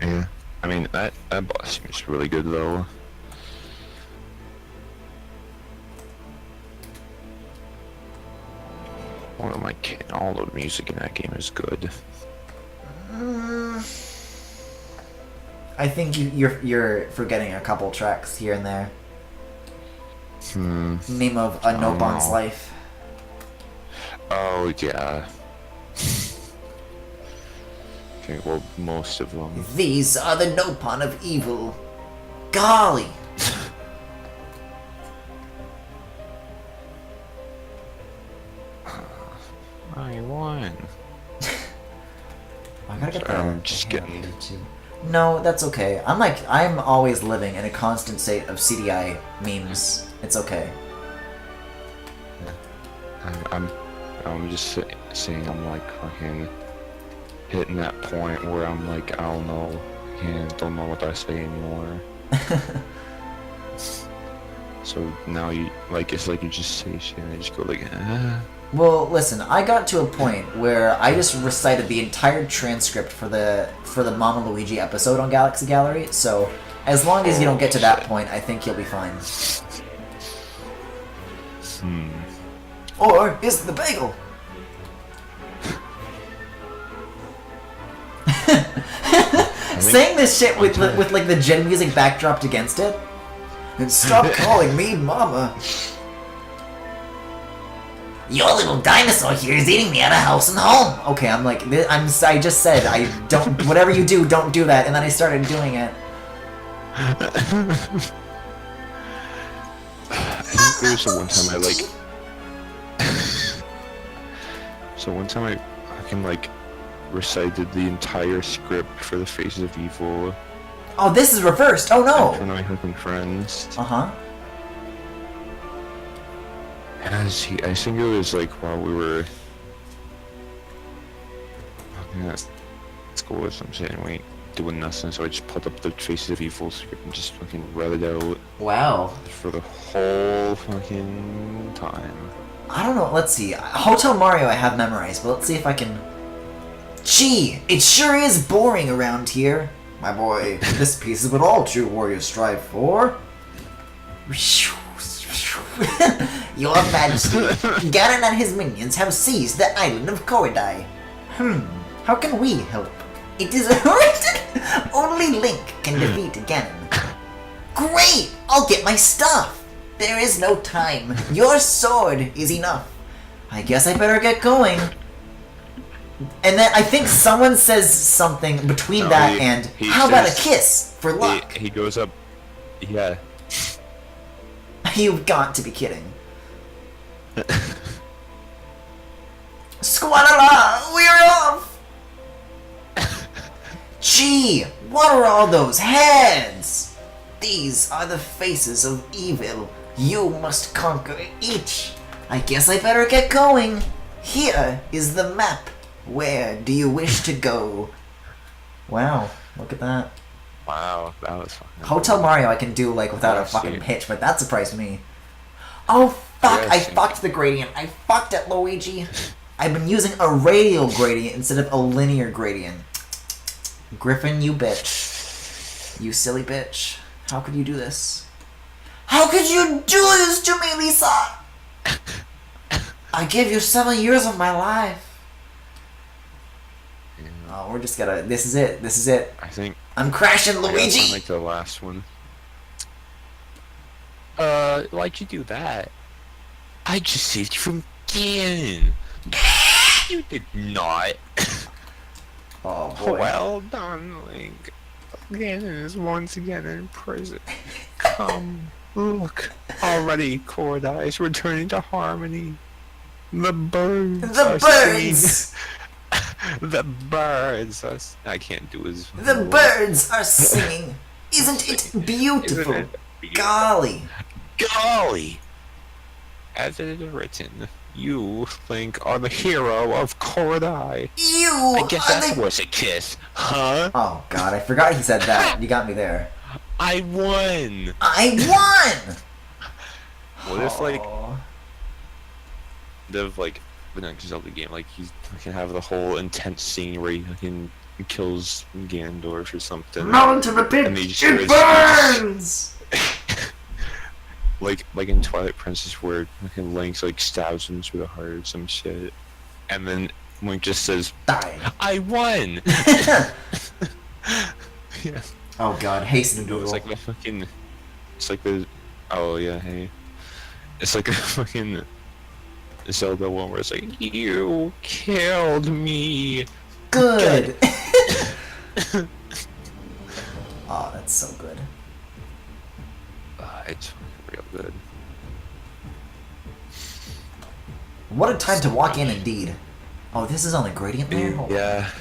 Yeah. I mean, that boss seems really good though. What am I kidding? All the music in that game is good. I think you're forgetting a couple tracks here and there. Name of a Nobon's know. life. Oh yeah. Okay, well, most of them. These are the Nopon of evil. Golly! I won. I gotta get Sorry, that. I'm just getting. No, that's okay. I'm always living in a constant state of CDI memes. It's okay. I'm just saying I'm like fucking hitting that point where I'm like, I don't know, don't know what I say anymore. So now you like, it's like you just say shit and I just go like, ah. Well, listen, I got to a point where I just recited the entire transcript for the Mama Luigi episode on Galaxy Gallery, so as long as you don't get to that point, I think you'll be fine. Or is it the bagel? Saying this shit with like the Gen music backdropped against it. And stop calling me Mama. Your little dinosaur here is eating me out of house and home. Okay, I'm like, I just said, I don't, whatever you do, don't do that. And then I started doing it. I think there's one time I like. So one time I fucking like recited the entire script for the Faces of Evil. Oh, this is reversed. Oh In no. front of my fucking friends. Uh-huh. I think it was like while we were at school or something, and we doing nothing, so I just pulled up the Faces of Evil script and just fucking read it out Wow. for the whole fucking time. I don't know. Let's see. Hotel Mario I have memorized, but let's see if I can... Gee, it sure is boring around here. My boy, this piece is what all true warriors strive for. Your Majesty, Ganon and his minions have seized the island of Koridai. How can we help? It is written only Link can defeat Ganon. Great! I'll get my stuff! There is no time. Your sword is enough. I guess I better get going. And then I think someone says something between No, that he- and, he how about a says- kiss for luck? He goes up, yeah. You've got to be kidding. Squadala, we're off! Gee, what are all those heads? These are the faces of evil. You must conquer each. I guess I better get going. Here is the map. Where do you wish to go? Wow, look at that. Wow, that was fucking. Hotel Mario I can do like without a Yes, fucking dude. pitch, but that surprised me. Oh fuck, Yes, I dude. fucked the gradient. I fucked it, Luigi. I've been using a radial gradient instead of a linear gradient. Griffin, you bitch. You silly bitch. How could you do this? How could you do this to me, Lisa? I gave you 7 years of my life. Oh, we're just gonna... This is it. This is it. I think. I'm crashing, I gotta Luigi! find, like the last one. Why'd you do that? I just saved you from Ganon. You did not. Oh, boy. Well done, Link. Ganon is once again in prison. Come, look. Already, Koridai is returning to harmony. The birds. The are birds! singing. The birds are. I can't do his. The voice. birds are singing. Isn't it beautiful? Isn't it beautiful? Golly. Golly! As it is written, you, Link, are the hero of Koridai. You I guess are that's the... worth a kiss, huh? Oh, God, I forgot he said that. You got me there. I won! I won! What if, like, Aw. the next Zelda game, like, you can have the whole intense scene where he fucking kills Gandorf or something. Not into the pit. And they just It burns. like in Twilight Princess where fucking Link's like stabs him through the heart or some shit, and then Link just says, Die. "I won." Yeah. Oh god, hasten to No, it's like the fucking. It's like the. Oh yeah, hey. It's like a fucking Zelda one where it's like, "You killed me." Good. Oh, that's so good. It's real good. What a time to walk in, indeed. Oh, this is on the gradient layer? Hold on. Yeah.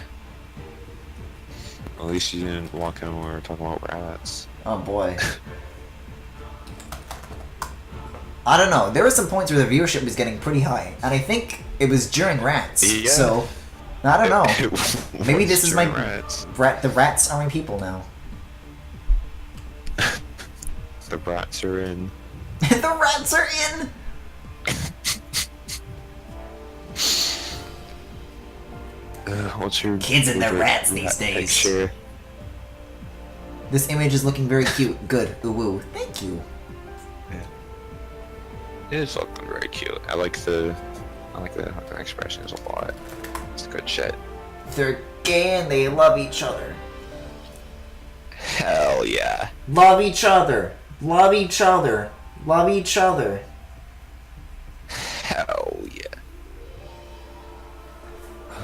At least you didn't walk in when we were talking about rats. Oh boy. I don't know. There were some points where the viewership was getting pretty high, and I think it was during rats. Yeah. So, I don't know. It Maybe was this is my during rats. the rats are my people now. The rats are in. The rats are in. What's your Kids and their favorite rats these rat days. picture? This image is looking very cute. Good. Ooh woo. Thank you. It is looking very cute. I like the fucking expressions a lot. It's good shit. They're gay and they love each other. Hell yeah. Love each other. Love each other. Love each other. Hell yeah.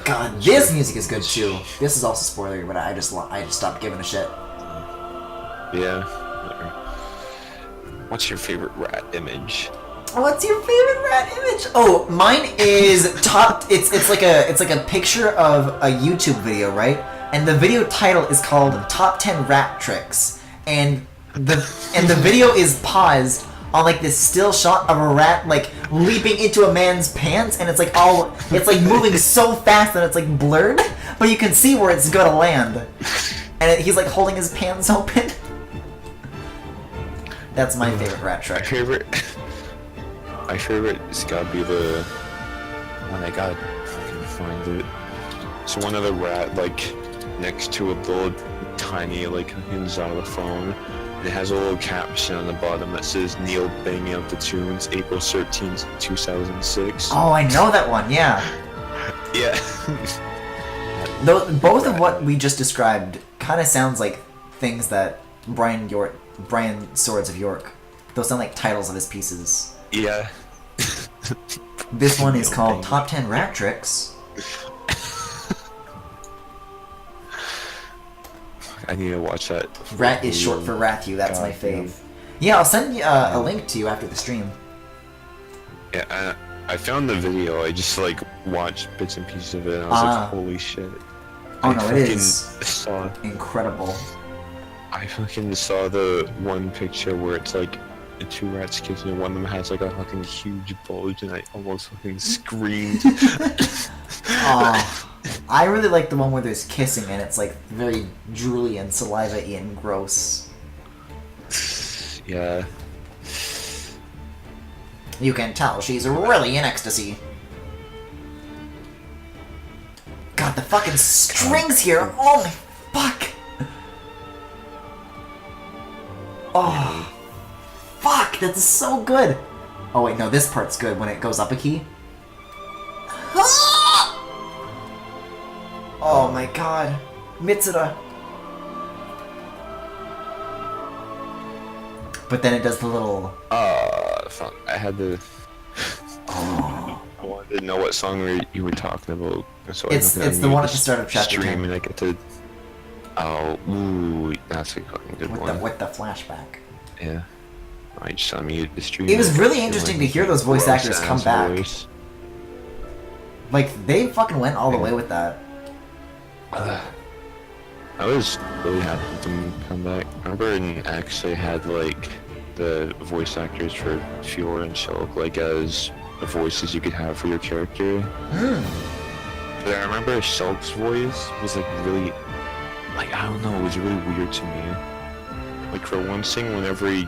God, this music is good too. This is also spoilery, but I just stopped giving a shit. Yeah. What's your favorite rat image? What's your favorite rat image? Oh, mine is top. It's like a picture of a YouTube video, right? And the video title is called "Top 10 Rat Tricks," and the video is paused on like this still shot of a rat like leaping into a man's pants, and it's like moving so fast that it's like blurred, but you can see where it's gonna land, and he's like holding his pants open. That's my favorite rat trick. My favorite has gotta be the one I gotta fucking find it. It's one of the rat like next to a little tiny like fucking xylophone. And it has a little caption on the bottom that says Neil banging out the tunes, April 13th, 2006. Oh, I know that one. Yeah. Yeah. Both of what we just described kind of sounds like things that Brian Swords of York. Those sound like titles of his pieces. Yeah. This one is called Top 10 Rat Tricks. I need to watch that. Rat is short for Rathu, that's my fave. Yeah, I'll send you a link to you after the stream. Yeah, I found the video. I just like watched bits and pieces of it, and I was like, "Holy shit!" Oh no, it is saw, incredible. I fucking saw the one picture where it's like the two rats kissing, and one of them has like a fucking huge bulge, and I almost fucking screamed. Oh, I really like the one where there's kissing, and it's like very drooly and saliva-y and gross. Yeah. You can tell she's really in ecstasy. God, the fucking strings here! Oh my fuck! Oh, fuck! That's so good! Oh wait, no, this part's good when it goes up a key. Ah! Oh my god. Mitsura. But then it does the little... Fuck. I had to... I wanted to know what song you were talking about. So It's the one at the start of chapter 10. And I get to... Oh, ooh, that's a fucking good one. With the flashback. Yeah. I just unmuted the stream. It was really interesting to hear those voice actors come back. Voice. Like, they fucking went all the way with that. I was really happy with them come back. I remember in X they had like the voice actors for Fiora and Shulk like as the voices you could have for your character. But I remember Shulk's voice was like really, like I don't know, it was really weird to me. Like for one thing, whenever he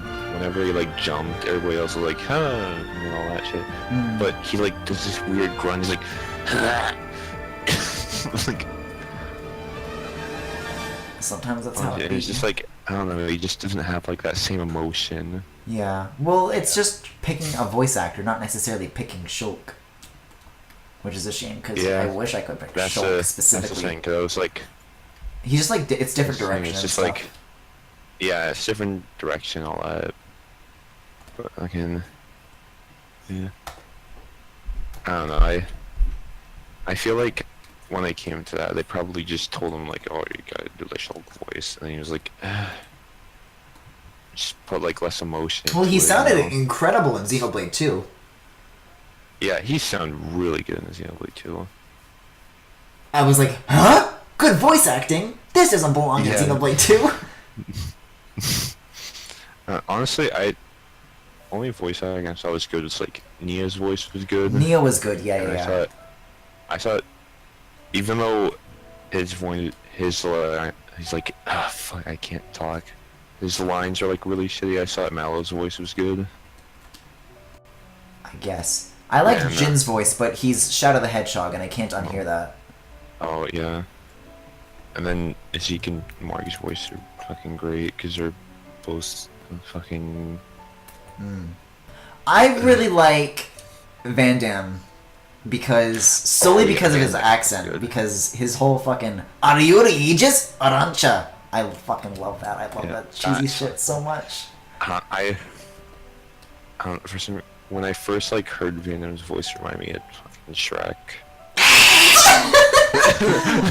like jumped, everybody else was like, huh, and all that shit. But he like does this weird grunt. He's like, like Sometimes that's how it It's be. just like, I don't know, he just doesn't have like that same emotion. Yeah. Well, it's just picking a voice actor, not necessarily picking Shulk. Which is a shame, because Yeah. I wish I could pick That's Shulk the specifically. thing, because I was like, He's just like, it's different direction it's and just stuff. like, yeah, it's different direction, all that. But again, yeah. I don't know, I feel like when they came to that, they probably just told him like, oh, you gotta do the Shulk voice, and he was like, just put like less emotion. Well, he into it, sounded you know? incredible in Xenoblade 2. Yeah, he sounded really good in Xenoblade 2. I was like, huh? Good voice acting? This doesn't belong in Yeah. Xenoblade 2. Honestly, only voice acting I saw was good. It's like Nia's voice was good. Neo was good, yeah, And yeah, yeah. I thought, even though his voice, he's like, ah, fuck, I can't talk. His lines are like really shitty. I thought Mallow's voice was good. I guess. I like Yeah, no. Jin's voice, but he's Shadow the Hedgehog, and I can't unhear that. Oh yeah. And then Zeke and Margie's voice are fucking great because they're both fucking. I really like Van Damme because solely Oh, yeah, because of his Van Damme's accent, good. because his whole fucking "Are you Aegis Arancha?" I fucking love that. I love Yeah, that cheesy that's- shit so much. I don't, for some when I first like heard Van Damme's voice, it reminded me of fucking Shrek.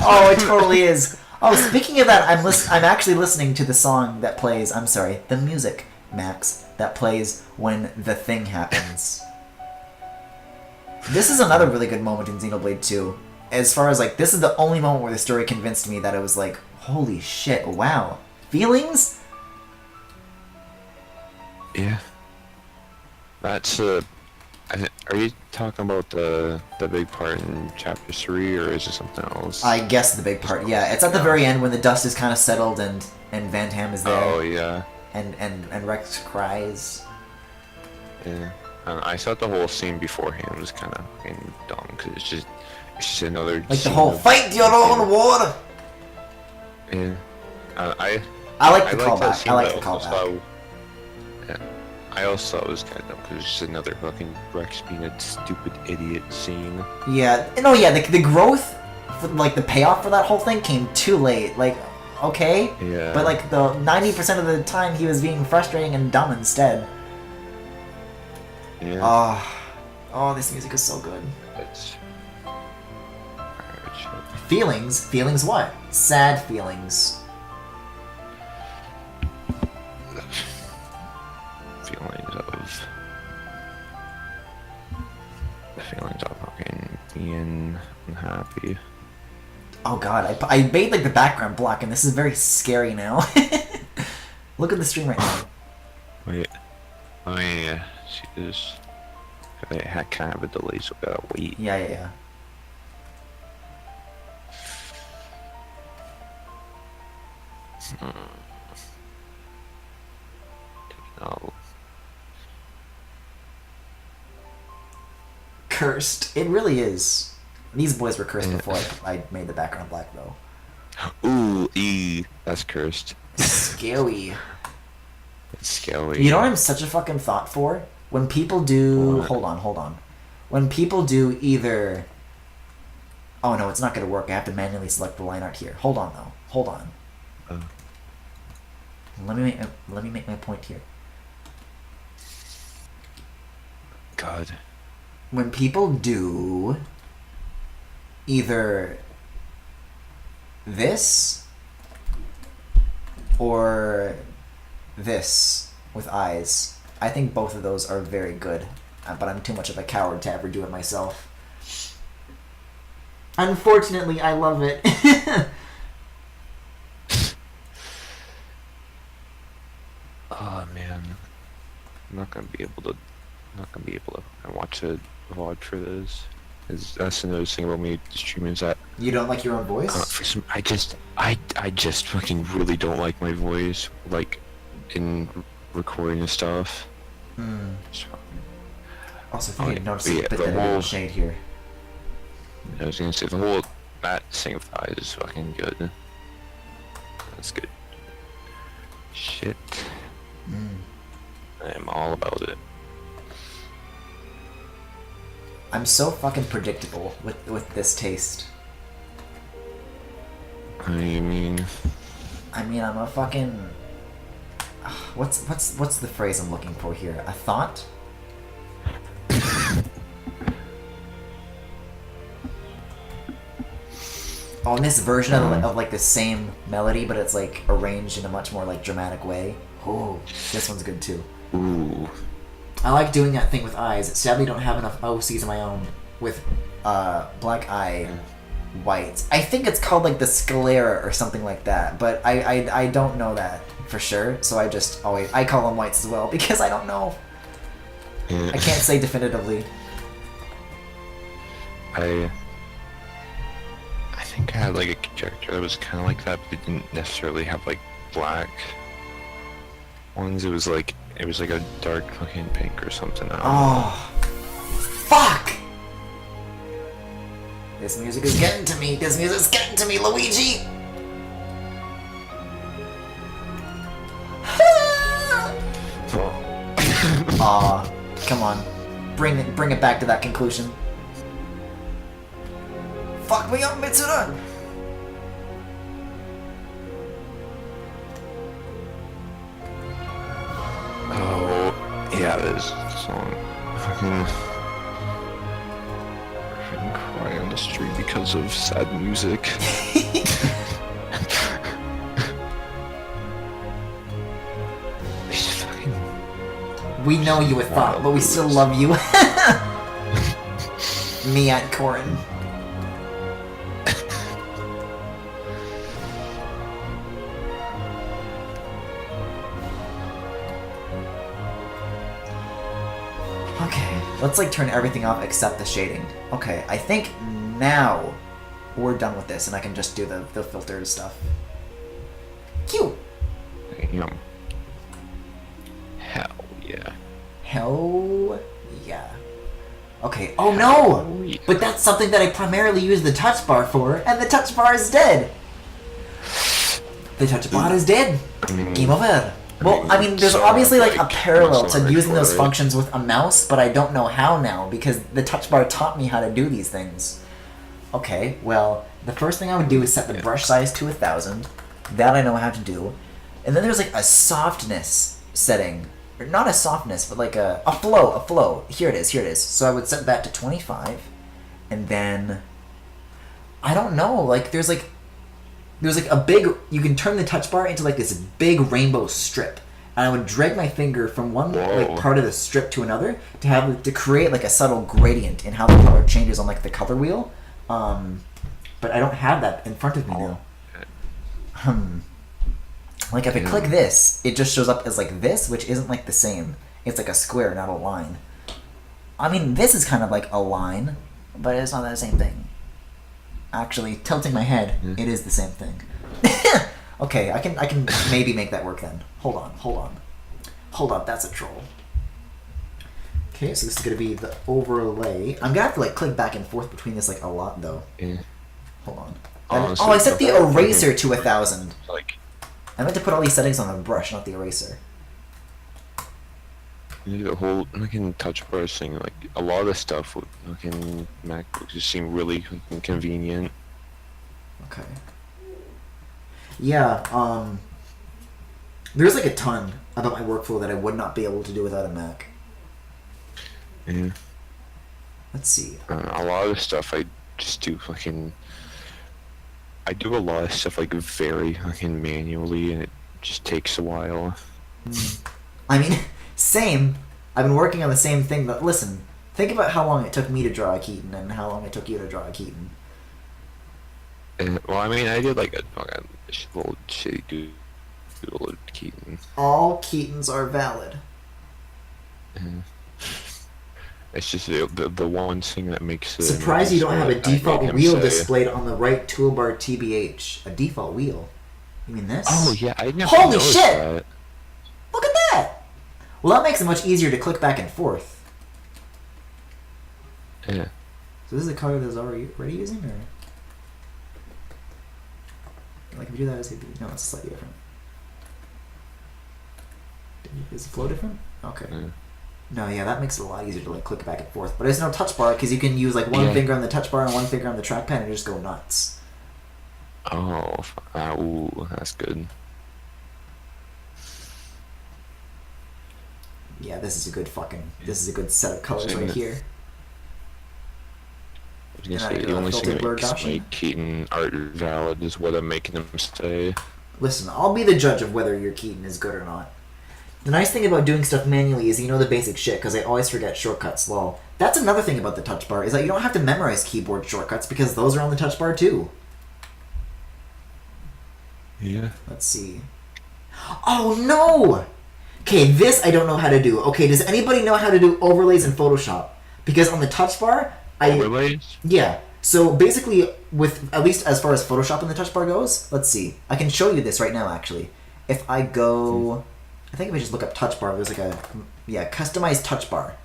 Oh, it totally is. Oh, speaking of that, I'm actually listening to the song that plays. I'm sorry, the music, Max, that plays when the thing happens. This is another really good moment in Xenoblade 2. As far as like, this is the only moment where the story convinced me that it was like, holy shit, wow, feelings. Yeah. That's are you talking about the big part in chapter 3, or is it something else? I guess the big part, yeah. It's at the very end when the dust is kind of settled and Van Damme is there. Oh yeah. And Rex cries. Yeah. And I thought the whole scene beforehand was kind of fucking dumb because it's just another. Like the scene whole of- fight your own water. Yeah. I like the liked that callback. scene, I like but the also callback. thought- Yeah. I also thought it was kind of dumb because it's just another fucking Rex being a stupid idiot scene. Yeah, no, yeah, the growth, for, like the payoff for that whole thing came too late. Like, okay, Yeah. but like the 90% of the time he was being frustrating and dumb instead. Yeah. Oh, this music is so good. It's. Alright, shit. Feelings what? Sad feelings. Feelings of fucking being unhappy. Oh god, I made like the background black, and this is very scary now. Look at the stream right now. Wait. Oh yeah, she is. They had kind of a delay, so we gotta wait. Yeah, yeah, yeah. No. Cursed. It really is. These boys were cursed Yeah. before I made the background black, though. Ooh, that's cursed. Scary. It's scary. You know what I'm such a fucking thought for? When people do... What? Hold on. When people do either... Oh no, it's not gonna work. I have to manually select the line art here. Hold on, though. Hold on. Let me make my point here. God. When people do either this or this with eyes, I think both of those are very good, but I'm too much of a coward to ever do it myself. Unfortunately, I love it. Oh man, I'm not gonna be able to watch a VOD for this. That's another thing about me streaming is that You don't like your own voice? for some I just fucking really don't like my voice, like in recording and stuff. So, Also, if Oh, you yeah, can notice yeah, a bit the of a whole- shade here. I was gonna say the whole that thing of eyes is fucking good. That's good. Shit. Mm. I am all about it. I'm so fucking predictable with this taste. I mean, I'm a fucking... What's the phrase I'm looking for here? A thought? On this version of like the same melody, but it's like arranged in a much more like dramatic way. Oh, this one's good too. ooh. I like doing that thing with eyes. Sadly, don't have enough OCs of my own with black eye whites. I think it's called like the sclera or something like that, but I don't know that for sure. So I just always call them whites as well because I don't know. I can't say definitively. I think I had like a character that was kind of like that, but it didn't necessarily have like black ones. It was like a dark fucking pink or something. I don't know. Oh, fuck! This music is getting to me. This music's getting to me, Luigi. Aw, come on, bring it back to that conclusion. Fuck me up, Mitsura! Oh, yeah, this song. Fucking cry on the street because of sad music. It's fucking... We know you a thought, but we still love you. Me at Corin. Okay, let's like turn everything off except the shading. Okay, I think now we're done with this and I can just do the filtered stuff. Cute! Damn. Hell yeah. Hell yeah. Okay, oh no! Hell yeah. But that's something that I primarily use the touch bar for, and the touch bar is dead! The touch bar is dead! Game over! Well, I mean, there's so, obviously like a like, parallel it's to not using those recorded. functions with a mouse, but I don't know how now, because the touch bar taught me how to do these things. Okay, well, the first thing I would do is set the brush size to 1000. That I know how to do. And then there's like a softness setting. Or not a softness, but like a flow. Here it is. So I would set that to 25. And then... I don't know, like there's like a big, you can turn the touch bar into like this big rainbow strip, and I would drag my finger from one like part of the strip to another to create like a subtle gradient in how the color changes on like the color wheel. But I don't have that in front of me now. Like if I click this, it just shows up as like this, which isn't like the same. It's like a square, not a line. I mean, this is kind of like a line, but it's not the same thing. Actually, tilting my head, it is the same thing. Okay, I can maybe make that work then. Hold on, that's a troll. Okay, so this is gonna be the overlay. I'm gonna have to like click back and forth between this like a lot though. Yeah. Hold on. Honestly, I set the the whole eraser thing- to 1000. Like, I meant to put all these settings on the brush, not the eraser. the whole fucking touch bar thing, like, a lot of the stuff with fucking MacBooks just seem really fucking convenient. Okay. Yeah, there's like a ton about my workflow that I would not be able to do without a Mac. Yeah. Let's see. A lot of the stuff I just do fucking... I do a lot of stuff like very fucking manually, and it just takes a while. I mean, same. I've been working on the same thing, but listen, think about how long it took me to draw a Keaton and how long it took you to draw a Keaton. And, well, I mean, I did like a fucking little shitty doodle of Keaton. All Keatons are valid. It's just the one thing that makes it... Surprised you don't have a I default made him wheel say- displayed on the right toolbar TBH. A default wheel? You mean this? Oh, yeah, I never Holy noticed shit! that. Look at that! Well, that makes it much easier to click back and forth. Yeah. So this is the color that's already using, or? Like if we do that, no, it's slightly different. Is the flow different? Okay. Yeah. No, yeah, that makes it a lot easier to like click back and forth. But there's no touch bar because you can use like one finger on the touch bar and one finger on the trackpad and just go nuts. Oh, ooh, that's good. Yeah, this is a good set of colors right here. I was gonna say, the only thing that makes my Keaton art valid is what I'm making him say. Listen, I'll be the judge of whether your Keaton is good or not. The nice thing about doing stuff manually is you know the basic shit, because I always forget shortcuts, lol. That's another thing about the touch bar, is that you don't have to memorize keyboard shortcuts, because those are on the touch bar too. Yeah. Let's see. Oh no! Okay, this I don't know how to do. Okay, does anybody know how to do overlays in Photoshop? Because on the touch bar, Overlays? Yeah. So basically, with at least as far as Photoshop in the touch bar goes, let's see. I can show you this right now, actually. If I go... I think if I just look up touch bar, there's like a... Yeah, customized touch bar.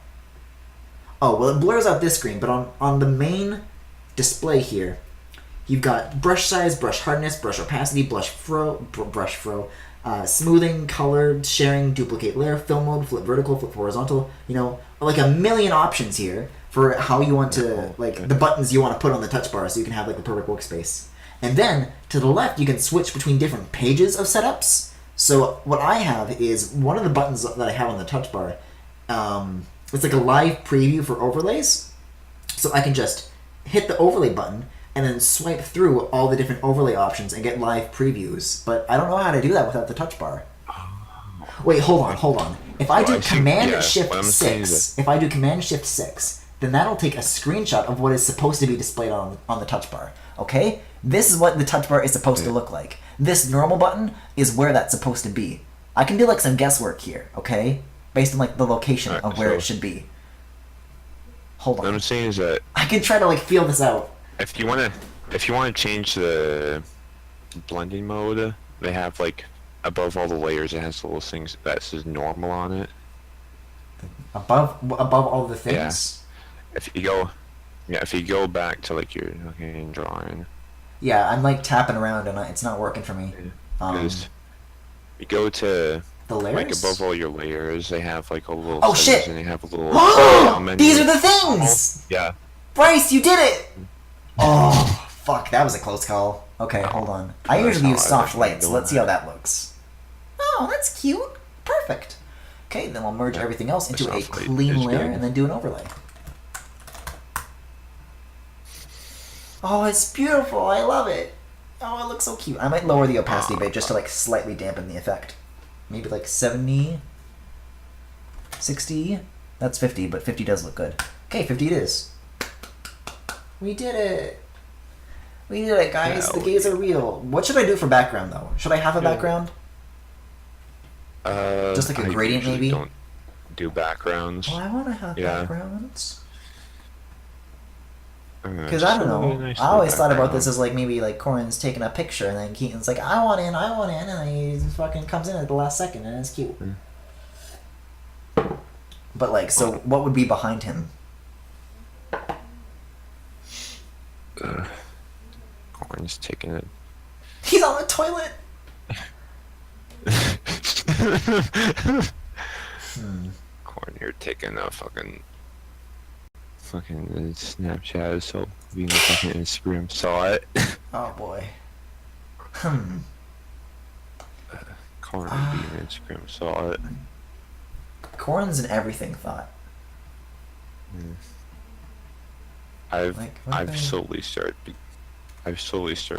Oh, well, it blurs out this screen, but on the main display here, you've got brush size, brush hardness, brush opacity, brush fro, smoothing, color, sharing, duplicate layer, fill mode, flip vertical, flip horizontal, you know, like a million options here for how you want to, like, the buttons you want to put on the touch bar so you can have, like, the perfect workspace. And then, to the left, you can switch between different pages of setups. So what I have is one of the buttons that I have on the touch bar, it's like a live preview for overlays. So I can just hit the overlay button and then swipe through all the different overlay options and get live previews. But I don't know how to do that without the touch bar. Wait, hold on. If I do Command Shift 6, then that'll take a screenshot of what is supposed to be displayed on the touch bar. Okay? This is what the touch bar is supposed to look like. This normal button is where that's supposed to be. I can do like some guesswork here, okay? Based on like the location of where it should be. Hold on. What I'm saying is that I can try to like feel this out. if you wanna change the blending mode, they have like above all the layers it has little things that says normal on it. Above all the things? Yeah. If you go back to like your drawing. Yeah, I'm like tapping around and it's not working for me. You go to the layers? like above all your layers, they have like a little Oh shit! and they have a little These are the things! Yeah. Bryce, you did it! Oh, fuck, that was a close call. Okay, hold on. I usually use soft light, so let's see how that looks. Oh, that's cute. Perfect. Okay, then we'll merge everything else into a clean layer and then do an overlay. Oh, it's beautiful. I love it. Oh, it looks so cute. I might lower the opacity a bit just to like slightly dampen the effect. Maybe like 70, 60. That's 50, but 50 does look good. Okay, 50 it is. We did it. We did it, guys. The gays are real. What should I do for background, though? Should I have a background? Just like a gradient, maybe? Don't do backgrounds. Well, I want to have backgrounds. Because Because I don't know. I always thought about this as like maybe like Corin's taking a picture and then Keaton's like, I want in, and then he fucking comes in at the last second and it's cute. But like, so what would be behind him? Corin's taking it. He's on the toilet! Corin, you're taking a fucking Snapchat, so being a fucking Instagram saw it. Oh boy. Corin being Instagram saw it. Corin's an everything thought. I've slowly started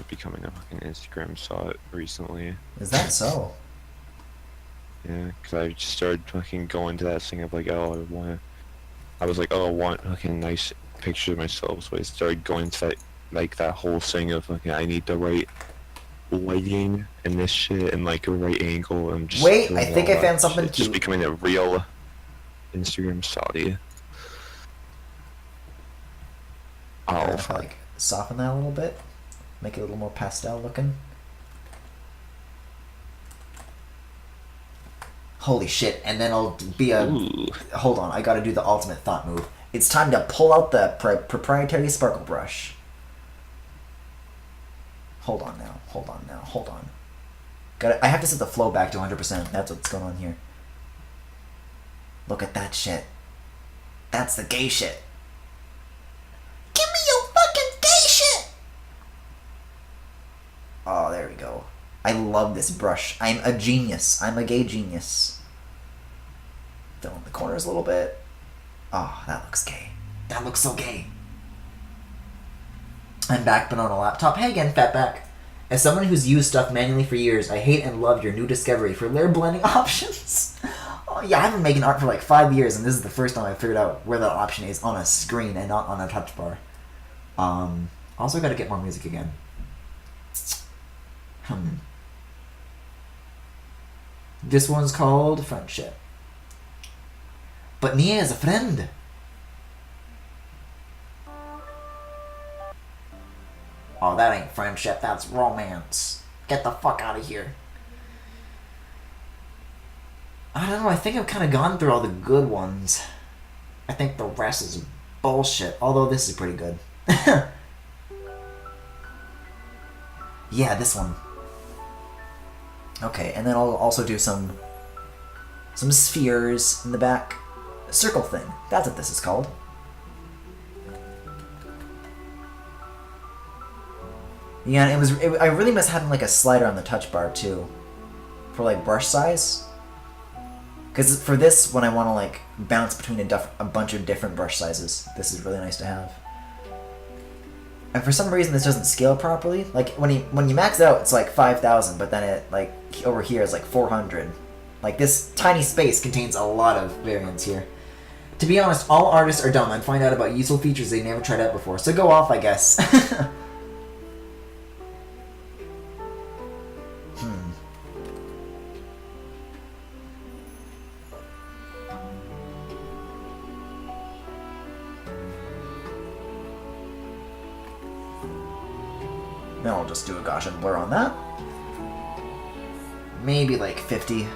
becoming a fucking Instagram saw it recently. Is that so? Yeah, because I just started fucking going to that thing of like, I was like, I want fucking nice pictures of myself, so I started going to that, like that whole thing of like, I need the right lighting and this shit and like a right angle and just. Wait, I think I found something cute. Just becoming a real Instagram Saudi. If I like soften that a little bit, make it a little more pastel looking. Holy shit, and then I'll be a... Ooh. Hold on, I gotta do the ultimate thought move. It's time to pull out the proprietary sparkle brush. Hold on now. Hold on now. Hold on. I have to set the flow back to 100%. That's what's going on here. Look at that shit. That's the gay shit. Give me your fucking gay shit! Oh, there we go. I love this brush. I'm a genius. I'm a gay genius. Fill in the corners a little bit. Oh, that looks gay. That looks so gay. I'm back, but on a laptop. Hey again, Fatback. As someone who's used stuff manually for years, I hate and love your new discovery for layer blending options. Oh yeah, I've been making art for like 5 years, and this is the first time I figured out where that option is on a screen and not on a touch bar. Also gotta get more music again. This one's called Friendship. But Nia is a friend. Oh, that ain't friendship, that's romance. Get the fuck out of here. I don't know, I think I've kind of gone through all the good ones. I think the rest is bullshit, although this is pretty good. Yeah, this one. Okay, and then I'll also do some spheres in the back. A circle thing, that's what this is called. Yeah, I really miss having like a slider on the touch bar too, for like brush size. Because for this, when I want to like bounce between a bunch of different brush sizes, this is really nice to have. And for some reason, this doesn't scale properly. Like when you max it out, it's like 5,000, but then it like over here is like 400. Like this tiny space contains a lot of variance here. To be honest, all artists are dumb and find out about useful features they never tried out before. So go off, I guess. Now I'll just do a Gaussian blur on that. Maybe like 50.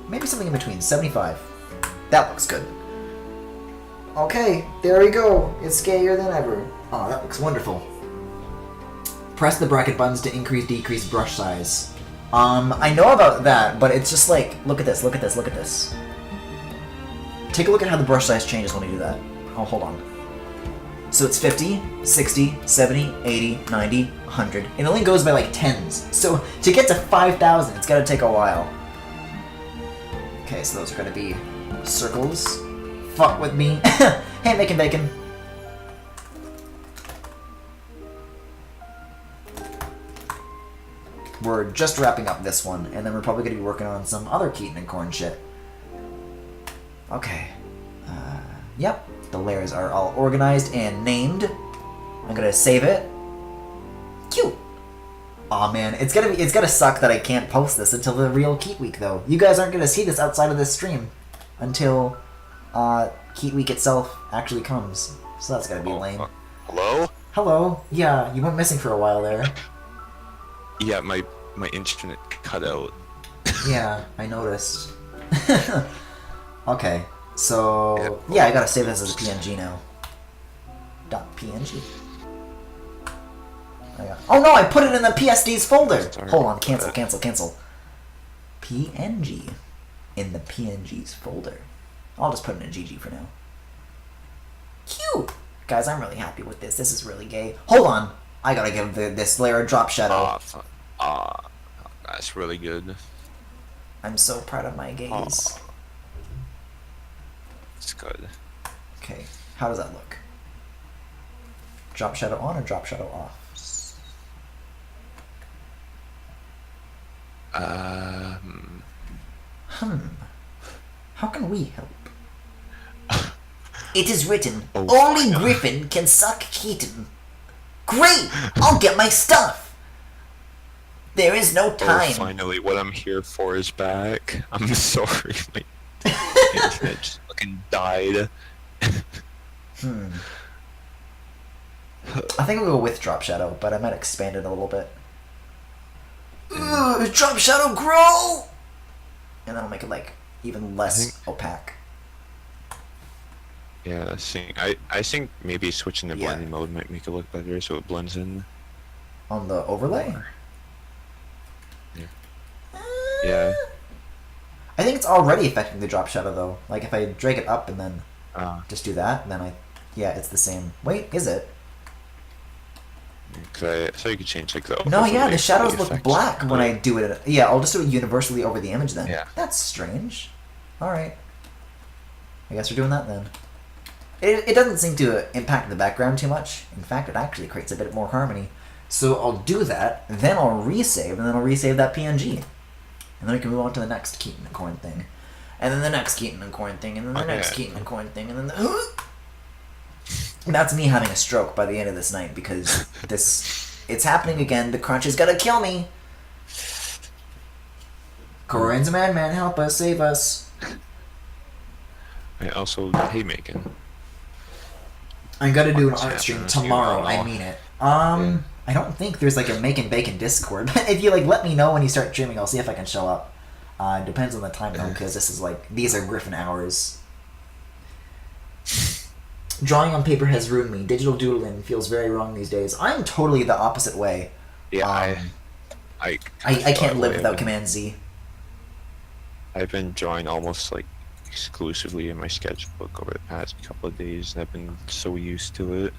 Maybe something in between, 75. That looks good. Okay, there we go. It's gayer than ever. Oh, that looks wonderful. Press the bracket buttons to increase, decrease brush size. I know about that, but it's just like, look at this, look at this, look at this. Take a look at how the brush size changes when we do that. Oh, hold on. So it's 50, 60, 70, 80, 90, 100. It only goes by like tens. So to get to 5,000, it's gotta take a while. Okay, so those are gonna be circles. Fuck with me. Hey, making bacon. We're just wrapping up this one, and then we're probably gonna be working on some other Keaton and Corn shit. Okay. Yep. The layers are all organized and named. I'm gonna save it. Cute. Aw man, it's gonna suck that I can't post this until the real Keat Week though. You guys aren't gonna see this outside of this stream until Keat Week itself actually comes. So that's gonna be lame. Hello? Hello. Yeah, you went missing for a while there. Yeah, my internet cut out. Yeah, I noticed. Okay. So, yeah, I gotta save this as a PNG now. .png. Oh no, I put it in the PSDs folder! Hold on, cancel. PNG. In the PNGs folder. I'll just put it in a GG for now. Cute! Guys, I'm really happy with this. This is really gay. Hold on! I gotta give this layer a drop shadow. That's really good. I'm so proud of my gays. It's good. Okay, how does that look? Drop shadow on or drop shadow off? How can we help? It is written, only Griffin can suck Keaton. Great! I'll get my stuff! There is no time. Oh, finally, what I'm here for is back. I'm sorry, my internet just fucking died. I think I'll go with drop shadow, but I might expand it a little bit. Drop shadow grow! And then I'll make it like even less opaque. Yeah, I think maybe switching to blending mode might make it look better so it blends in. On the overlay? Yeah. I think it's already affecting the drop shadow though. Like if I drag it up and then just do that, then yeah, it's the same. Wait, is it? So you could change like the No, yeah, overlay the shadows effects. look black when I do it. Yeah, I'll just do it universally over the image then. Yeah. That's strange. Alright. I guess we're doing that then. It doesn't seem to impact the background too much. In fact, it actually creates a bit more harmony. So I'll do that, then I'll resave, and then I'll resave that PNG. And then we can move on to the next Keaton and Corn thing. And then the next Keaton and Corn thing, and then the next Keaton and Corn thing, and then the... And that's me having a stroke by the end of this night, because it's happening again. The crunch is gonna kill me. Corn's a madman, help us, save us. And also haymaking. I'm gonna do an art Yeah, stream that's tomorrow, good. I mean it. I don't think there's like a Making Bacon Discord, but if you like let me know when you start streaming, I'll see if I can show up. It depends on the time though, because this is like, these are Griffin hours. Drawing on paper has ruined me. Digital doodling feels very wrong these days. I'm totally the opposite way. Yeah, I can't live without Command Z. I've been drawing almost like exclusively in my sketchbook over the past couple of days, and I've been so used to it.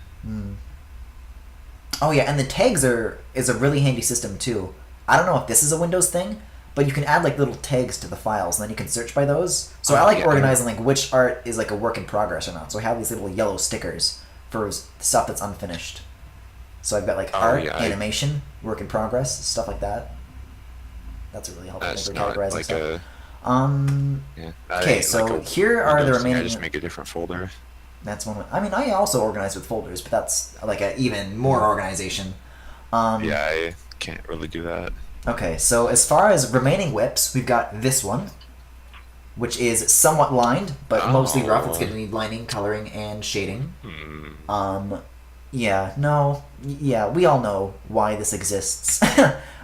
Oh yeah, and the tags is a really handy system too. I don't know if this is a Windows thing, but you can add like little tags to the files, and then you can search by those. So I like organizing like which art is like a work in progress or not. So I have these little yellow stickers for stuff that's unfinished. So I've got like art, animation, work in progress, stuff like that. That's a really helpful thing for categorizing like stuff. Okay, so here are the remaining... I just make a different folder. That's one. I mean, I also organize with folders, but that's like a even more organization. Yeah, I can't really do that. Okay, so as far as remaining whips, we've got this one, which is somewhat lined, but mostly rough. It's going to need lining, coloring, and shading. Yeah, we all know why this exists.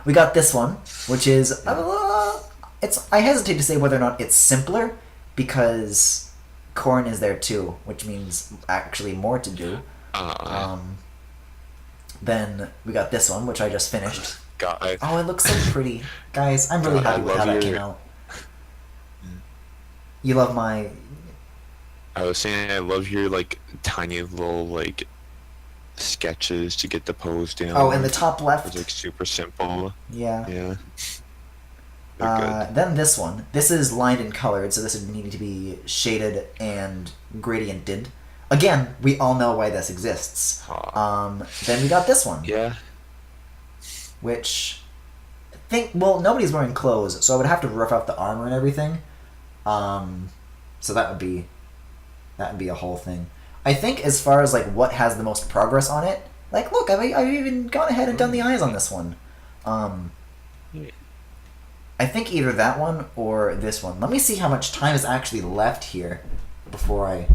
We got this one, which is I hesitate to say whether or not it's simpler, because Corn is there too, which means actually more to do. Then we got this one, which I just finished. Oh, it looks so pretty. Guys, I'm really happy with how that came out. You love my... I was saying I love your, like, tiny little, like, sketches to get the pose down. Oh, in the top left. It's, like, super simple. Yeah. Yeah. Then this one. This is lined and colored, so this would need to be shaded and gradiented. Again, we all know why this exists. Then we got this one. Yeah. Which, nobody's wearing clothes, so I would have to rough out the armor and everything. So that would be a whole thing. I think as far as like what has the most progress on it, like look, I've even gone ahead and done the eyes on this one. I think either that one or this one. Let me see how much time is actually left here before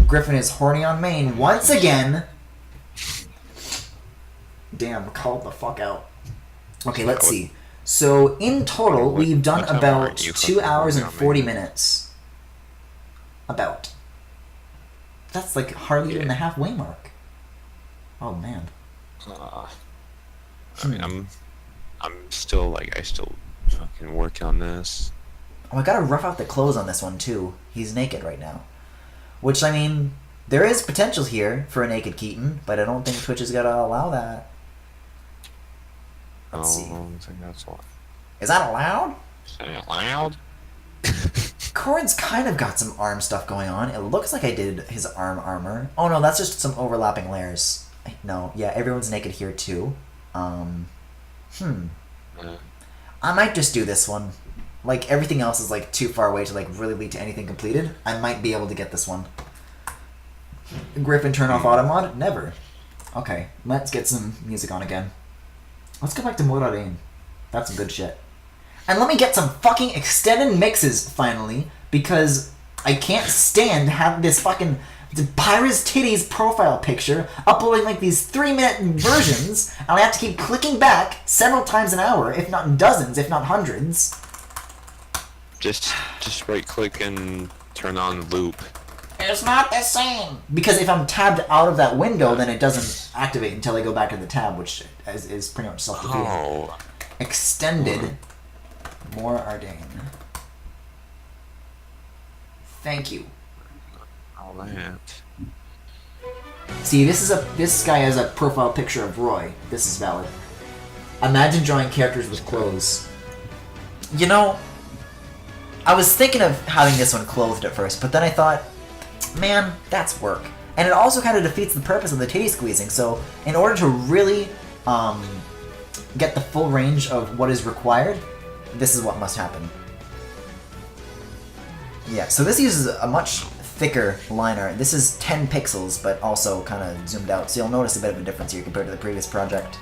Griffin is horny on main once again. Damn, called the fuck out. Okay, let's see. So in total, we've done about 2 hours and 40 minutes. About. That's like hardly even the halfway mark. Oh man. I mean, I'm still like, I still fucking work on this. Oh, I gotta rough out the clothes on this one too. He's naked right now. Which, I mean, there is potential here for a naked Keaton, but I don't think Twitch is gonna allow that. Let's see. I don't think that's allowed. Is that allowed? Is that allowed? Corn's kind of got some arm stuff going on. It looks like I did his armor. Oh no, that's just some overlapping layers. No, yeah, everyone's naked here too. I might just do this one. Like, everything else is like too far away to like really lead to anything completed. I might be able to get this one. Griffin turn off auto mod? Never. Okay, let's get some music on again. Let's go back to Morarin. That's some good shit. And let me get some fucking extended mixes, finally, because I can't stand having this fucking Pyra's Titties profile picture uploading like these 3-minute versions, and I have to keep clicking back several times an hour, if not dozens, if not hundreds. Just right click and turn on loop. It's not the same. Because if I'm tabbed out of that window, then it doesn't activate until I go back to the tab, which is pretty much self-defeating. Oh. Extended. More Ardane. Thank you. All that. See, this guy has a profile picture of Roy. This is valid. Imagine drawing characters with clothes. You know, I was thinking of having this one clothed at first, but then I thought, man, that's work. And it also kind of defeats the purpose of the titty squeezing, so in order to really get the full range of what is required, this is what must happen. Yeah, so this uses a much thicker liner. This is 10 pixels, but also kind of zoomed out, so you'll notice a bit of a difference here compared to the previous project.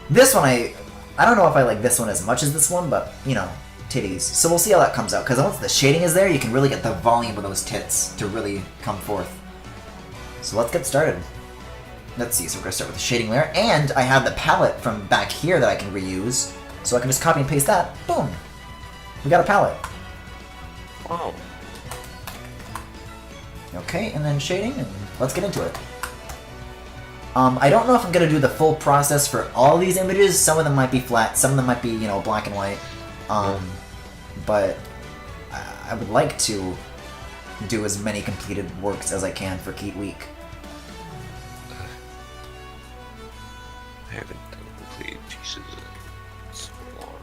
This one, I don't know if I like this one as much as this one, but, you know, titties. So we'll see how that comes out, because once the shading is there, you can really get the volume of those tits to really come forth. So let's get started. Let's see, so we're going to start with the shading layer, and I have the palette from back here that I can reuse, so I can just copy and paste that. Boom! We got a palette. Wow. Okay, and then shading, and let's get into it. I don't know if I'm going to do the full process for all these images. Some of them might be flat, some of them might be, you know, black and white. But I would like to do as many completed works as I can for Keat Week. I haven't done completed pieces in so long.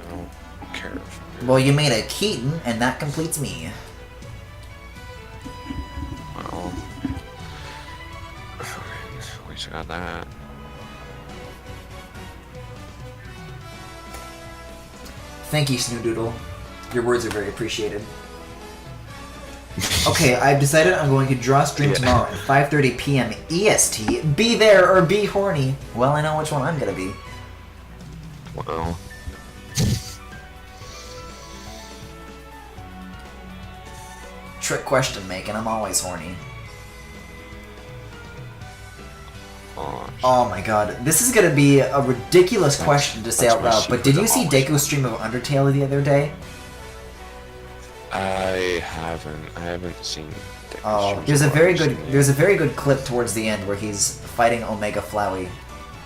I don't care if Well, you made a Keaton, and that completes me. well, at least I got that. Thank you, Snoodoodle. Your words are very appreciated. Okay, I've decided I'm going to draw stream tomorrow at 5:30 p.m. EST. Be there or be horny. Well, I know which one I'm gonna be. Wow. Trick question making. I'm always horny. Oh my god, this is gonna be a ridiculous question to say out loud, but did you see Deko's stream of Undertale the other day? I haven't seen Deko's Oh, streams there's a of very Undertale good yet. there's a very good clip towards the end where he's fighting Omega Flowey.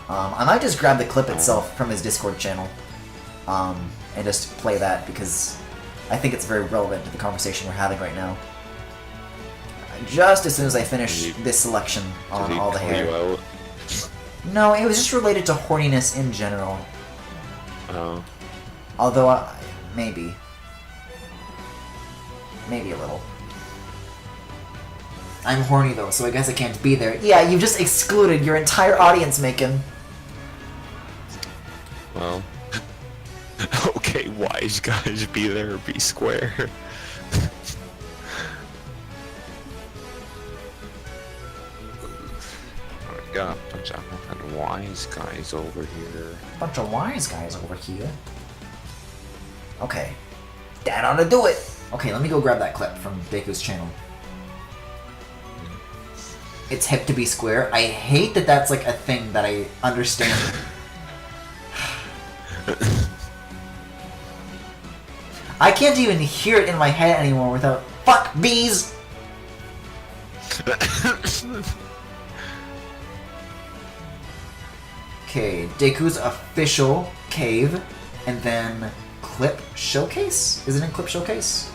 I might just grab the clip itself from his Discord channel, and just play that because I think it's very relevant to the conversation we're having right now. Just as soon as I finish this selection on Did he all the call hair. you out? No, it was just related to horniness in general. Oh. Although, maybe. Maybe a little. I'm horny though, so I guess I can't be there. Yeah, you've just excluded your entire audience, Macon. Well. Okay, wise guys, be there or be square. Got a bunch of fucking wise guys over here. Bunch of wise guys over here. Okay. That ought to do it! Okay, let me go grab that clip from Deku's channel. It's hip to be square. I hate that that's like a thing that I understand. I can't even hear it in my head anymore without fuck bees! Okay, Deku's official cave, and then clip showcase? Is it in clip showcase?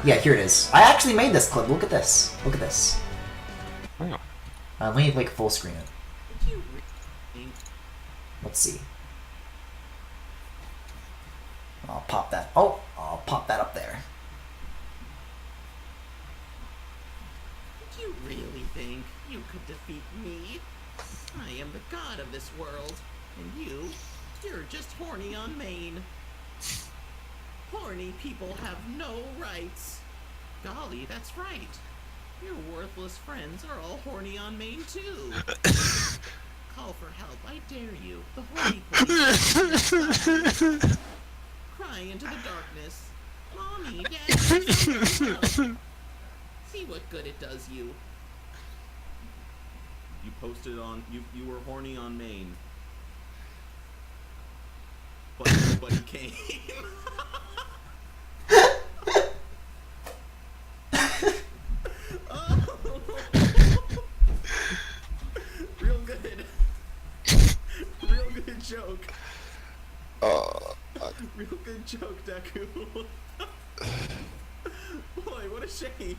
Yeah, here it is. I actually made this clip. Look at this. Look at this. Wow. Let me like full screen it. Let's see. I'll pop that. Oh, I'll pop that up there. Do you really think you could defeat me? I am the god of this world, and you're just horny on Maine. Horny people have no rights. Golly, that's right. Your worthless friends are all horny on Maine too. Call for help, I dare you. The horny police. Cry into the darkness. Mommy, Daddy, please help. See what good it does you. You posted on you were horny on Maine. But nobody came. good joke. Real good joke, Deku. Boy, what a shame.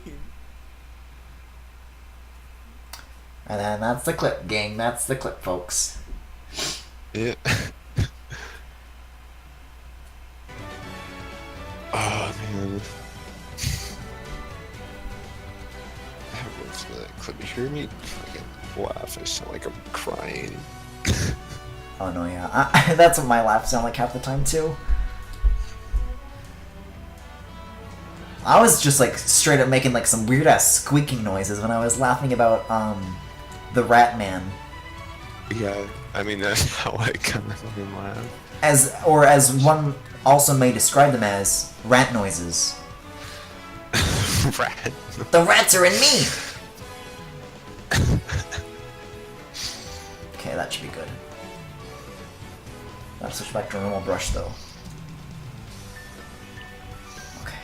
And then that's the clip, gang. That's the clip, folks. Yeah. Oh man. What's that clip? You hear me? Fucking laugh. I sound like I'm crying. Oh no, yeah. That's what my laughs sound like half the time too. I was just like straight up making like some weird ass squeaking noises when I was laughing about the Rat Man. Yeah, I mean that's how I kind of fucking laugh. As one also may describe them as rat noises. Rat. The rats are in me. Okay, that should be good. Gotta switch back to a normal brush though. Okay.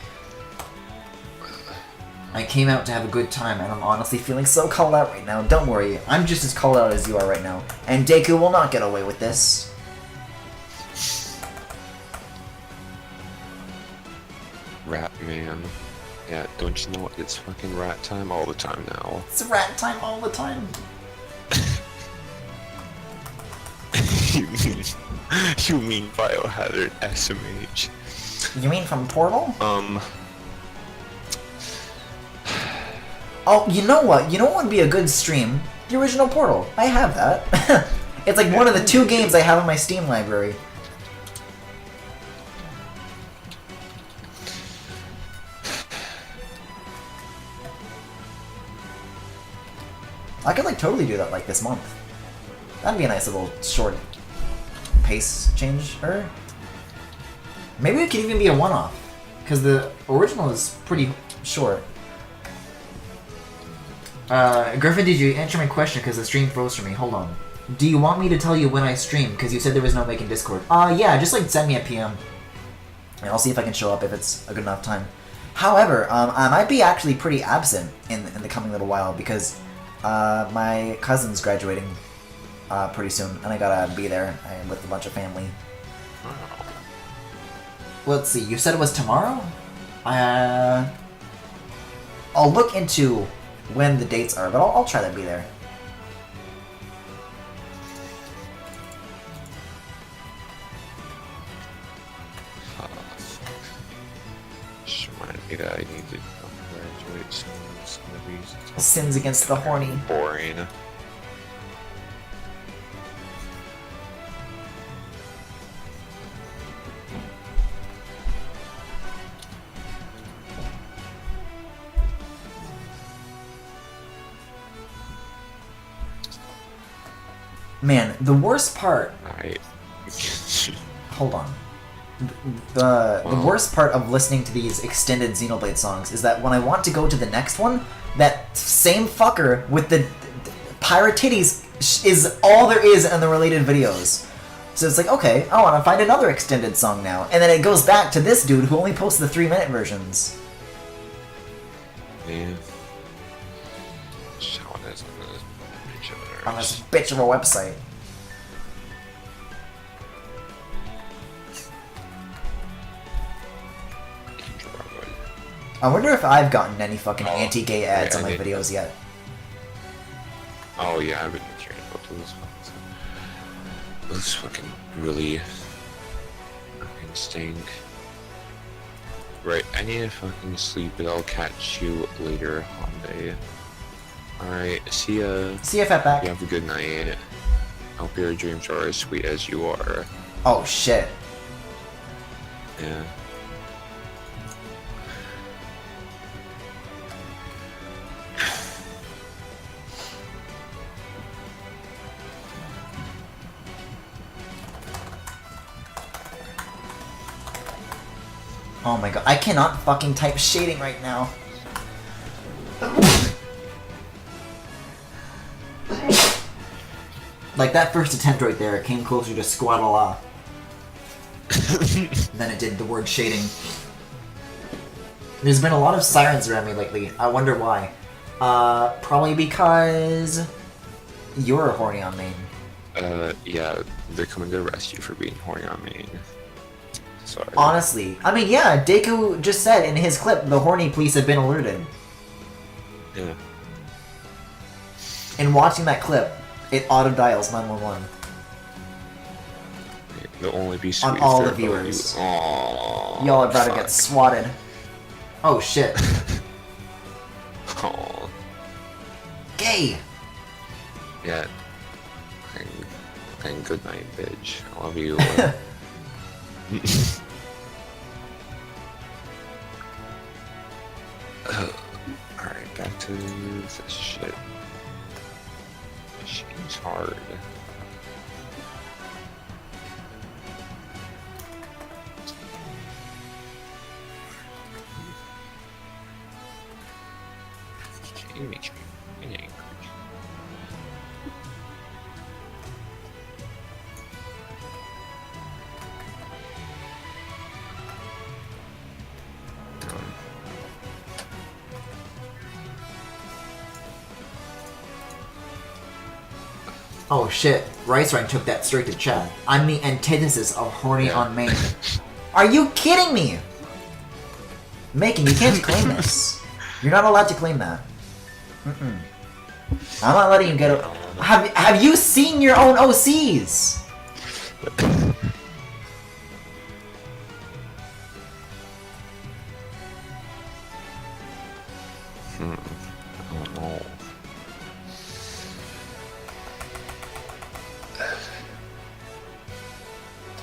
I came out to have a good time, and I'm honestly feeling so called out right now. Don't worry, I'm just as called out as you are right now, and Deku will not get away with this. Rat man. Yeah, don't you know it's fucking rat time all the time now? It's rat time all the time. You mean Biohazard SMH? You mean from Portal? Um. Oh, you know what? You know what would be a good stream? The original Portal. I have that. It's like one of the 2 games I have in my Steam library. I could like totally do that like this month. That'd be a nice little short pace change, or maybe it could even be a one-off, because the original is pretty short. Griffin, did you answer my question? Because the stream froze for me. Hold on. Do you want me to tell you when I stream? Because you said there was no making Discord. Yeah, just like send me a PM, and I'll see if I can show up if it's a good enough time. However, I might be actually pretty absent in the coming little while because my cousin's graduating pretty soon, and I gotta be there with a bunch of family. Let's see, you said it was tomorrow? I'll look into when the dates are, but I'll try to be there. Just remind me that I need to graduate soon. It's gonna be Sins against the horny. boring. Man, the worst part... Alright. Hold on. The worst part of listening to these extended Xenoblade songs is that when I want to go to the next one, that same fucker with the pirate titties is all there is in the related videos. So it's like, okay, I want to find another extended song now. And then it goes back to this dude who only posts the 3-minute versions. Yeah. Showing this on this bitch of On ours. this bitch of a website. I wonder if I've gotten any fucking anti-gay ads on my videos yet. Oh yeah, I've been hearing about those ones. Those fucking really fucking stink. Right, I need to fucking sleep, but I'll catch you later on day. Alright, see ya. See you, Fatback. You have a good night. Hope your dreams are as sweet as you are. Oh shit. Yeah. Oh my god, I cannot fucking type shading right now. Like that first attempt right there, it came closer to squat-a-la than it did the word shading. There's been a lot of sirens around me lately. I wonder why. Probably because you're horny on main. Yeah, they're coming to arrest you for being horny on main. Sorry. Honestly, I mean, yeah, Deku just said in his clip the horny police have been alerted. Yeah. In watching that clip, it auto dials 911 They'll only be sweet on all the if they're about viewers. you. Aww, Y'all are about to fuck. get swatted. Oh shit. Aw. Gay. Yeah. And good night, bitch. I love you. Alright, back to this shit. She's hard. Oh shit, Rice Rang took that straight to chat. I'm the antithesis of horny Yeah. on main. Are you kidding me? Making, you can't claim this. You're not allowed to claim that. Mm-mm. I'm not letting you get a... Have you seen your own OCs? Oh no.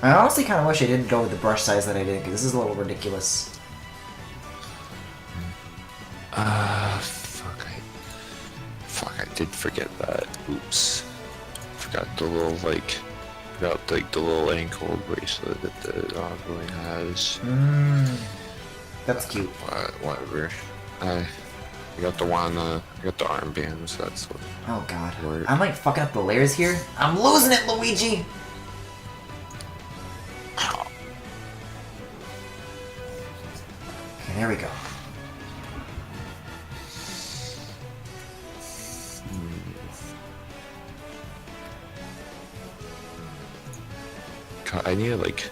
I honestly kind of wish I didn't go with the brush size that I did, because this is a little ridiculous. Fuck, I did forget that. Oops. Forgot the little, like, the little ankle bracelet that the boy has. That's cute. Whatever. I got the one, I got the armbands, that's what. Oh god. Word. I'm like fucking up the layers here. I'm losing it, Luigi! Okay, there we go. God, I need to, like...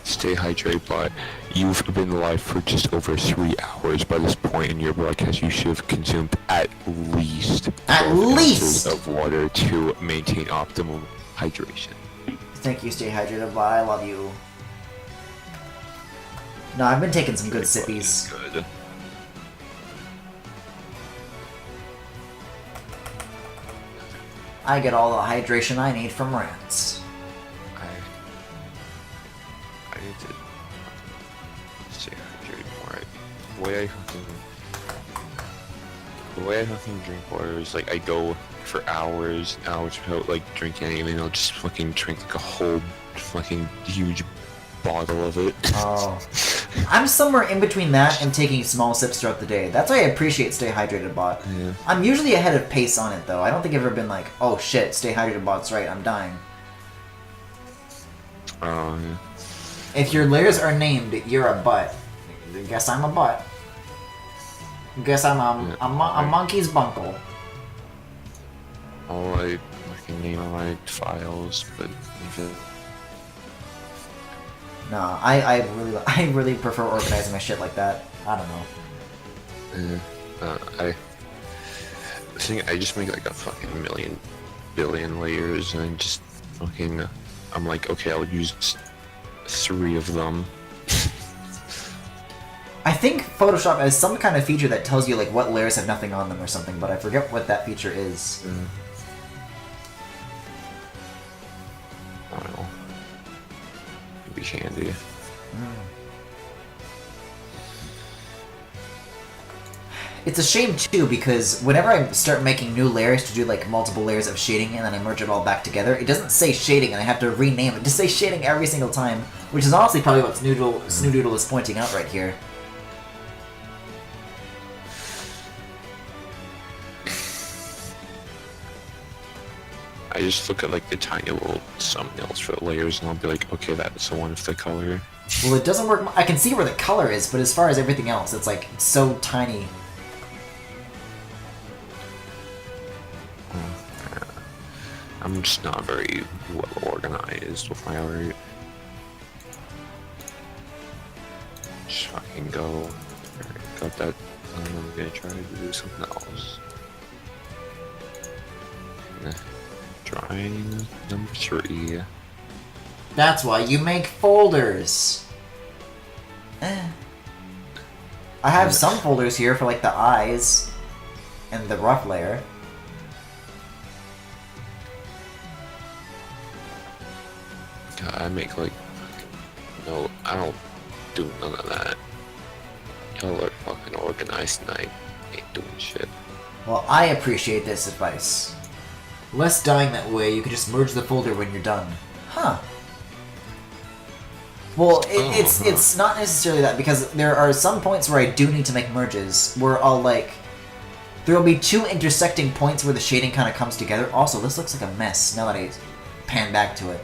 Stay hydrated, but you've been alive for just over 3 hours by this point in your broadcast. You should have consumed at least 12 ounces of water to maintain optimum hydration. Thank you, stay hydrated, but I love you. No, I've been taking some good sippies. Good. I get all the hydration I need from rants. I need to stay hydrated more. The way I fucking drink water is like I go for hours and hours without like drinking anything. I'll just fucking drink like a whole fucking huge bottle of it. Oh. I'm somewhere in between that and taking small sips throughout the day. That's why I appreciate Stay Hydrated Bot. Yeah. I'm usually ahead of pace on it though. I don't think I've ever been like, oh shit, Stay Hydrated Bot's right, I'm dying. Oh, yeah. If your layers are named, you're a butt. Guess I'm a butt. Guess I'm a monkey's bunkle. All I can name on my files, but even No, I really prefer organizing my shit like that. I don't know. I think I just make like a fucking million billion layers and I just fucking I'm like, okay, I'll use 3 of them. I think Photoshop has some kind of feature that tells you like what layers have nothing on them or something, but I forget what that feature is. I don't know. It'd be handy. It's a shame too because whenever I start making new layers to do like multiple layers of shading and then I merge it all back together, it doesn't say shading and I have to rename it to say shading every single time, which is honestly probably what Snoodoodle is pointing out right here. I just look at like the tiny little thumbnails for the layers and I'll be like, okay, that's the one with the color. Well, it doesn't work. I can see where the color is, but as far as everything else, it's like so tiny. I'm just not very well organized with my art. Just fucking go. Alright, got that. I'm gonna try to do something else. Drawing number 3. That's why you make folders. I have some folders here for like the eyes and the rough layer. I make like no, I don't do none of that. Y'all are fucking organized and I ain't doing shit. Well, I appreciate this advice. Less dying that way, you can just merge the folder when you're done. Huh. Well, it's not necessarily that, because there are some points where I do need to make merges, where I'll like... There'll be 2 intersecting points where the shading kind of comes together. Also, this looks like a mess now that I pan back to it.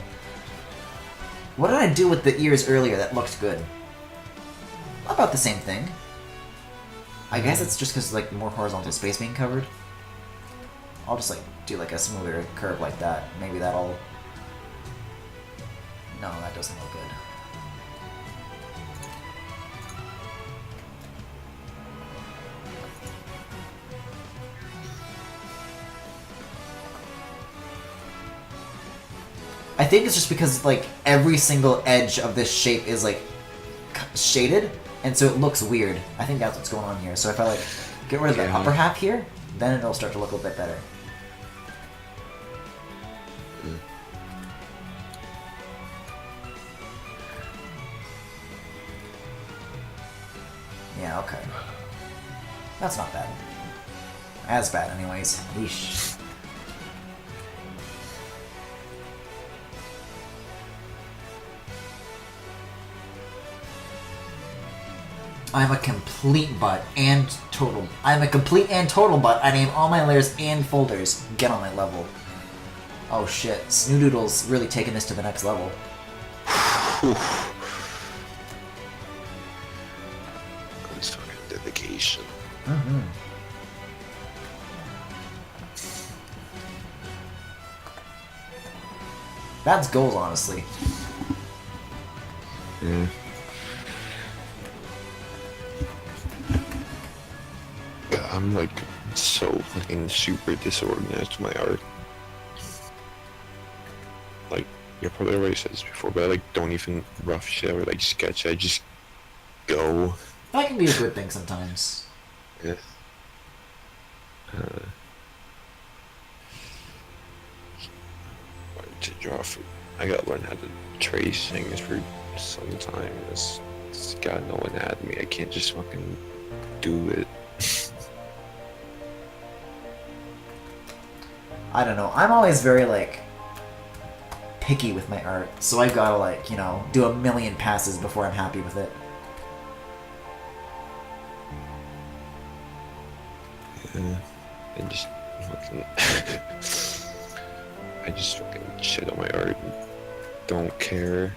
What did I do with the ears earlier that looked good? About the same thing. I guess it's just because like more horizontal space being covered. I'll just like do like a smoother curve like that. Maybe that'll... No, that doesn't look good. I think it's just because like every single edge of this shape is like shaded, and so it looks weird. I think that's what's going on here. So if I like get rid of the upper half here, then it'll start to look a little bit better. Yeah, okay. That's not bad. As bad, anyways. Yeesh. I'm a complete butt and total. I'm a complete and total butt. I name all my layers and folders. Get on my level. Oh shit, Snoodoodle's really taking this to the next level. That's fucking dedication. Mm-hmm. That's goals, honestly. Yeah. I'm like so fucking super disorganized with my art. Like, you probably already said this before, but I like don't even rough shit or like sketch. I just go. That can be a good thing sometimes. Yeah. To draw for, I gotta learn how to trace things for some time. It's got no anatomy. I can't just fucking do it. I don't know. I'm always very, like, picky with my art, so I've gotta, like, you know, do a million passes before I'm happy with it. Yeah. And just fucking... I just fucking shit on my art and don't care.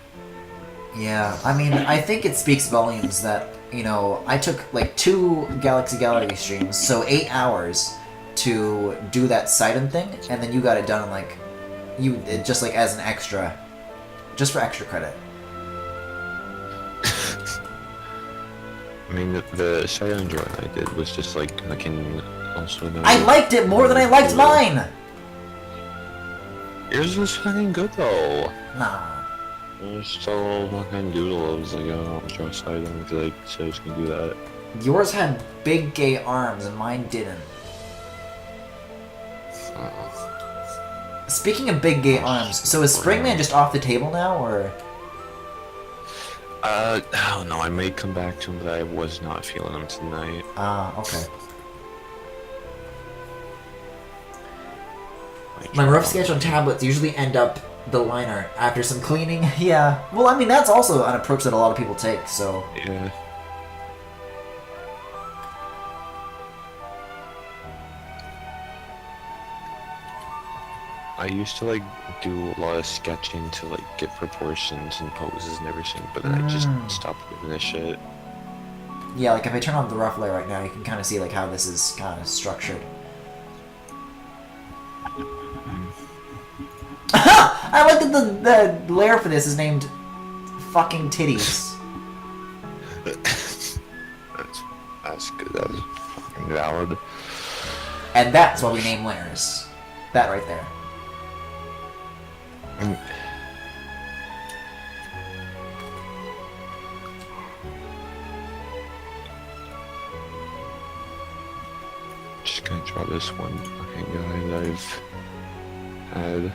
Yeah, I mean, I think it speaks volumes that, you know, I took, like, 2 Galaxy Gallery streams, so 8 hours to do that Sidon thing, and then you got it done in, like, just, like, as an extra, just for extra credit. I mean, the Sidon drawing I did was just, like, fucking also... I liked it more than I liked mine! Yours was fucking good, though. Nah. There's so fucking doodle. I was like, oh, I'll draw Sidon because I said I was gonna do that. Yours had big gay arms, and mine didn't. Speaking of big gay arms, so is Springman just off the table now, or...? I don't know, I may come back to him, but I was not feeling him tonight. Ah, okay. My rough sketch on tablets usually end up the line art after some cleaning. Yeah. Well, I mean, that's also an approach that a lot of people take, so... Yeah. I used to like do a lot of sketching to like get proportions and poses and everything, but then I just stopped doing this shit. Yeah, like if I turn on the rough layer right now, you can kind of see like how this is kind of structured. I like that the lair for this is named fucking titties. That's good. That's fucking valid. And that's why we name lairs. That right there. Just gonna draw this one fucking guy that I've had.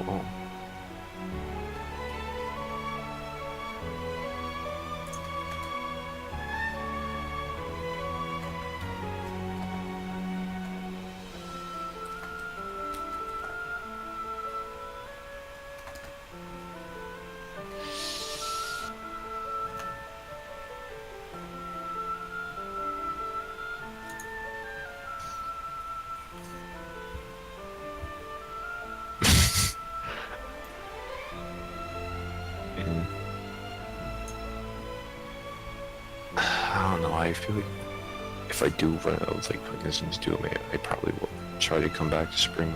Oh. And I don't know. I feel like if I do run out of like fucking things to do, I probably will try to come back to spring.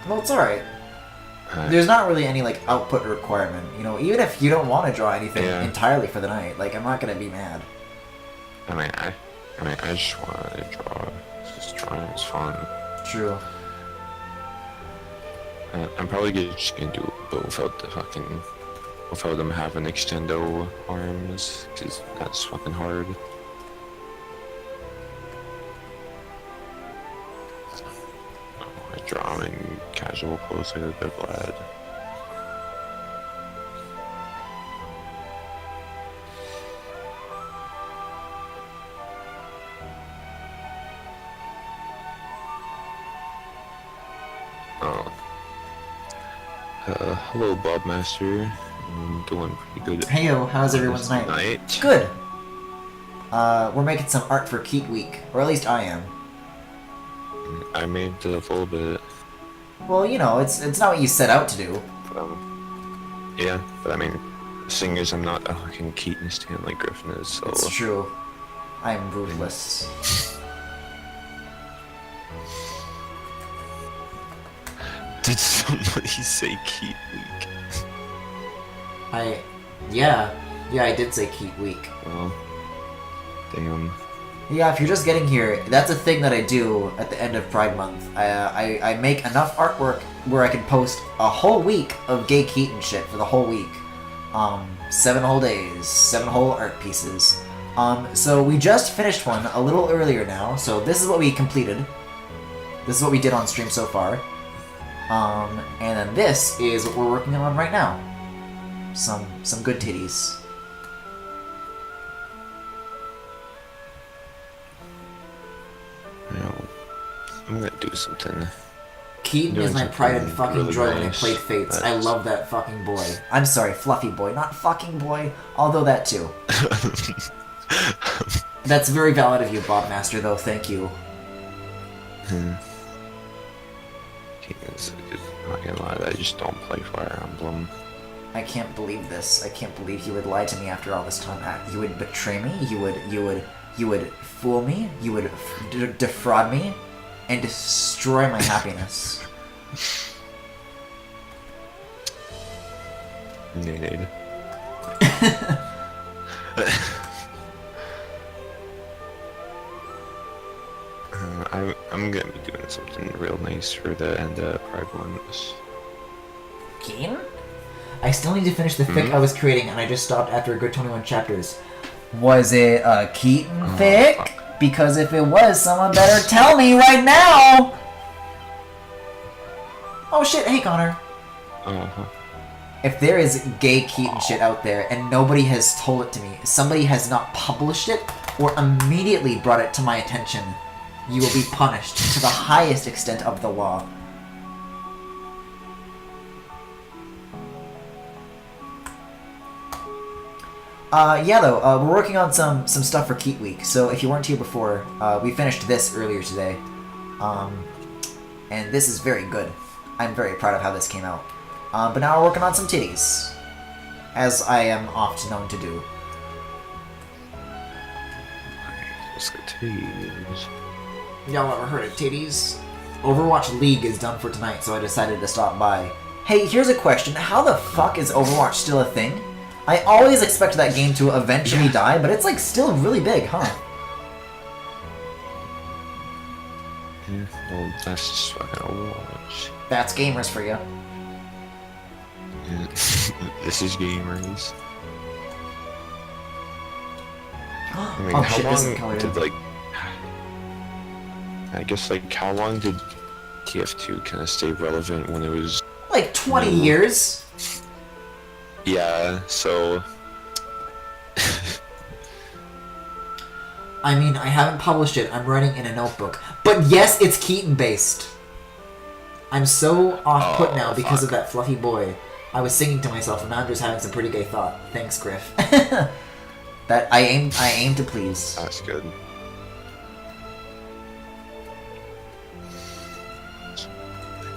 Well, it's alright. There's not really any like output requirement, you know. Even if you don't want to draw anything entirely for the night, like I'm not gonna be mad. I just want to draw. Just drawing is fun. True. I'm probably just gonna do it without the fucking, without them having extendo arms, cause that's fucking hard. I draw them in casual clothes like a big lad. Oh. Hello, Bob Master. I'm doing pretty good. Heyo, how's everyone's night? Good. We're making some art for Keat Week, or at least I am. I made it a little bit. Well, you know, it's not what you set out to do. Yeah, but I mean, the thing is, I'm not a fucking Keaton stan like Griffin is, so... It's true. I'm ruthless. Did somebody say Keat Week? Yeah, I did say Keat Week. Well, damn. Yeah, if you're just getting here, that's a thing that I do at the end of Pride Month. I make enough artwork where I can post a whole week of gay Keaton shit for the whole week. 7 whole days, 7 whole art pieces. So we just finished one a little earlier now, so this is what we completed. This is what we did on stream so far. And then this is what we're working on right now. Some good titties. No, I'm gonna do something. Keaton is my pride and fucking joy when I played Fates. I love that fucking boy. I'm sorry, fluffy boy, not fucking boy, although that too. That's very valid of you, Bob Master, though, thank you. Keaton's not gonna lie, I just don't play Fire Emblem. I can't believe this. I can't believe you would lie to me after all this time. You would betray me, you would fool me, you would defraud me, and destroy my happiness. Need. I'm gonna be doing something real nice for the end of Pride ones. Keaton? I still need to finish the fic I was creating, and I just stopped after a good 21 chapters. Was it a Keaton fic? Fuck. Because if it was, someone better tell me right now! Oh shit, hey Connor. If there is gay Keaton shit out there and nobody has told it to me, somebody has not published it or immediately brought it to my attention, you will be punished to the highest extent of the law. Yeah though, we're working on some stuff for Keat Week, so if you weren't here before, we finished this earlier today. And this is very good. I'm very proud of how this came out. But now we're working on some titties, as I am oft known to do. titties. Y'all ever heard of titties? Overwatch League is done for tonight, so I decided to stop by. Hey, here's a question. How the fuck is Overwatch still a thing? I always expect that game to eventually die, but it's like still really big, huh? Yeah, well, that's just fucking Overwatch. That's gamers for you. Yeah. This is gamers. I mean, Oh how shit, this is long colored did, in. like... I guess, like, how long did TF2 kind of stay relevant when it was... Like 20 years? Yeah, so... I mean, I haven't published it. I'm writing in a notebook. But yes, it's Keaton based. I'm so off put now because of that fluffy boy. I was singing to myself, and now I'm just having some pretty gay thought. Thanks, Griff. That I aim to please. That's good.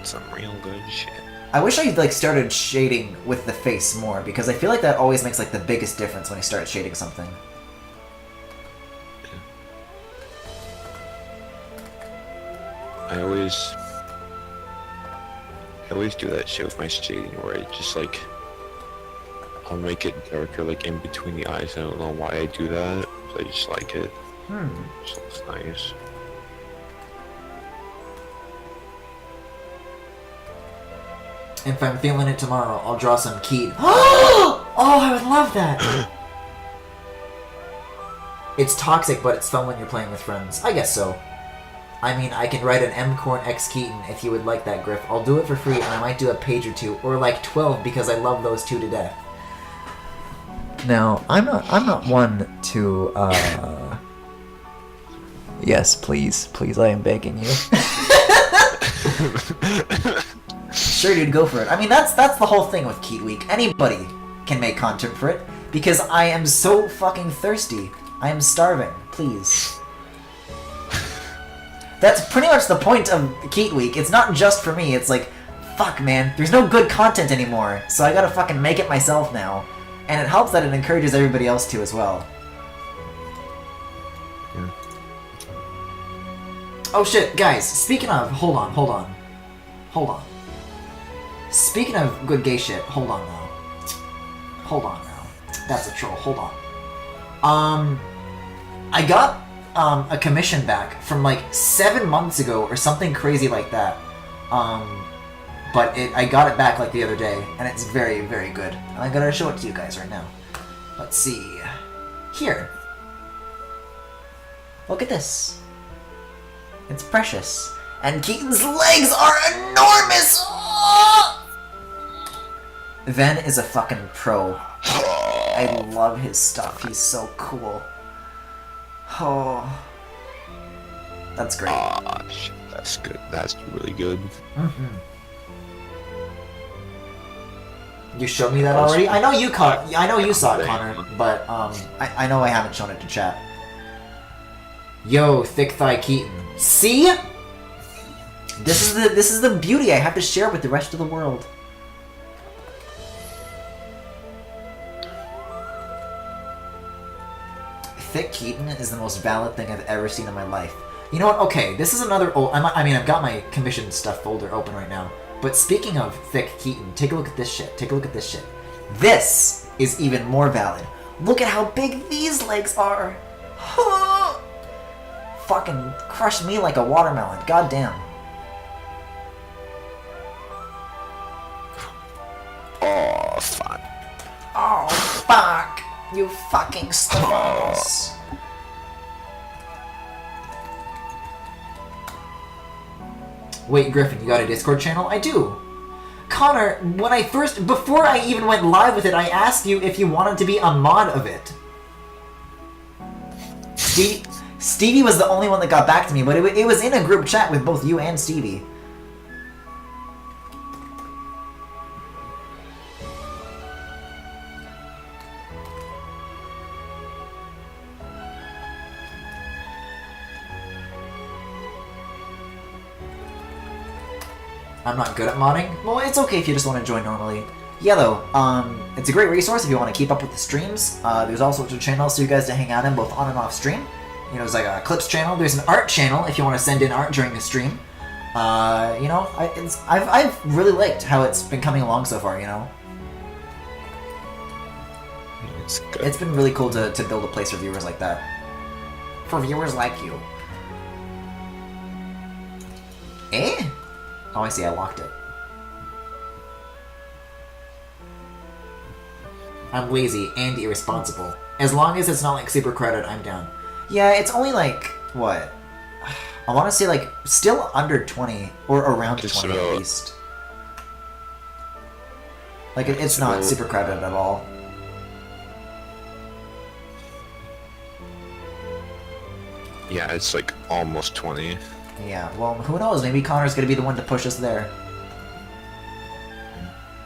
Some real good shit. I wish I like started shading with the face more because I feel like that always makes like the biggest difference when I start shading something. I always do that shit with my shading where I just like I'll make it darker like in between the eyes. I don't know why I do that, but I just like it. It just looks nice. If I'm feeling it tomorrow, I'll draw some Keaton. Oh, I would love that! It's toxic, but it's fun when you're playing with friends. I guess so. I mean, I can write an M-Corn X Keaton if you would like that, Griff. I'll do it for free, and I might do a page or two, or like 12 because I love those two to death. Now, I'm not one to, Yes, please, I am begging you. Sure, dude, go for it. I mean, that's the whole thing with Keat Week. Anybody can make content for it, because I am so fucking thirsty. I am starving. Please. That's pretty much the point of Keat Week. It's not just for me. It's like, fuck, man. There's no good content anymore, so I gotta fucking make it myself now. And it helps that it encourages everybody else to as well. Yeah. Oh shit, guys, speaking of... Hold on. Speaking of good gay shit, hold on now. That's a troll, hold on. I got a commission back from like 7 months ago or something crazy like that. But I got it back like the other day, and it's very, very good. And I'm gonna show it to you guys right now. Let's see. Here. Look at this. It's precious. And Keaton's legs are enormous! Oh! Ven is a fucking pro. I love his stuff. He's so cool. Oh. That's great. Ah, shit, that's good. That's really good. Mm-hmm. You showed me that already? I know you saw it, Connor, but I know I haven't shown it to chat. Yo, thick thigh Keaton. See? This is the beauty I have to share with the rest of the world. Thick Keaton is the most valid thing I've ever seen in my life. You know what? Okay, this is another old... I mean, I've got my commissioned stuff folder open right now. But speaking of thick Keaton, take a look at this shit. This is even more valid. Look at how big these legs are. Fucking crushed me like a watermelon. Goddamn. Oh, fuck. Oh, fuck. You fucking stars. Wait, Griffin, you got a Discord channel? I do. Connor, before I even went live with it, I asked you if you wanted to be a mod of it. Stevie was the only one that got back to me, but it was in a group chat with both you and Stevie. I'm not good at modding. Well, it's okay if you just want to join normally. Yellow, it's a great resource if you want to keep up with the streams. There's all sorts of channels for you guys to hang out in, both on and off stream. You know, there's like a clips channel. There's an art channel if you want to send in art during the stream. You know, I've really liked how it's been coming along so far. You know, It's good. it's been really cool to build a place for viewers like that. For viewers like you. Eh? Oh, I see. I locked it. I'm lazy and irresponsible. As long as it's not like super crowded, I'm down. Yeah, it's only like, what? I want to say like still under 20 or around Just 20 at about- least. Like it's not about- super crowded at all. Yeah, it's like almost 20. Yeah, well, who knows? Maybe Connor's gonna be the one to push us there.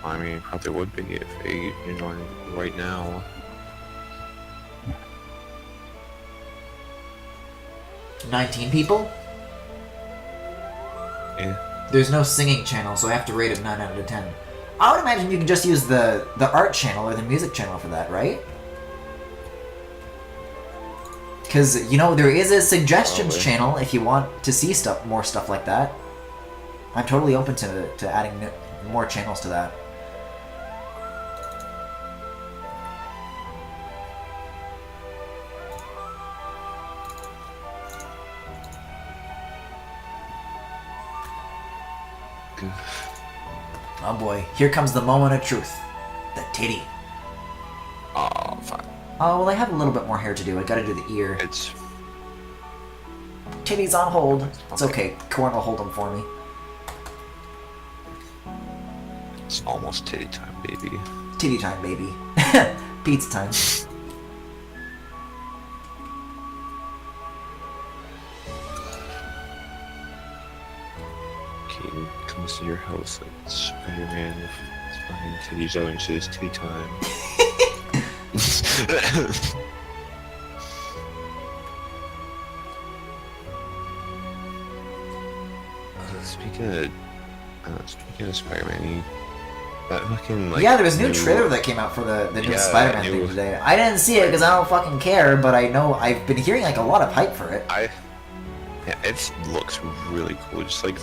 I mean, it probably would be if they, you know, right now. 19 people? Yeah. There's no singing channel, so I have to rate it 9 out of 10. I would imagine you can just use the art channel or the music channel for that, right? Because, you know, there is a suggestions Probably. channel if you want to see more stuff like that. I'm totally open to adding more channels to that. Oh boy, here comes the moment of truth. The titty. Oh, fuck. Oh, well, I have a little bit more hair to do. I gotta do the ear. It's Titty's on hold. It's okay. Corn will hold them for me. almost titty time, baby. Titty time, baby. Pizza time. Keaton comes to your house like Spider-Man with his fucking titties out and says titty time. Speaking of Spider-Man, that fucking like Yeah, there was a new new- trailer that came out for the new Yeah, Spider-Man new- thing today. I didn't see it because I don't fucking care, but I know I've been hearing like a lot of hype for it. Yeah, it looks really cool. Just like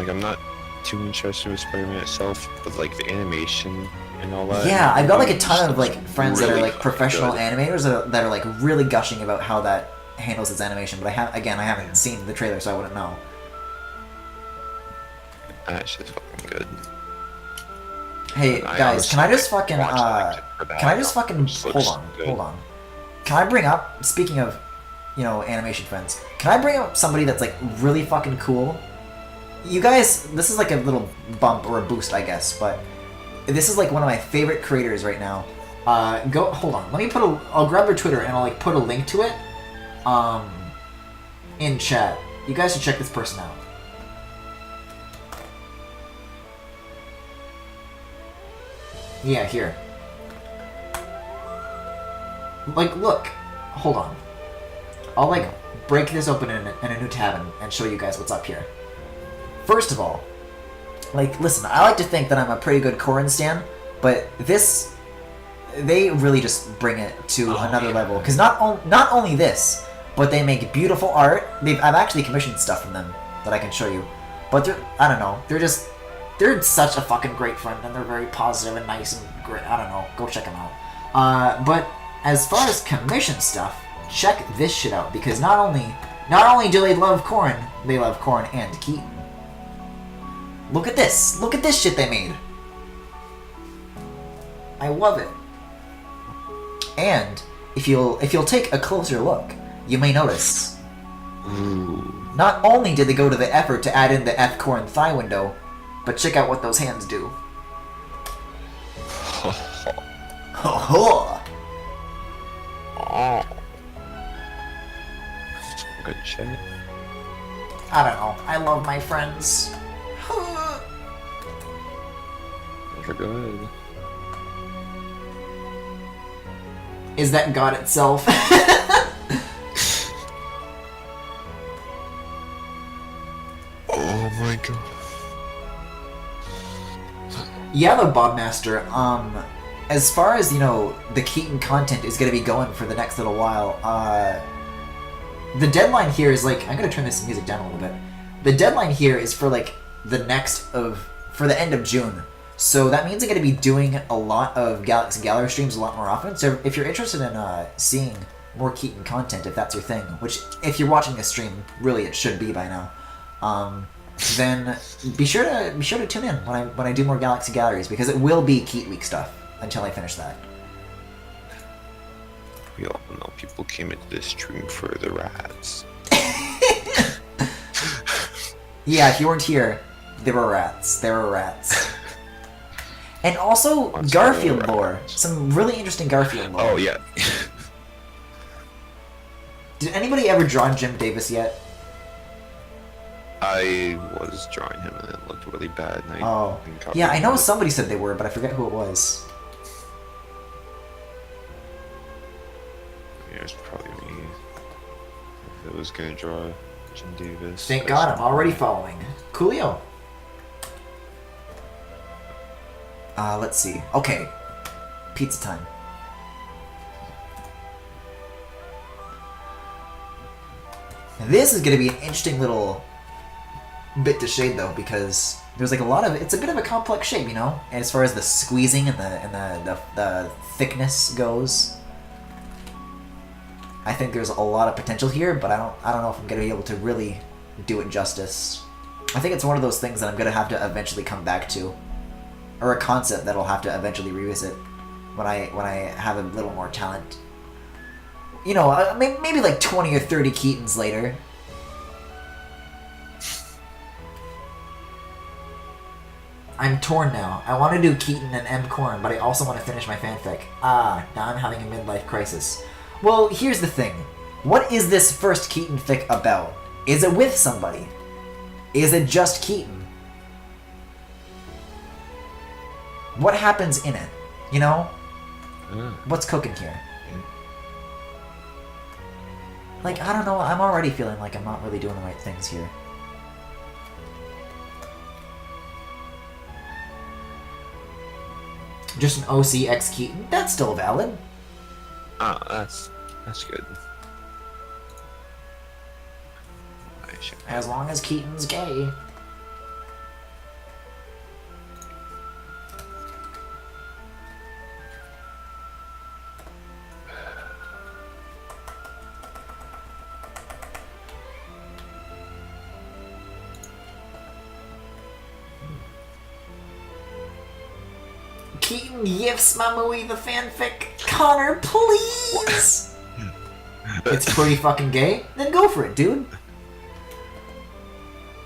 I'm not too interested with Spider-Man itself, but like the animation and all that. Yeah, I've got like a ton just of like looks friends that are really like professional good. animators that are like really gushing about how that handles its animation. But I haven't seen the trailer, so I wouldn't know. That's just fucking good. Hey And I guys, can I honestly just fucking watched it for that. can I just fucking Just looks hold good. on? Can I bring up, speaking of, you know, animation friends, can I bring up somebody that's like really fucking cool? You guys, this is like a little bump or a boost, I guess, but this is like one of my favorite creators right now. Hold on, let me I'll grab their Twitter and I'll like put a link to it, in chat. You guys should check this person out. Yeah, here. Like, look. Hold on. I'll, like, break this open in a new tab and show you guys what's up here. First of all, like, listen, I like to think that I'm a pretty good Corrin stan, but this... They really just bring it to another level. Because not only this, but they make beautiful art. I've actually commissioned stuff from them that I can show you. But I don't know, they're such a fucking great friend, and they're very positive and nice and great. I don't know. Go check them out. But as far as commission stuff, check this shit out, because not only do they love Corrin and Keaton. Look at this. Look at this shit they made. I love it. And if you'll take a closer look, you may notice. Ooh. Not only did they go to the effort to add in the F Corrin thigh window, but check out what those hands do. Ho ho! Oh. Some good shit. I don't know. I love my friends. Those are good. Is that God itself? Oh my god. Yeah, though, Bobmaster, as far as, you know, the Keaton content is going to be going for the next little while, the deadline here is like, I'm gonna turn this music down a little bit. The deadline here is for like for the end of June. So that means I'm gonna be doing a lot of Galaxy Gallery streams a lot more often. So if you're interested in seeing more Keaton content, if that's your thing, which if you're watching this stream, really it should be by now, then be sure to tune in when I do more Galaxy Galleries, because it will be Keat Week stuff until I finish that. We all know people came into this stream for the rats. Yeah, if you weren't here, there were rats. There were rats. And also What's Garfield the lore. rats? Some really interesting Garfield lore. Oh yeah. Did anybody ever draw Jim Davis yet? I was drawing him and it looked really bad. And Oh. didn't copy Yeah, I know it. somebody said they were, but I forget who it was. Yeah, it was probably me. If I was gonna draw Jim Davis. Thank God, I'm already following. Coolio. Let's see. Okay. Pizza time. This is gonna be an interesting little bit to shade though, because there's like a lot of, it's a bit of a complex shape, you know, as far as the squeezing and the thickness goes. I think there's a lot of potential here, but I don't know if I'm gonna be able to really do it justice. I think it's one of those things that I'm gonna have to eventually come back to, or a concept that I'll have to eventually revisit when I have a little more talent. You know, maybe like 20 or 30 Keatons later. I'm torn now. I want to do Keaton and M. Corn, but I also want to finish my fanfic. Now I'm having a midlife crisis. Well, here's the thing. What is this first Keaton fic about? Is it with somebody? Is it just Keaton? What happens in it? You know? What's cooking here? Like, I don't know, I'm already feeling like I'm not really doing the right things here. Just an OC X Keaton? That's still valid. Oh, that's good. I should As long as Keaton's gay. Keaton yiffs Mamui the fanfic. Connor, please! It's pretty fucking gay? Then go for it, dude.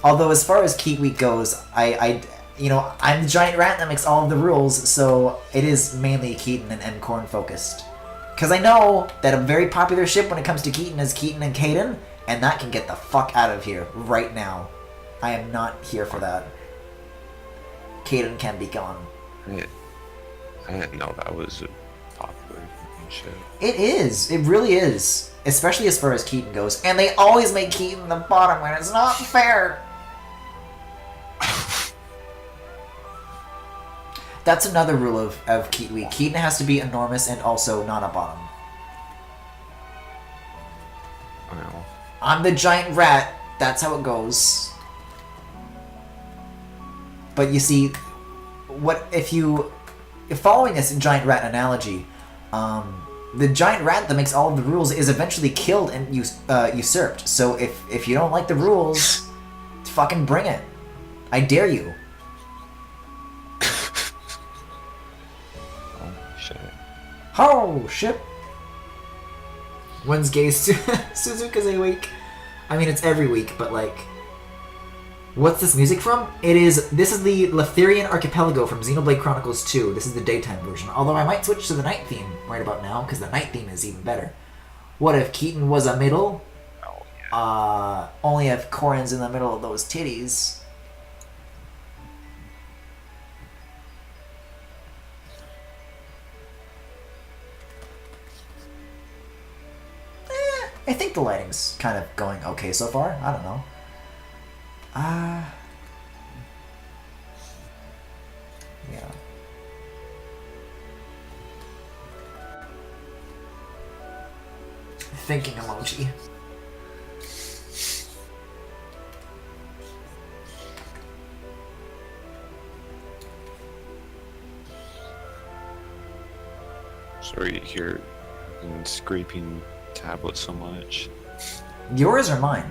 Although, as far as Keat Week goes, I'm the giant rat that makes all of the rules, so it is mainly Keaton and M. Corn focused. Because I know that a very popular ship when it comes to Keaton is Keaton and Caden, and that can get the fuck out of here right now. I am not here for that. Caden can be gone. I didn't know that was a popular shit. It is. It really is. Especially as far as Keaton goes. And they always make Keaton the bottom when it's not fair. That's another rule of Keaton Week. Keaton has to be enormous and also not a bottom. Well, I'm the giant rat. That's how it goes. But you see, what if following this giant rat analogy, the giant rat that makes all of the rules is eventually killed and usurped. So if you don't like the rules, fucking bring it. I dare you. oh shit. Oh shit. When's gay Suzuka's week? I mean, it's every week, but like, what's this music from? This is the Letherian Archipelago from Xenoblade Chronicles 2. This is the daytime version. Although I might switch to the night theme right about now, because the night theme is even better. What if Keaton was a middle? Oh yeah. Only if Corin's in the middle of those titties. I think the lighting's kind of going okay so far. I don't know. Yeah. Thinking emoji. Sorry to hear and scraping tablet so much. Yours or mine?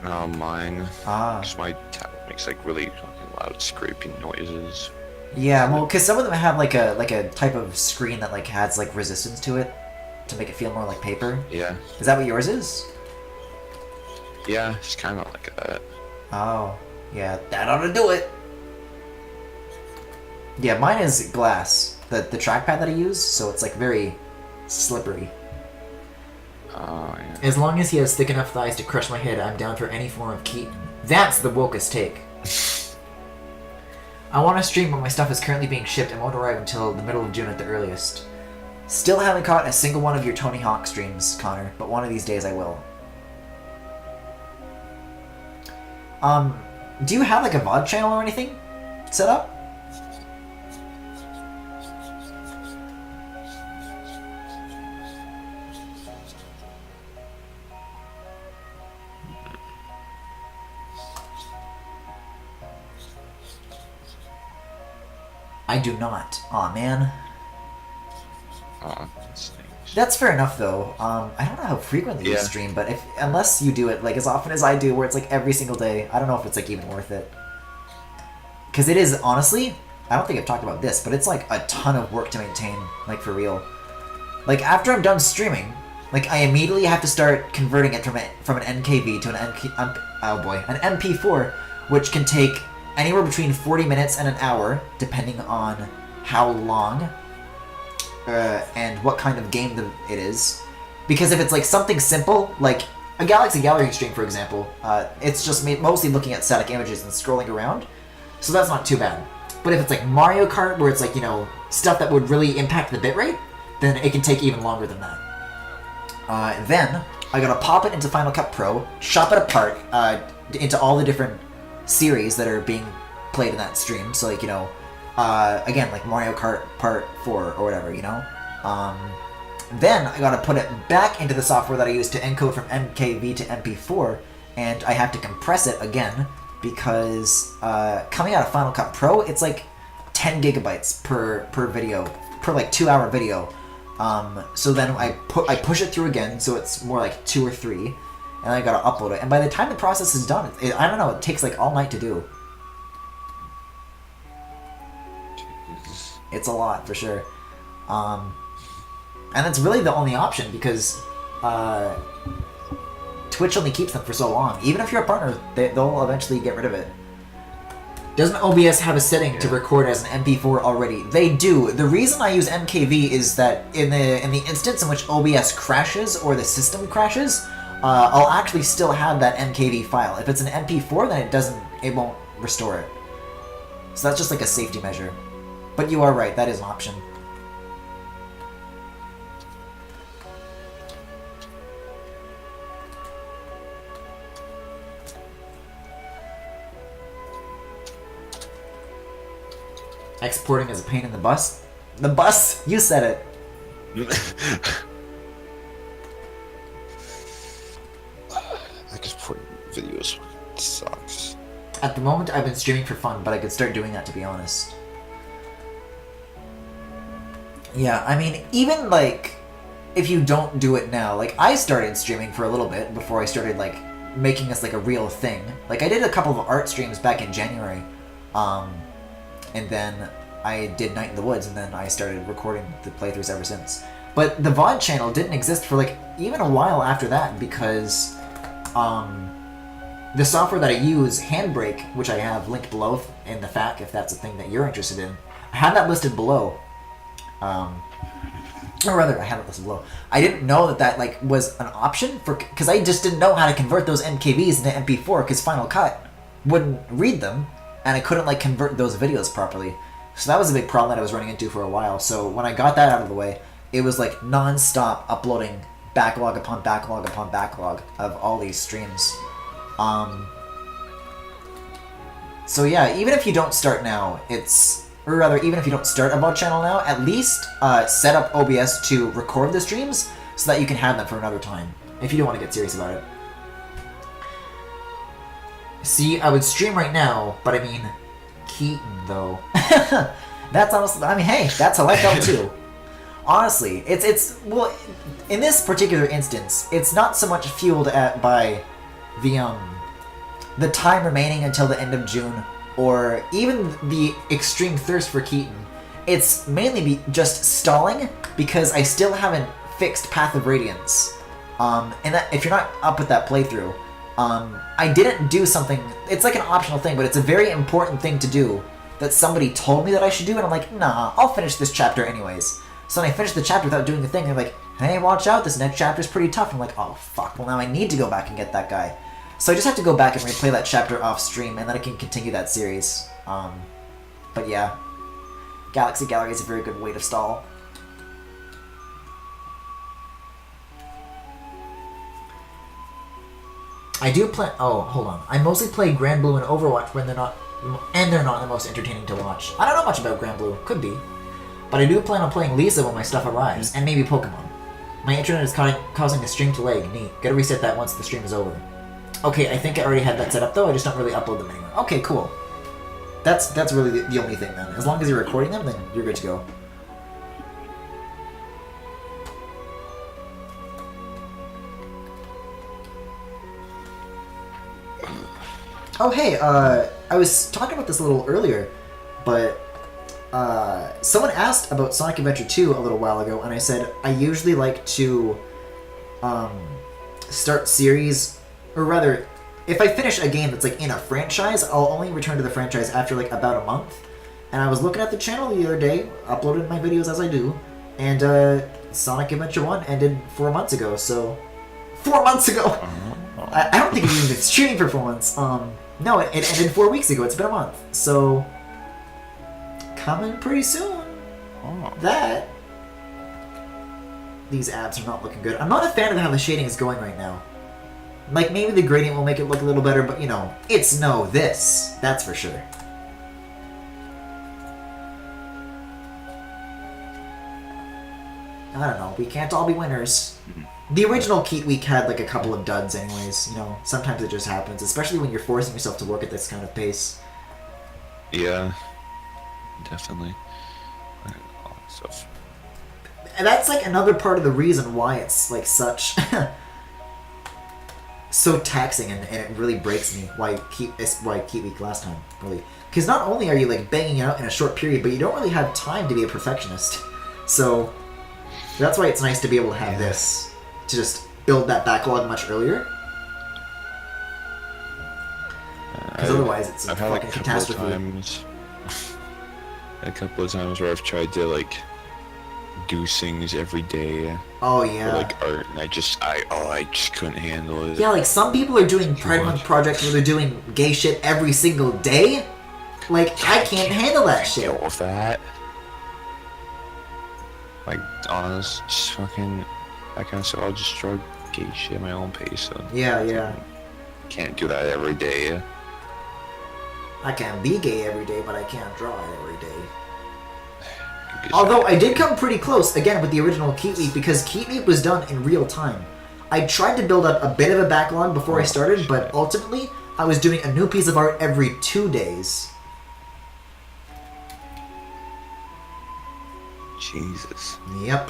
Mine. Ah. Because my tablet makes like really fucking loud scraping noises. Yeah, well, because some of them have like a type of screen that like has like resistance to it to make it feel more like paper. Yeah. Is that what yours is? Yeah, it's kind of like that. Oh, yeah, that ought to do it. Yeah, mine is glass. The trackpad that I use, so it's like very slippery. Oh, yeah. As long as he has thick enough thighs to crush my head, I'm down for any form of Keaton. That's the wokest take. I want to stream, but my stuff is currently being shipped and won't arrive until the middle of June at the earliest. Still haven't caught a single one of your Tony Hawk streams, Connor, but one of these days I will. Do you have like a VOD channel or anything set up? I do not. Aw, man. Oh, that stinks. That's fair enough, though. I don't know how frequently you Yeah. stream, but unless you do it like as often as I do, where it's like every single day, I don't know if it's like even worth it. Because it is, honestly, I don't think I've talked about this, but it's like a ton of work to maintain, like for real. Like after I'm done streaming, like I immediately have to start converting it from an NKV to an MP4, which can take anywhere between 40 minutes and an hour, depending on how long and what kind of game it is. Because if it's like something simple, like a Galaxy Gallery stream, for example, it's just mostly looking at static images and scrolling around, so that's not too bad. But if it's like Mario Kart, where it's like, you know, stuff that would really impact the bitrate, then it can take even longer than that. Then I gotta pop it into Final Cut Pro, chop it apart into all the different series that are being played in that stream. So like, you know, again, like Mario Kart Part 4 or whatever, you know? Then I gotta put it back into the software that I use to encode from MKV to MP4, and I have to compress it again, because coming out of Final Cut Pro, it's like 10 gigabytes per video, per like 2-hour video. So then I push it through again, so it's more like 2 or 3, and I gotta upload it. And by the time the process is done, I don't know, it takes like all night to do. Jesus. It's a lot, for sure. And that's really the only option, because Twitch only keeps them for so long. Even if you're a partner, they'll eventually get rid of it. Doesn't OBS have a setting to record as an MP4 already? They do. The reason I use MKV is that in the instance in which OBS crashes or the system crashes, I'll actually still have that MKV file. If it's an MP4, then it won't restore it. So that's just like a safety measure. But you are right, that is an option. Exporting is a pain in the bus? The bus? You said it. Exporting videos sucks. At the moment, I've been streaming for fun, but I could start doing that, to be honest. Yeah, I mean, even, like, if you don't do it now, like, I started streaming for a little bit before I started, like, making this, like, a real thing. Like, I did a couple of art streams back in January, and then I did Night in the Woods, and then I started recording the playthroughs ever since. But the VOD channel didn't exist for, like, even a while after that, because, the software that I use, Handbrake, which I have linked below in the FAQ, if that's a thing that you're interested in, I have that listed below. Or rather, I have it listed below. I didn't know that like was an option because I just didn't know how to convert those MKVs into MP4 because Final Cut wouldn't read them, and I couldn't like convert those videos properly. So that was a big problem that I was running into for a while. So when I got that out of the way, it was like non-stop uploading backlog upon backlog upon backlog of all these streams. So yeah, even if you don't start now, or rather, even if you don't start a VOD channel now, at least set up OBS to record the streams so that you can have them for another time, if you don't want to get serious about it. See, I would stream right now, but I mean, Keaton, though. That's honestly, I mean, hey, that's how I felt too. Honestly, it's well, in this particular instance, it's not so much fueled by the time remaining until the end of June, or even the extreme thirst for Keaton. It's mainly just stalling because I still haven't fixed Path of Radiance. And that, if you're not up with that playthrough, I didn't do something. It's like an optional thing, but it's a very important thing to do that somebody told me that I should do, and I'm like, nah, I'll finish this chapter anyways. So when I finished the chapter without doing the thing, they're like, hey, watch out, this next chapter's pretty tough. I'm like, oh fuck, well now I need to go back and get that guy. So I just have to go back and replay that chapter off stream, and then I can continue that series. But yeah, Galaxy Gallery is a very good way to stall. I do play. Oh, hold on. I mostly play Grand Blue and Overwatch when they're not the most entertaining to watch. I don't know much about Grand Blue. Could be, but I do plan on playing Lisa when my stuff arrives, and maybe Pokemon. My internet is causing the stream to lag. Neat. Gotta reset that once the stream is over. Okay, I think I already had that set up though. I just don't really upload them anywhere. Okay, cool. That's really the only thing then. As long as you're recording them, then you're good to go. Oh hey, I was talking about this a little earlier, but someone asked about Sonic Adventure 2 a little while ago, and I said I usually like to start series, or rather, if I finish a game that's like in a franchise, I'll only return to the franchise after like about a month. And I was looking at the channel the other day, uploaded my videos as I do, and Sonic Adventure 1 ended 4 months ago, so... 4 months ago! I don't think it's even been streaming for 4 months. No, it ended 4 weeks ago. It's been a month. So, coming pretty soon. That. These ads are not looking good. I'm not a fan of how the shading is going right now. Like, maybe the gradient will make it look a little better, but, you know, it's no this. That's for sure. I don't know. We can't all be winners. The original Keat Week had like a couple of duds anyways, you know, sometimes it just happens, especially when you're forcing yourself to work at this kind of pace. Yeah, definitely. All that stuff. And that's like another part of the reason why it's like such... so taxing, and it really breaks me why Keat Week last time, really. Because not only are you like banging it out in a short period, but you don't really have time to be a perfectionist. So that's why it's nice to be able to have this. To just build that backlog much earlier. Because otherwise it's a fucking catastrophe. A couple of times where I've tried to like do things every day. Oh yeah. For, like art, and I just couldn't handle it. Yeah, like some people are doing Pride Month projects where they're doing gay shit every single day. Like I can't handle that shit. Deal with that. Like honest, just fucking. I kind of said I'll just draw gay shit at my own pace. So yeah. Can't do that every day. I can be gay every day, but I can't draw it every day. Although I did come pretty close, again, with the original Keat Week, because Keat Week was done in real time. I tried to build up a bit of a backlog before I started, but ultimately, I was doing a new piece of art every 2 days. Jesus. Yep.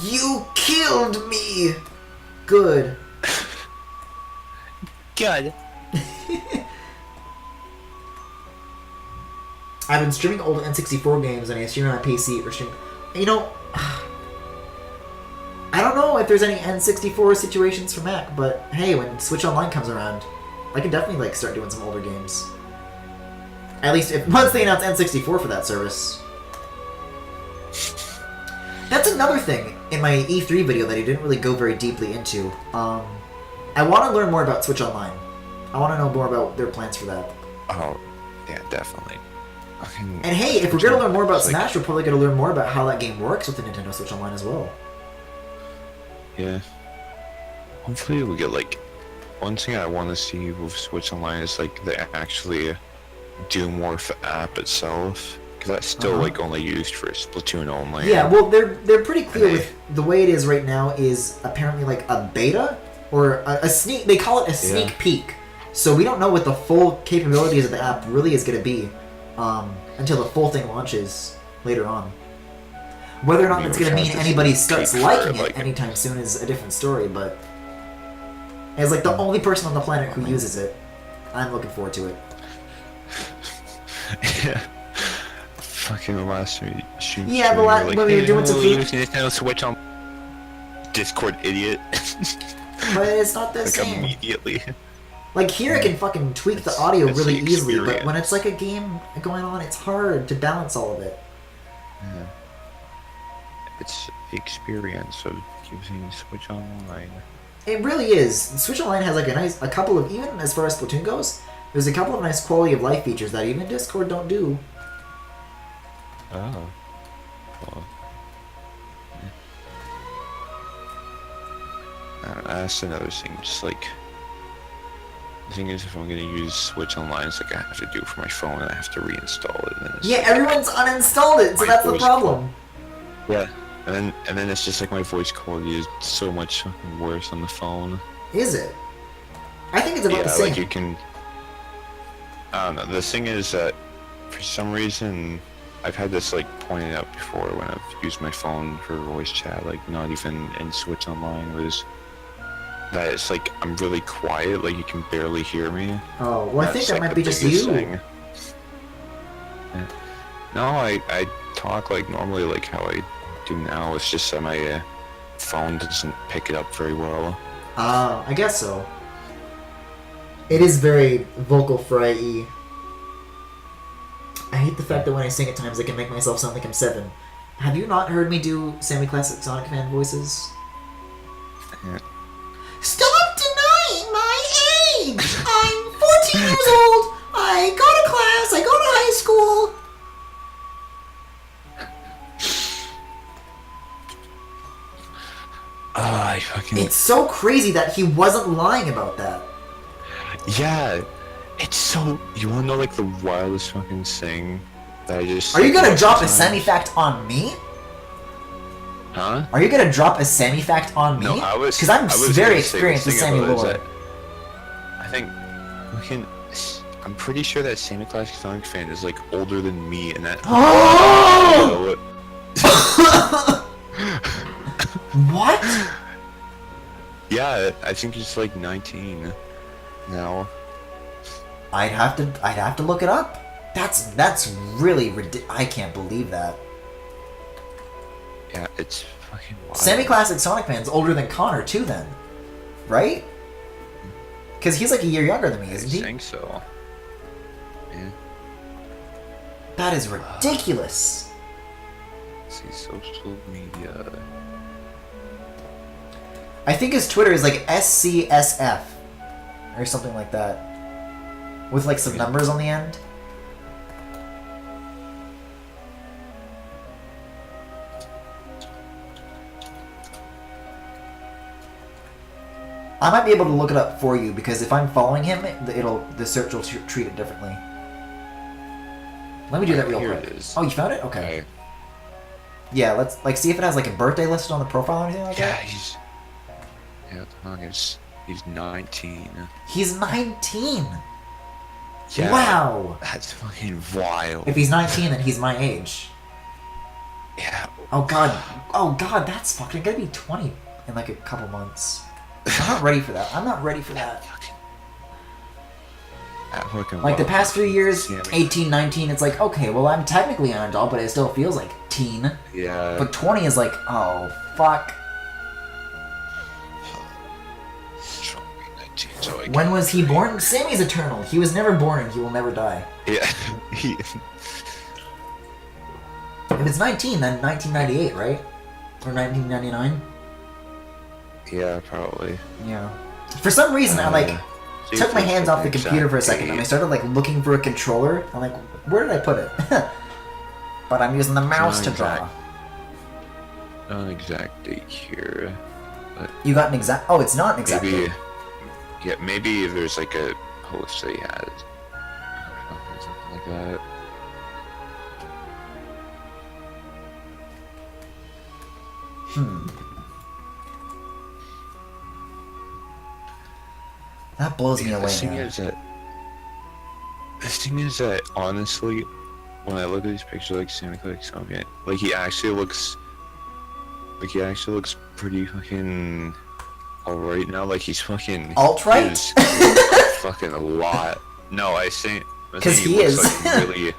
You killed me! Good. Good. I've been streaming old N64 games, and I stream on my PC or stream... You know... I don't know if there's any N64 situations for Mac, but hey, when Switch Online comes around, I can definitely like start doing some older games. At least once they announce N64 for that service. That's another thing in my E3 video that I didn't really go very deeply into. I want to learn more about Switch Online. I want to know more about their plans for that. Oh, yeah, definitely. And hey, if we're going to learn more about Smash, we're probably going to learn more about how that game works with the Nintendo Switch Online as well. Yeah. Hopefully we get like... One thing I want to see with Switch Online is like they actually do more for the app itself. That's still like only used for Splatoon only. Yeah, well, they're pretty clear with the way it is right now. Is apparently like a beta or a sneak. They call it a sneak peek. So we don't know what the full capabilities of the app really is going to be. until the full thing launches later on. Whether or not I mean, it's going to which mean has this anybody starts peak liking for, it like- anytime soon is a different story, but as like the only person on the planet who uses it, I'm looking forward to it. Yeah. Fucking the last stream. Yeah, the like, when we were doing some you food, Nintendo Switch on Discord, idiot. but it's not the like same. immediately. Like here, I can fucking tweak the It's- audio it's really the easily, but experience. when it's like a game going on, it's hard to balance all of it. Yeah. It's the experience of using Switch Online. It really is. Switch Online has like a couple of, even as far as Splatoon goes, there's a couple of nice quality of life features that even Discord don't do. Oh. Well. That's another thing, just like... The thing is, if I'm gonna use Switch Online, it's like I have to do it for my phone and I have to reinstall it. And then it's Yeah, like, everyone's uninstalled it, so My that's the voice problem. yeah. And then it's just like my voice quality is so much fucking worse on the phone. Is it? I think it's about Yeah, the same. like you can... I don't know, the thing is that for some reason, I've had this like pointed out before when I've used my phone for voice chat, like not even in Switch Online, was that it's like I'm really quiet, like you can barely hear me. Oh, well, I think That's, that like, might the be just biggest you. thing. Yeah. No, I talk like normally, like how I do now. It's just that my phone doesn't pick it up very well. I guess so. It is very vocal fry-y. I hate the fact that when I sing at times I can make myself sound like I'm 7. Have you not heard me do semi-classic Sonic fan voices? Yeah. Stop denying my age! I'm 14 years old! I go to class, I go to high school! I fucking... It's so crazy that he wasn't lying about that. Yeah, it's so... You wanna know like the wildest fucking thing that I just... Are you gonna like, drop a sometimes- semi-fact on me? Huh? Are you gonna drop a semi-fact on me? No, I was... Because I'm I was very gonna say, the experienced with thing semi about it is lore. that I think... Fucking... I'm pretty sure that Semi Classic Sonic fan is like older than me and that... Oh! What? Yeah, I think he's like 19 now. I'd have to look it up. That's really I can't believe that. Yeah, it's fucking wild. Semi-classic Sonic fan's older than Connor too, then, right? Because he's like a year younger than me, I isn't he? think so. Yeah. That is ridiculous. Let's see, social media. I think his Twitter is like SCSF or something like that, with like some numbers on the end. I might be able to look it up for you because if I'm following him, the search will treat it differently. Let me do that real Here quick. it is. Oh, you found it? Okay. Okay. Yeah, let's like see if it has like a birthday listed on the profile or anything like Yeah, that. he's... Yeah, the fuck is... He's 19. He's 19. Yeah, Wow. that's fucking wild. If he's 19, then he's my age. Yeah. Oh god. Oh god, that's fucking gonna be 20 in like a couple months. I'm not ready for that. I'm not ready for that. That fucking Like the wild. past few years, Yeah, 18, 19, it's like, okay, well I'm technically an adult, but it still feels like teen. Yeah. But 20 is like, oh, fuck. Show me 19, so I When can- was he born? Sammy's eternal. He was never born and he will never die. Yeah. he... If it's 19, then 1998, right? Or 1999? Yeah, probably. Yeah. For some reason, I like See took if my there's hands an off the computer for a second and I exact started like looking for a controller. I'm like, where did I put it? But I'm using the mouse to draw. exact- Not an exact date here. You got an exact. Oh, it's not an exact. Maybe. date. Yeah, maybe there's like a post that he has. Or something like that. That blows me The away, thing man. is that. The thing is that honestly, when I look at these pictures, like Santa Claus, okay, like he actually looks pretty fucking alright now. Like he's fucking Alt-right? he's fucking a lot. No, I was saying He looks is. like really.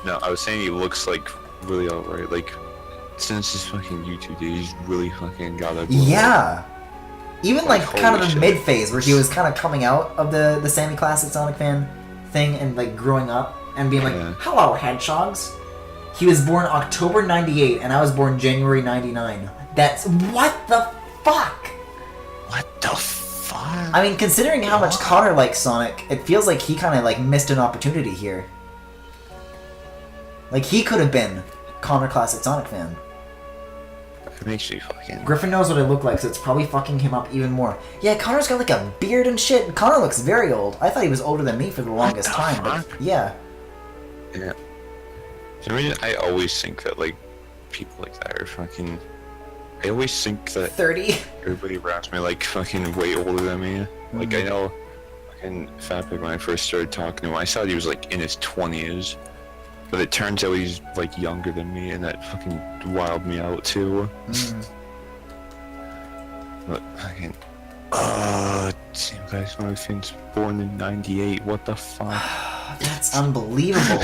No, I was saying he looks like really alright. Like since his fucking YouTube days, he's really fucking got a. Yeah. Even like Like, kind of holy the shit. mid phase where he was kind of coming out of the Sammy Classic Sonic fan thing and like growing up and being like, Yeah. "Hello, hedgehogs." He was born October '98 and I was born January '99. That's what the fuck. What the fuck? I mean, considering how much Connor likes Sonic, it feels like he kind of like missed an opportunity here. Like he could have been Connor Classic Sonic fan. It makes me fucking. Griffin knows what I look like, so it's probably fucking him up even more. Yeah, Connor's got like a beard and shit. Connor looks very old. I thought he was older than me for the longest the time, but fuck? yeah. Yeah. For some reason, I always think that like people like that are fucking. I always think that 30? everybody around me like fucking way older than me. Like I know, fucking Fat Pig when I first started talking to him, I thought he was like in his 20s, but it turns out he's like younger than me, and that fucking wilded me out too. But fucking. Same guy's my thing's born in '98. What the fuck? That's unbelievable.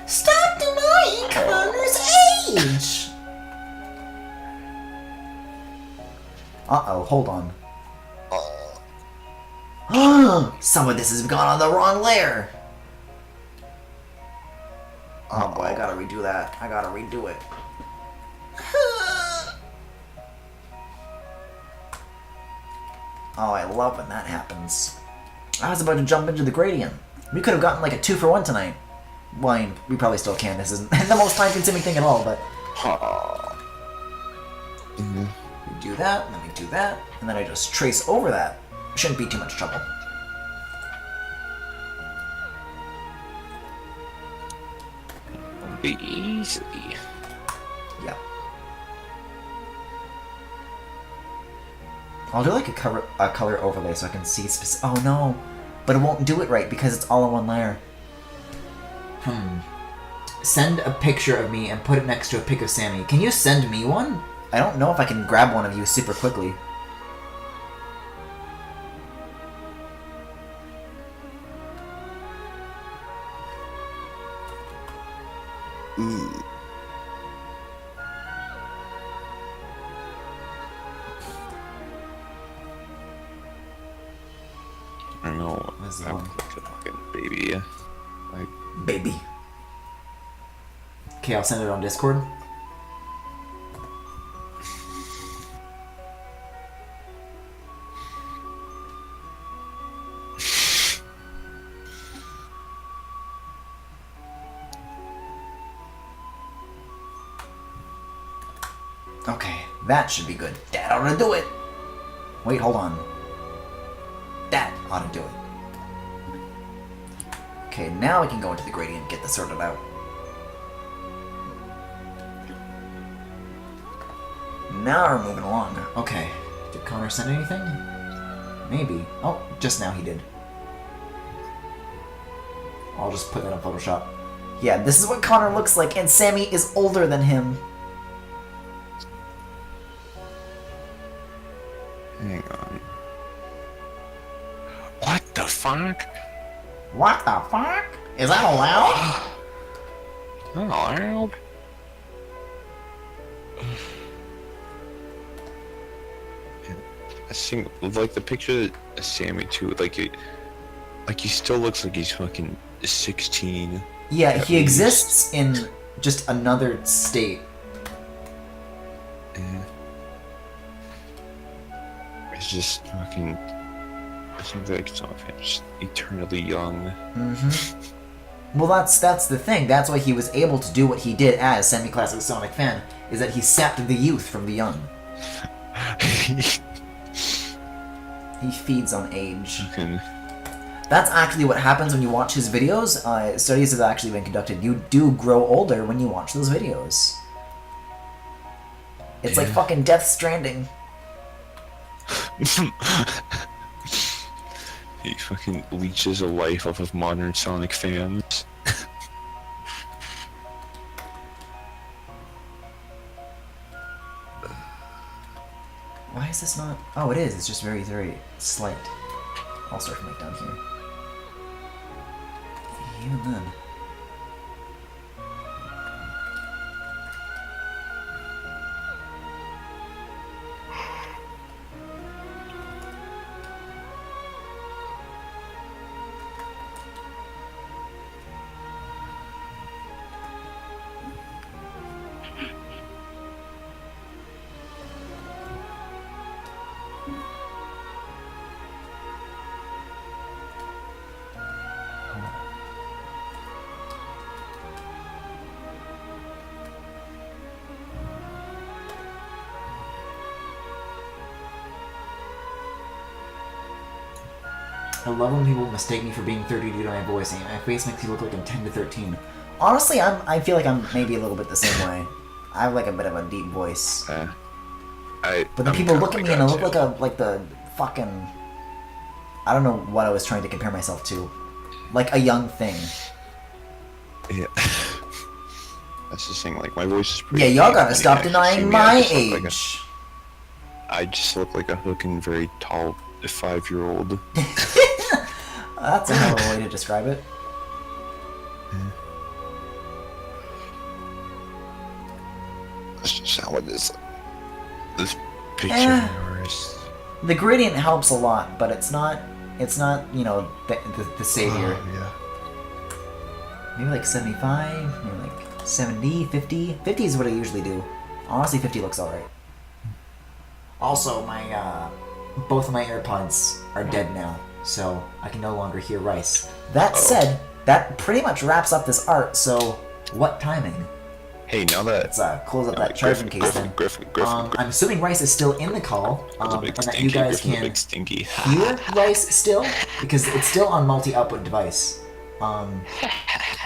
Stop denying Connor's age! Uh-oh, hold on. Some of this has gone on the wrong layer. Oh boy, I gotta redo that. I gotta redo it. Oh, I love when that happens. I was about to jump into the gradient. We could have gotten like a 2-for-1 tonight. Well, I mean, we probably still can. This isn't the most time-consuming thing at all, but... Mhm. We do that, and then we do that, and then I just trace over that. Shouldn't be too much trouble. Be easy. Yeah. I'll do like a color overlay so I can see specific. Oh no, but it won't do it right because it's all in one layer. Send a picture of me and put it next to a pic of Sammy. Can you send me one? I don't know if I can grab one of you super quickly. I don't know. Where's the I'm one? like a fucking baby. Like, Baby. Okay, I'll send it on Discord. Okay, that should be good. That ought to do it. Wait, hold on. That ought to do it. Okay, now we can go into the gradient and get this sorted out. Now we're moving along. Okay, did Connor send anything? Maybe. Oh, just now he did. I'll just put that in Photoshop. Yeah, this is what Connor looks like, and Sammy is older than him. hang on. What the fuck? What the fuck? Is that allowed? Not allowed. I think, like the picture of Sammy too, like he still looks like he's fucking 16. Yeah, At he least. exists in just another state. Yeah. It's just fucking. I think like some of him just eternally young. Mm-hmm. Well, that's the thing. That's why he was able to do what he did as semi-classic Sonic fan, is that he sapped the youth from the young. He feeds on age. Fucking. That's actually what happens when you watch his videos. Studies have actually been conducted. You do grow older when you watch those videos. It's like Yeah. fucking Death Stranding. He fucking leeches a life off of modern Sonic fans. Why is this not? Oh, it is. It's just very, very slight. I'll start from like down here. Even then. I love when people mistake me for being 30 due to my voice, and my face makes you look like I'm 10 to 13. Honestly, I feel like I'm maybe a little bit the same way. I have like a bit of a deep voice. But then people look at me and I look like the fucking... I don't know what I was trying to compare myself to. Like a young thing. Yeah. That's the thing, like my voice is pretty... Yeah, y'all gotta stop denying my age. I just look like a fucking very tall 5-year-old. That's another way to describe it. That's just how it is. This picture is... The gradient helps a lot, but it's not, you know, the savior. yeah. Maybe like 75, maybe like 70, 50. 50 is what I usually do. Honestly, 50 looks alright. Also, my, both of my AirPods are dead now, so I can no longer hear Rice. That said, that pretty much wraps up this art, so what timing? Hey, now that... Let's close up that charging case then. I'm assuming Rice is still in the call, and that you guys can hear Rice still, because it's still on multi-output device.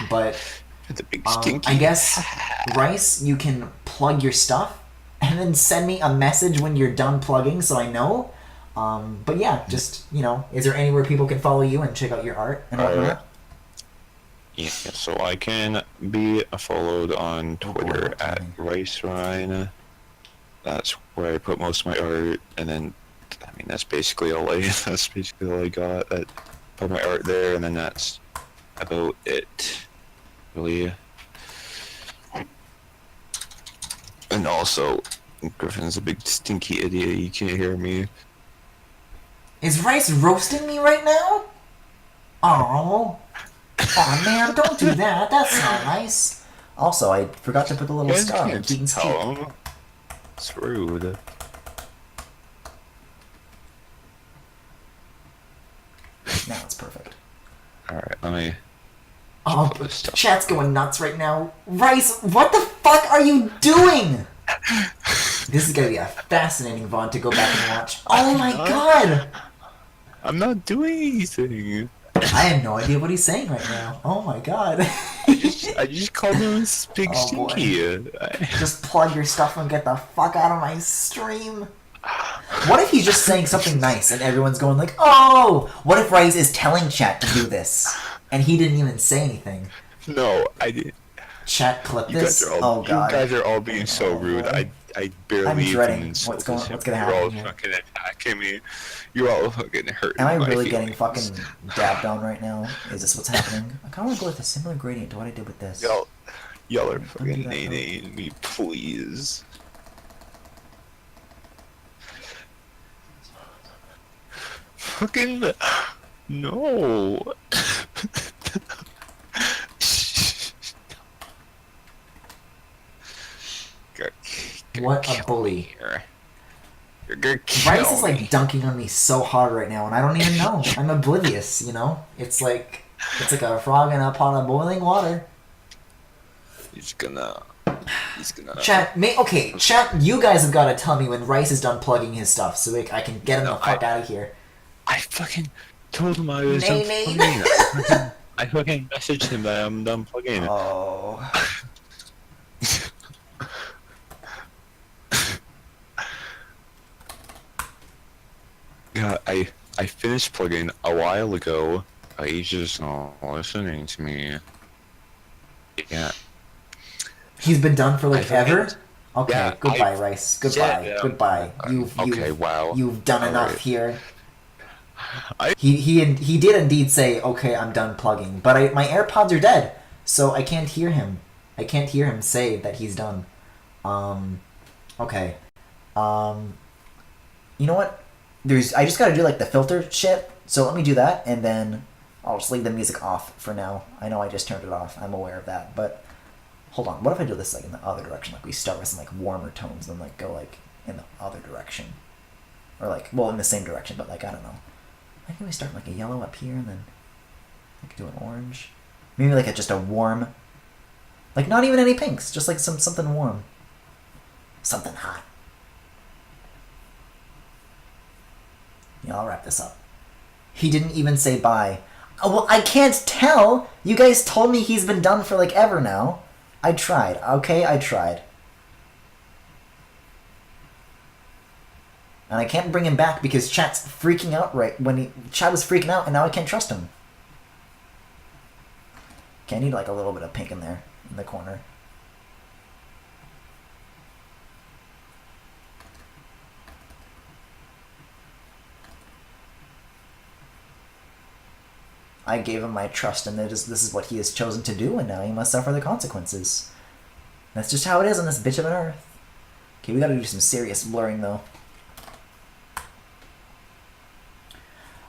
But I guess, Rice, you can plug your stuff, and then send me a message when you're done plugging so I know. But yeah, just, you know, is there anywhere people can follow you and check out your art and whatnot? Yeah, so I can be followed on Twitter at RiceRyan. That's where I put most of my art, and then, I mean, that's basically all I got. I put my art there, and then that's about it, really. And also, Griffin's a big stinky idiot, you can't hear me. Is Rice roasting me right now? Oh. Oh man, don't do that. That's not nice. Also, I forgot to put the little star on Keaton's cheek. It's rude. Now it's perfect. Alright, let me... Oh, chat's going nuts right now. Rice, what the fuck are you doing? This is gonna be a fascinating VOD to go back and watch. Oh my god! I'm not doing anything. I have no idea what he's saying right now. Oh my god. I just called him Big Stinky. Just plug your stuff and get the fuck out of my stream. What if he's just saying something nice and everyone's going like, oh! What if Rice is telling chat to do this? And he didn't even say anything. No, I didn't. Chat clip this? Oh god. You guys are all being so rude. I barely I'm dreading even what's gonna happen. You're all here. fucking attacking me. You're all fucking hurting. Am I my really feelings. getting fucking dabbed on right now? Is this what's happening? I kinda wanna go with a similar gradient to what I did with this. Y'all are fucking nay-naying me, please. Fucking... No. What a bully. You're gonna kill Rice is like dunking on me so hard right now and I don't even know. I'm oblivious, you know? It's like a frog in a pot of boiling water. He's gonna... Chat, chat, you guys have got to tell me when Rice is done plugging his stuff so I can get him the fuck out of here. I fucking told him I was done plugging. I fucking messaged him that I'm done plugging. Oh. Yeah, I finished plugging a while ago. He's just not listening to me. Yeah. He's been done for like ever? Okay, Yeah, goodbye, Rice. Goodbye, yeah. goodbye. Okay, wow. You've done enough Alright. here. I- He did indeed say, "Okay, I'm done plugging," but my AirPods are dead, so I can't hear him. I can't hear him say that he's done. Okay. You know what? I just gotta do like the filter shit. So let me do that, and then I'll just leave the music off for now. I know I just turned it off. I'm aware of that, but hold on. What if I do this like in the other direction? Like we start with some like warmer tones, then like go like in the other direction, or like well in the same direction, but like I don't know. I think we start like a yellow up here, and then like do an orange. Maybe like just a warm, like not even any pinks, just like something warm, something hot. Yeah, I'll wrap this up. He didn't even say bye. Oh, well, I can't tell! You guys told me he's been done for like ever now. I tried, okay? I tried. And I can't bring him back because chat's freaking out chat was freaking out and now I can't trust him. Okay, I need like a little bit of pink in there, in the corner. I gave him my trust, and this is what he has chosen to do, and now he must suffer the consequences. That's just how it is on this bitch of an earth. Okay, we gotta do some serious blurring, though.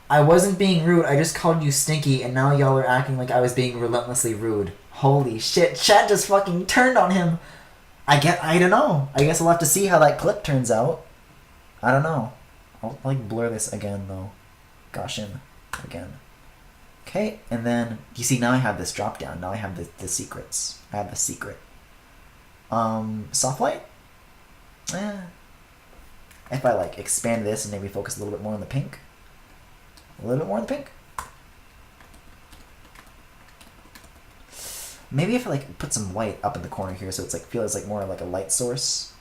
I wasn't being rude, I just called you stinky, and now y'all are acting like I was being relentlessly rude. Holy shit, chat just fucking turned on him! I don't know. I guess we'll have to see how that clip turns out. I don't know. I'll, like, blur this again, though. Gosh, again. Okay, and then, you see, now I have this drop down. Now I have the secrets. I have the secret. Soft light? If I, like, expand this and maybe focus a little bit more on the pink. A little bit more on the pink. Maybe if I, like, put some white up in the corner here so it's, like, feels like more like a light source.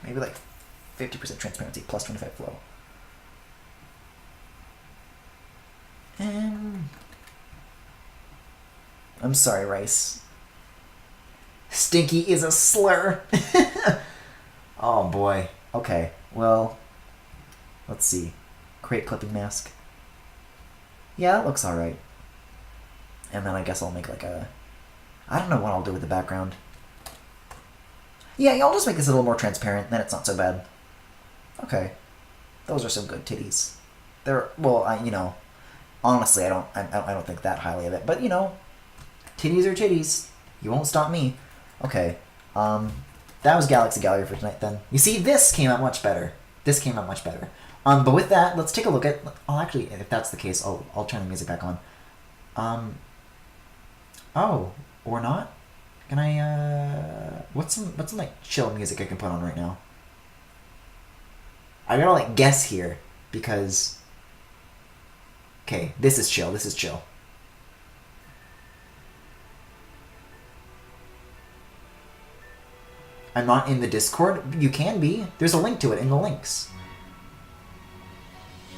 Maybe, like, 50% transparency, plus 25 flow. I'm sorry, Rice. Stinky is a slur. Oh boy. Okay, well, let's see. Create clipping mask. Yeah, that looks alright. And then I guess I'll make like a... I don't know what I'll do with the background. Yeah, I'll just make this a little more transparent, then it's not so bad. Okay, those are some good titties. They're well, you know, honestly, I don't think that highly of it, but you know, titties are titties. You won't stop me. Okay, that was Galaxy Gallery for tonight. Then you see, this came out much better. This came out much better. But with that, let's take a look at. Oh, actually, if that's the case, I'll turn the music back on. Oh, or not? Can I? What's some like chill music I can put on right now? I gotta like guess here because okay, this is chill. This is chill. I'm not in the Discord. You can be. There's a link to it in the links.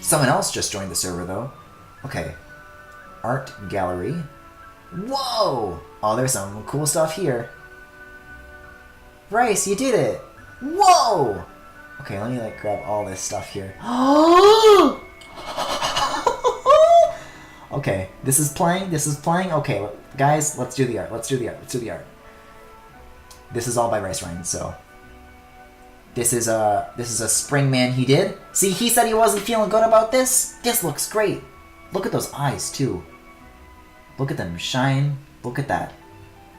Someone else just joined the server though. Okay. Art gallery. Whoa! Oh, there's some cool stuff here. Rice, you did it! Whoa! Okay, let me like grab all this stuff here. Okay, this is playing. This is playing. Okay, guys, let's do the art. Let's do the art. Let's do the art. This is all by Rice Ryan, so this is a spring man he did. See, he said he wasn't feeling good about this. This looks great. Look at those eyes too. Look at them shine. Look at that.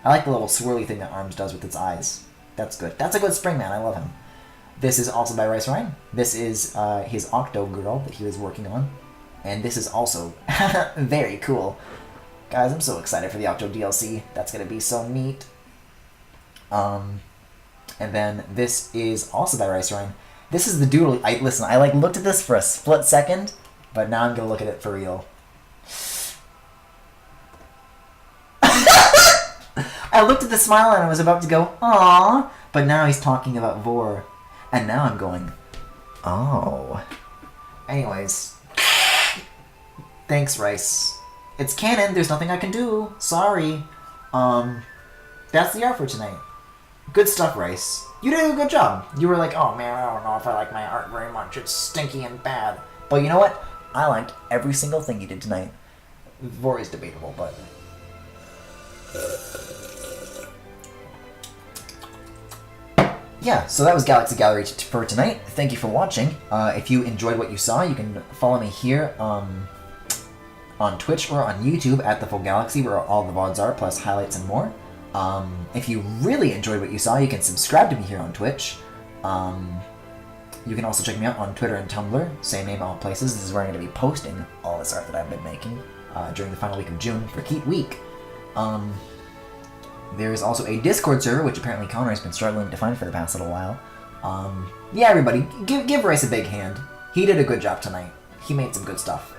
I like the little swirly thing that Arms does with its eyes. That's good. That's a good spring man. I love him. This is also by Rice Ryan. This is his Octo Girl that he was working on. And this is also very cool. Guys, I'm so excited for the Octo DLC. That's going to be so neat. And then this is also by Rice Ryan. This is the doodle. Listen, I like looked at this for a split second, but now I'm going to look at it for real. I looked at the smile and I was about to go, aww, but now he's talking about Vor. And now I'm going, oh. Anyways. Thanks, Rice. It's canon. There's nothing I can do. Sorry. That's the art for tonight. Good stuff, Rice. You did a good job. You were like, oh man, I don't know if I like my art very much. It's stinky and bad. But you know what? I liked every single thing you did tonight. Vor is debatable, but... yeah, so that was Galaxy Gallery for tonight. Thank you for watching. If you enjoyed what you saw, you can follow me here on Twitch or on YouTube at The Full Galaxy, where all the VODs are, plus highlights and more. If you really enjoyed what you saw, you can subscribe to me here on Twitch. You can also check me out on Twitter and Tumblr, same name, all places. This is where I'm going to be posting all this art that I've been making during the final week of June for Keat Week. There's also a Discord server, which apparently Connor has been struggling to find for the past little while. Yeah, everybody, give Rice a big hand. He did a good job tonight. He made some good stuff.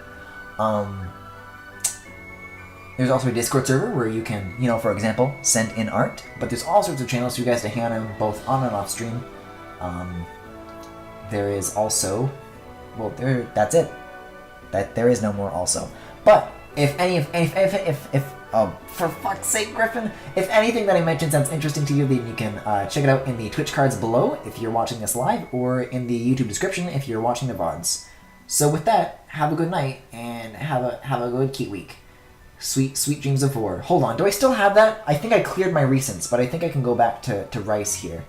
There's also a Discord server where you can, you know, for example, send in art. But there's all sorts of channels for you guys to hang on both on and off stream. There is also, well, that's it. There is no more also. But if for fuck's sake, Griffin, if anything that I mentioned sounds interesting to you, then you can check it out in the Twitch cards below if you're watching this live, or in the YouTube description if you're watching the VODs. So with that, have a good night and have a good Keat Week. Sweet dreams of Vor. Hold on, do I still have that? I think I cleared my recents, but I think I can go back to Rice here.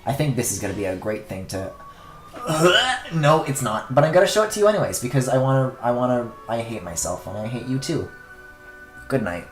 I think this is gonna be a great thing to. No, it's not. But I'm gonna show it to you anyways because I hate myself and I hate you too. Good night.